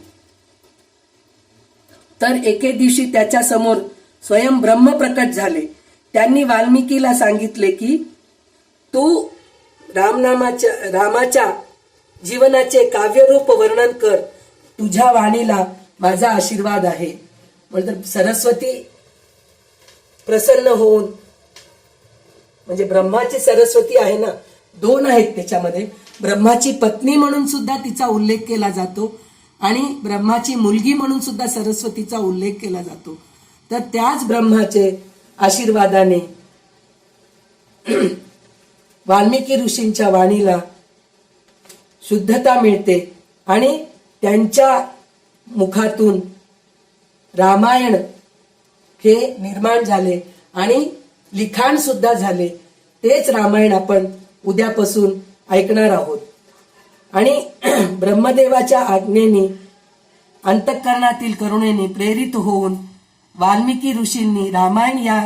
तर एके दिवशी त्याच्या समोर स्वयं ब्रह्म प्रकट झाले. त्यांनी वाल्मिकीला सांगितले की तू रामाच्या जीवनाचे काव्यरूप वर्णन कर, तुझ्या वाणीला माझा आशीर्वाद आहे. म्हणजे सरस्वती प्रसन्न होऊन, म्हणजे ब्रह्माची सरस्वती आहे ना, दोन आहेत त्याच्यामध्ये. ब्रह्माची पत्नी म्हणून सुद्धा तिचा उल्लेख केला जातो आणि ब्रह्माची मुलगी म्हणून सुद्धा सरस्वतीचा उल्लेख केला जातो. तर त्याच ब्रह्माचे आशीर्वादाने वाल्मिकी ऋषींच्या वाणीला शुद्धता मिळते आणि त्यांच्या मुखातून रामायण हे निर्माण झाले आणि लिखाण सुद्धा झाले. तेच रामायण आपण उद्यापासून ऐकणार आहोत. आणि ब्रह्मदेवाच्या आज्ञेने, अंतःकरणातील करुणेने प्रेरित होऊन वाल्मिकी ऋषींनी रामायण या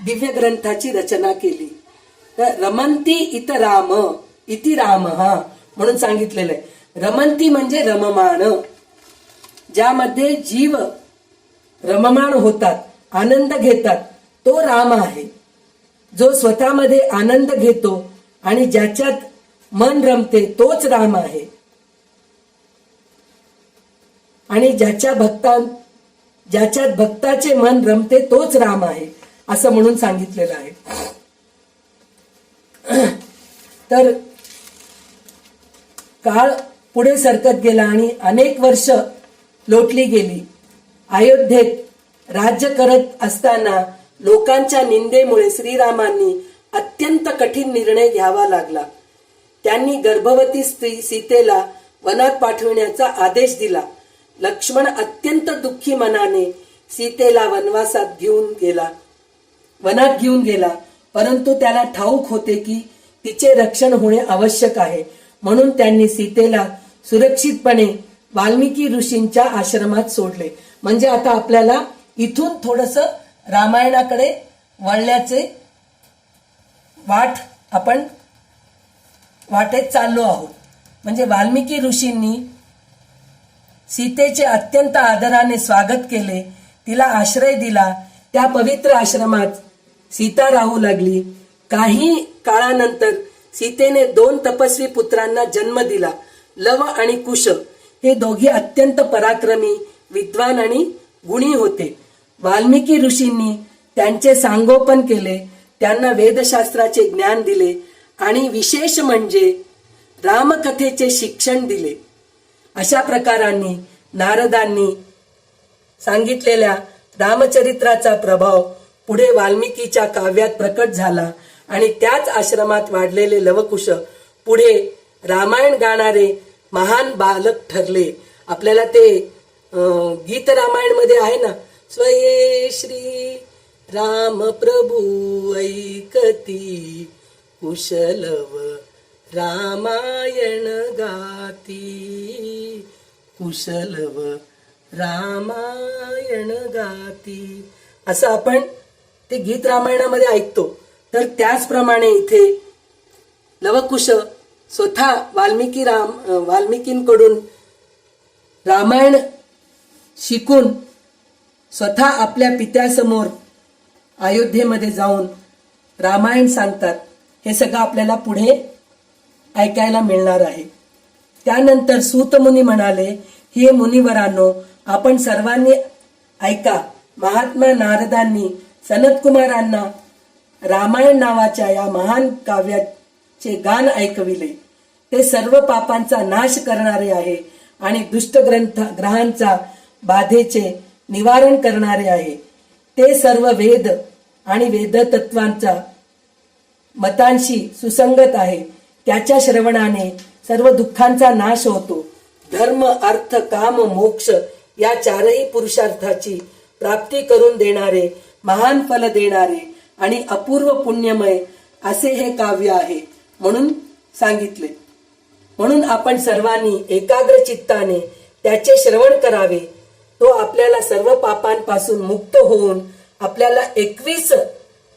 दिव्य ग्रंथाची रचना केली. तर रमंती इति राम म्हणून सांगितलेलं आहे. रमंती म्हणजे रममाण, ज्यामध्ये जीव रममाण होतात, आनंद घेतात, तो राम आहे. जो स्वतःमध्ये आनंद घेतो आणि ज्याच्यात मन रमते तोच राम आहे. आणि ज्याच्यात भक्ताचे मन रमते तोच राम आहे असं म्हणून सांगितलेलं आहे. तर काळ पुढे सरकत गेला आणि अनेक वर्ष लोटली गेली. अयोध्येत राज्य करत असताना लोकांच्या निंदेमुळे श्रीरामांनी अत्यंत कठीण निर्णय घ्यावा लागला. त्यांनी गर्भवती स्त्री सीतेला वनात पाठविण्याचा आदेश दिला. लक्ष्मण अत्यंत दुःखी मनाने सीतेला वनवासात वनात घेऊन गेला. परंतु त्याला ठाऊक होते की तिचे रक्षण होणे आवश्यक आहे. म्हणून त्यांनी सीतेला सुरक्षितपणे वाल्मिकी ऋषींच्या आश्रमात सोडले. म्हणजे आता आपल्याला इथून थोडस रामायणाकडे वळल्याचे आपण वाटेत चाललो आहोत. म्हणजे वाल्मिकी ऋषींनी सीतेचे अत्यंत आदराने स्वागत केले, तिला आश्रय दिला. त्या पवित्र आश्रमात सीता राहू लागली. काही काळानंतर सीतेने 2 तपस्वी पुत्रांना जन्म दिला. लव आणि कुश हे दोघे अत्यंत पराक्रमी, विद्वान आणि गुणी होते. वाल्मिकी ऋषींनी त्यांचे सांगोपन केले, त्यांना वेदशास्त्राचे ज्ञान दिले आणि विशेष म्हणजे रामकथेचे शिक्षण दिले. अशा प्रकारांनी नारदांनी सांगितलेल्या रामचरित्राचा प्रभाव पुढे वाल्मिकीच्या काव्यात प्रकट झाला आणि त्याच आश्रमात वाढलेले लवकुश पुढे रामायण गाणारे महान बालक ठरले. आपल्याला ते गीत रामायण मध्ये आहे ना, स्वये श्री राम प्रभू ऐकती, कुशलव रामायण गाती, कुशलव रामायण गाती, असं आपण ते गीत रामायणामध्ये ऐकतो. तर त्याचप्रमाणे इथे लवकुश स्वतः वाल्मिकींकडून रामायण शिकून स्वतः आपल्या पित्यासमोर अयोध्येमध्ये जाऊन रामायण सांगतात. हे सगळं आपल्याला पुढे ऐकायला मिळणार आहे. त्यानंतर सूत मुनी म्हणाले, हे मुनिवरांनो, आपण सर्वांनी ऐका. महात्मा नारदांनी सनतकुमारांना रामायण नावाच्या या महान काव्याचे गान ऐकविले. ते सर्व पापांचा नाश करणारे आहे आणि दुष्ट ग्रहांचा बाधेचे निवारण करणारे आहे. ते सर्व वेद आणि वेदतत्वांचा मतांशी सुसंगत आहे. त्याच्या श्रवणाने सर्व दुःखांचा नाश होतो. धर्म, अर्थ, काम, मोक्ष या 4ही पुरुषार्थाची प्राप्ती करून देणारे, महान फल देणारे आणि अपूर्व पुण्यमय असे हे काव्य आहे म्हणून सांगितले. म्हणून आपण सर्वांनी एकाग्र चित्ताने त्याचे श्रवण करावे. तो आपल्याला सर्व पापांपासून मुक्त होऊन आपल्याला 21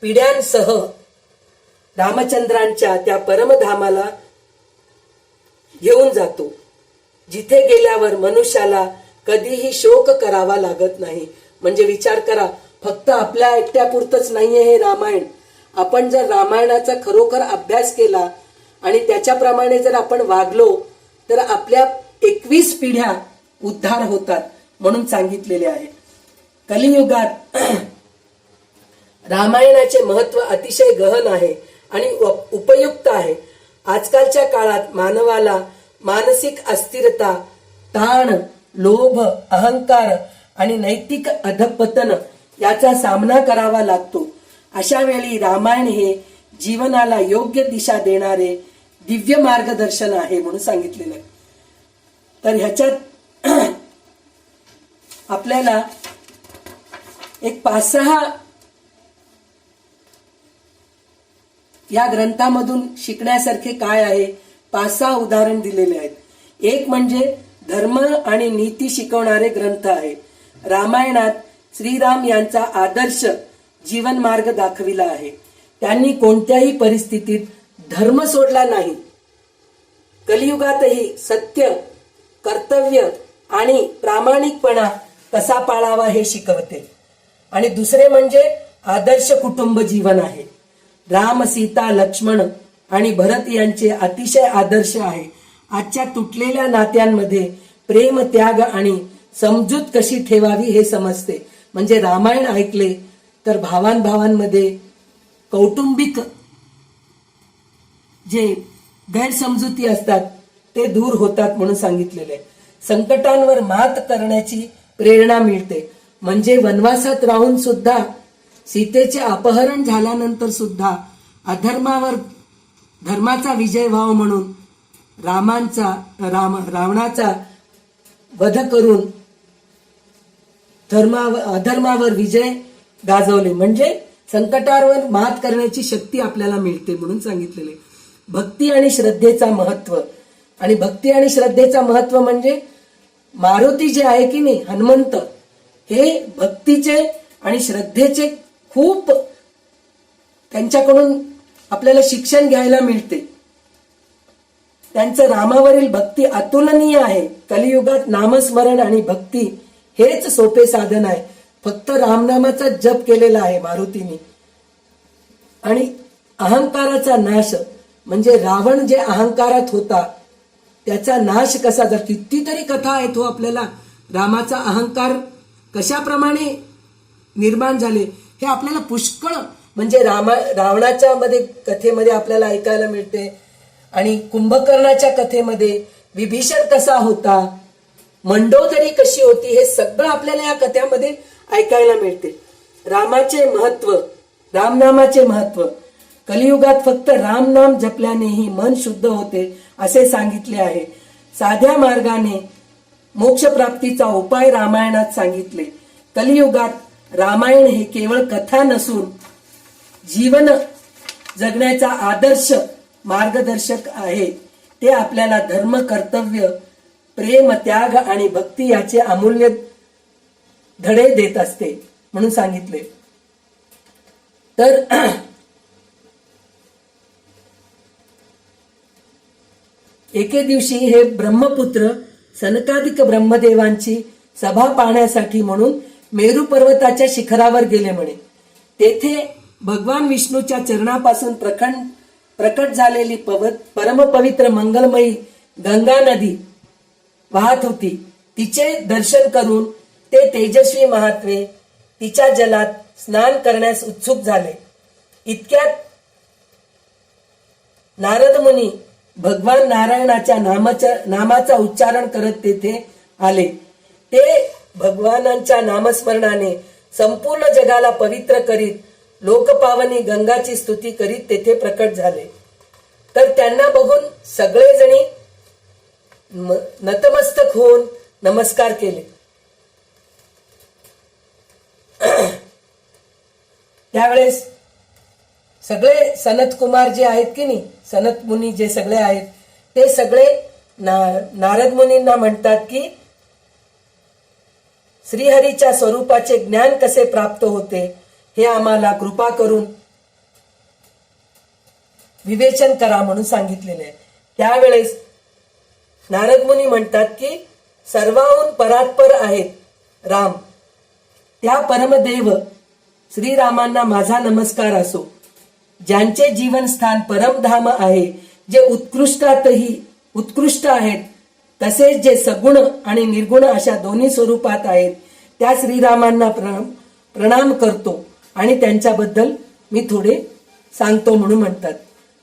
पिढ्यांसह रामचंद्रांच्या त्या परमधामाला घेऊन जातो, जिथे गेल्यावर मनुष्याला कधीही शोक करावा लागत नाही. म्हणजे विचार करा, फक्त आपल्या एकट्यापुरतच नाहीये हे रामायण. आपण जर रामायणाचा खरोखर अभ्यास केला आणि त्याच्याप्रमाणे जर आपण वागलो तर आपल्या 21 पिढ्या उद्धार होतात म्हणून सांगितलेले आहे. कलियुगात रामायणाचे महत्व अतिशय गहन आहे आणि उपयुक्त आहे. आजकालच्या काळात मानवाला मानसिक अस्थिरता, ताण, लोभ, अहंकार आणि नैतिक अधपतन याचा सामना करावा लागतो. अशा वेळी रामायण हे जीवनाला योग्य दिशा देणारे दिव्य मार्गदर्शन आहे म्हणून सांगितलेलं आहे. तर ह्याच्यात आपल्याला एक 5-6 या ग्रंथामधून शिकण्यासारखे काय आहे 5-6 उदाहरण दिलेले आहेत. एक म्हणजे धर्म आणि नीती शिकवणारे ग्रंथ आहे. रामायणात श्रीराम यांचा आदर्श जीवन मार्ग दाखविला आहे. त्यांनी कोणत्याही परिस्थितीत धर्म सोडला नाही. कलियुगातही सत्य, कर्तव्य आणि प्रामाणिकपणा कसा पाळावा हे शिकवते. आणि दुसरे म्हणजे आदर्श कुटुंब जीवन आहे. राम, सीता, लक्ष्मण आणि भरत यांचे अतिशय आदर्श आहे. आजच्या तुटलेल्या नात्यांमध्ये प्रेम, त्याग आणि समजूत कशी ठेवावी हे समजते. म्हणजे रामायण ऐकले तर भावांमध्ये कौटुंबिक जे गैरसमजुती असतात ते दूर होतात म्हणून सांगितलेले. संकटांवर मात करण्याची प्रेरणा मिळते. म्हणजे वनवासात राहून सुद्धा, सीतेचे अपहरण झाल्यानंतर सुद्धा अधर्मावर धर्माचा विजय व्हावा म्हणून रावणाचा वध करून अधर्मावर विजय गाजवले. म्हणजे संकटावर मात करण्याची शक्ती आपल्याला मिळते म्हणून सांगितलेले. भक्ती आणि श्रद्धेचा महत्व. आणि भक्ती आणि श्रद्धेचा महत्व म्हणजे मारुती जे आहे की नाही, हनुमंत, हे भक्तीचे आणि श्रद्धेचे खूप त्यांच्याकडून आपल्याला शिक्षण घ्यायला मिळते. त्यांचं रामावरील भक्ती अतुलनीय आहे. कलियुगात नामस्मरण आणि भक्ती हेच सोपे साधन आहे. फक्त रामनामाचा जप केलेला आहे मारुतीने. आणि अहंकाराचा नाश, म्हणजे रावण जे अहंकारात होता त्याचा नाश कसा झाला. कितीतरी कथा आहेत हो आपल्याला, रामाचा अहंकार कशाप्रमाणे निर्माण झाले हे आपल्याला पुष्कळ म्हणजे रावणाच्या कथेमध्ये आपल्याला ऐकायला मिळते. आणि कुंभकर्णाच्या कथेमध्ये विभीषण कसा होता, मंडोदरी कशी होती, हे सगळं आपल्याला या कथेमध्ये ऐकायला मिळते. रामाचे महत्व, रामनामाचे महत्व, कलियुगात फक्त रामनाम जपल्यानेही मन शुद्ध होते असे सांगितले आहे. साध्या मार्गाने मोक्षप्राप्तीचा उपाय रामायणात सांगितले. कलियुगात रामायण हे केवळ कथा नसून जीवन जगण्याचा आदर्श मार्गदर्शक आहे. ते आपल्याला धर्म, कर्तव्य, प्रेम, त्याग आणि भक्ती याचे अमूल्य धडे देत असते म्हणून सांगितले. तर एके दिवशी हे ब्रह्मपुत्र सनकादिक ब्रह्मदेवांची सभा पाहण्यासाठी म्हणून मेरू पर्वताच्या शिखरावर गेले म्हणे. तेथे भगवान विष्णूच्या चरणापासून प्रकट झालेली परमपवित्र मंगलमयी गंगा नदी वाहत होती. तिचे दर्शन करून ते तेजस्वी महात्मे तिच्या जलात स्नान करण्यास उत्सुक झाले. इतक्यात नारद मुनी भगवान नारायणाच्या नामाचा उच्चारण करत तेथे आले. ते भगवानांच्या नामस्मरणाने संपूर्ण जगाला पवित्र करीत लोकपावनी गंगाची स्तुती करीत तेथे प्रकट झाले. तर त्यांना बघून सगळेजणी नतमस्तक होऊन नमस्कार केले. त्यावेळेस सगळे सनत कुमार जे आहेत की नाही, सनत मुनी जे सगळे आहेत ते सगळे नारद मुनींना म्हणतात की श्रीहरीच्या स्वरूपाचे ज्ञान कसे प्राप्त होते हे आम्हाला कृपा करून विवेचन करा म्हणून सांगितलेले आहे. त्यावेळेस नारद मुनी म्हणतात की सर्वाहून परात्पर आहेत राम, त्या परमदेव श्रीरामांना माझा नमस्कार असो. ज्यांचे जीवनस्थान परमधाम आहे, जे उत्कृष्ट आहेत, तसेच जे सगुण आणि निर्गुण अशा दोन्ही स्वरूपात आहेत, त्या श्रीरामांना प्रणाम करतो आणि त्यांच्याबद्दल मी थोडे सांगतो म्हणून म्हणतात.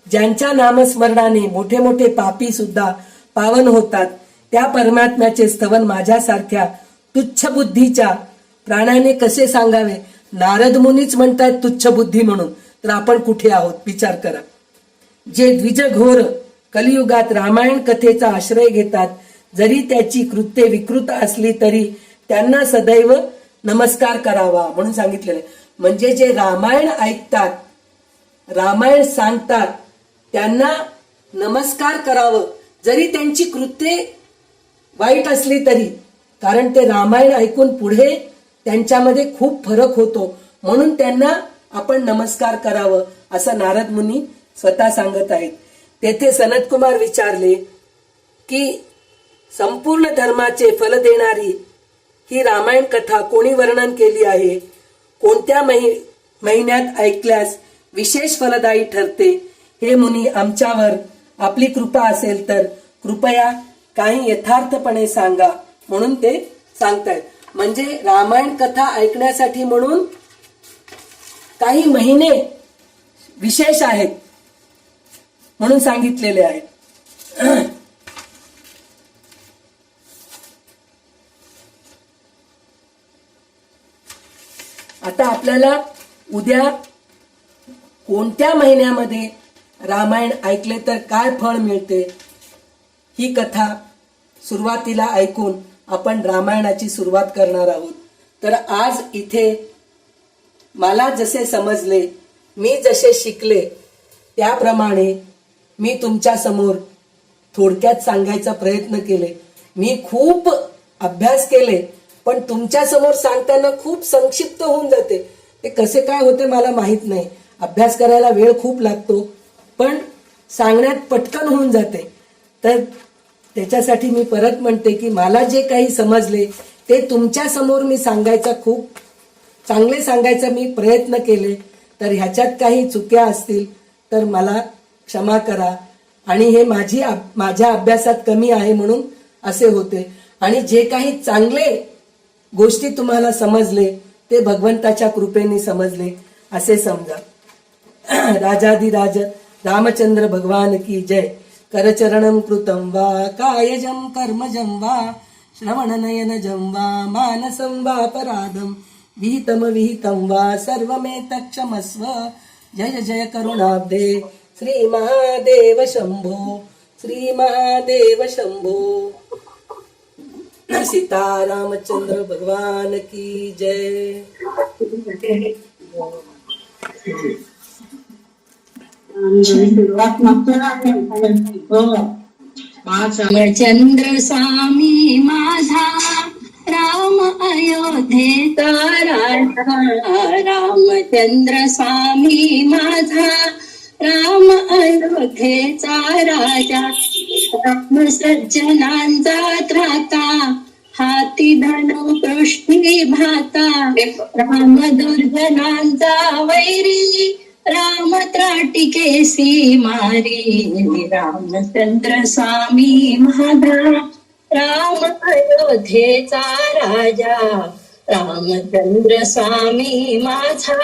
ज्यांच्या नामस्मरणाने मोठे मोठे पापी सुद्धा पावन होतात, त्या परमात्म्याचे स्तवन माझ्यासारख्या तुच्छ बुद्धीच्या प्राण्याने कसे सांगावे. नारद मुनीच म्हणतात तुच्छ बुद्धी म्हणून, तर आपण कुठे आहोत विचार करा. जे द्विजघोर कलियुगात रामायण कथेचा आश्रय घेतात, जरी त्याची कृत्ये विकृत असली तरी त्यांना सदैव नमस्कार करावा म्हणून सांगितलेले. म्हणजे जे रामायण ऐकतात, रामायण सांगतात, त्यांना नमस्कार करावं जरी त्यांची कृत्ये वाईट असली तरी, कारण ते रामायण ऐकून पुढे त्यांच्यामध्ये खूप फरक होतो, म्हणून त्यांना आपण नमस्कार करावं असं नारद मुनी स्वतः सांगत आहेत. तेथे सनत कुमार विचारले की संपूर्ण धर्माचे फल देणारी ही रामायण कथा कोणी वर्णन केली आहे, कोणत्या महिन्यात ऐकल्यास विशेष फलदायी ठरते, हे मुनी आमच्यावर आपली कृपा असेल तर कृपया काही यथार्थपणे सांगा म्हणून ते सांगतायत. म्हणजे रामायण कथा ऐकण्यासाठी म्हणून काही महिने विशेष आहेत म्हणून सांगितलेले आहेत. आता आपल्याला उद्या कोणत्या महिन्यामध्ये रामायण ऐकले तर काय फळ मिळते ही कथा सुरुवातीला ऐकून आपण रामायणाची सुरुवात करणार आहोत. तर आज इथे मला जसे समजले, मी जसे शिकले, त्याप्रमाणे मी तुमच्या समोर थोडक्यात सांगायचा प्रयत्न केले. मी खूप अभ्यास केले, पण तुमच्या समोर सांगताना खूप संक्षिप्त होऊन जाते. ते कसे काय होते मला माहित नाही. अभ्यास करायला वेळ खूप लागतो, पण सांगण्यात पटकन होऊन जाते. तर त्याच्यासाठी मी परत म्हणते की मला जे काही समजले ते तुमच्या समोर मी सांगायचा खूप चांगले सांगायचा मी प्रयत्न केले. तर ह्याच्यात काही चुक्या असतील तर मला क्षमा करा. आणि हे माझ्या अभ्यासात कमी आहे म्हणून असे होते. आणि जे काही चांगले गोष्टी तुम्हाला समजले ते भगवंताच्या कृपेने समजले असे समजा. राजाधिराज रामचंद्र भगवान की जय. करचरणं कृतं वा कायजं कर्मजं वा श्रवणनयनजं वा मानसं वा अपराधं विहितं वा सर्वमेतत्क्षमस्व. जय जय करुणाब्धे श्री महादेव शंभो. श्री महादेव शंभो. सीता रामचंद्र भगवान की जय. रामचंद्र स्वामी माझा राम अयोध्येचा राजा. रामचंद्र स्वामी माझा राम अयोध्येचा राजा. राम सज्जनांचा त्राता हाती धनु पृष्ठी भाता. राम दुर्जनांचा वैरी राम त्राटिकेसी मारी. रामचंद्र स्वामी माझा राम अयोध्येचा राजा. रामचंद्र स्वामी माझा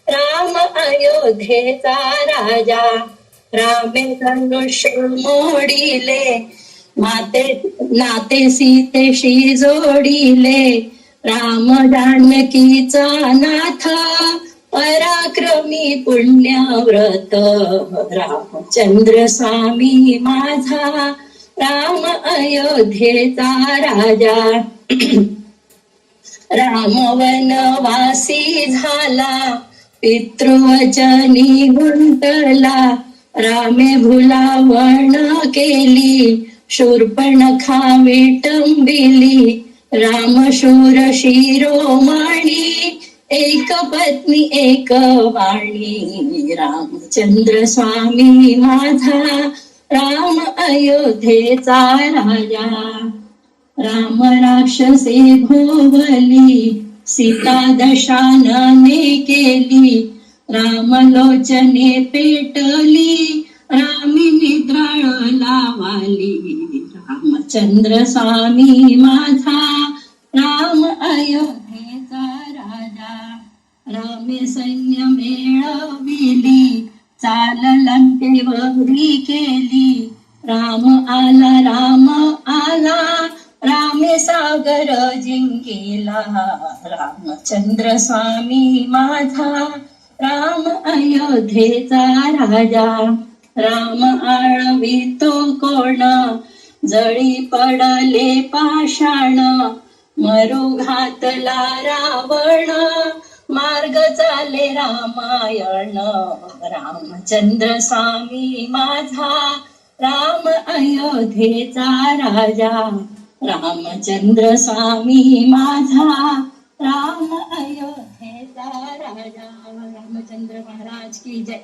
राम अयोध्येचा राजा. रामे धनुष्य मोडिले नाते सीतेशी जोडिले. राम जानकीचा नाथ पराक्रमी पुण्यव्रत. रामचंद्र स्वामी माझा राम अयोध्येचा राजा. राम वनवासी झाला पितृवचनी गुंतला. रामे भुलावण केली शूर्पणखा विटंबिली. राम शूर शिरोमणी एक पत्नी एक वाणी. रामचंद्र स्वामी माझा राम अयोध्येचा राजा. राम राक्षसे भोवली सीता दशानने केली. राम लोचने पेटली रामी निद्राळ लावाली. रामचंद्र स्वामी माझा राम अयोध्येचा राजा. रामे सैन्य मेळविली चाल लंकेवरी केली. राम आला रामे सागर जिंकेला. रामचंद्र स्वामी माझा राम अयोध्येचा राजा. राम आळवितो कोण जळी पडले पाषाण. मरू घातला रावण मार्ग चाले रामायण. रामचंद्र स्वामी माझा राम अयोध्येचा राजा. रामचंद्र स्वामी माझा राम अयोध्येचा राजा. रामचंद्र महाराज की जय.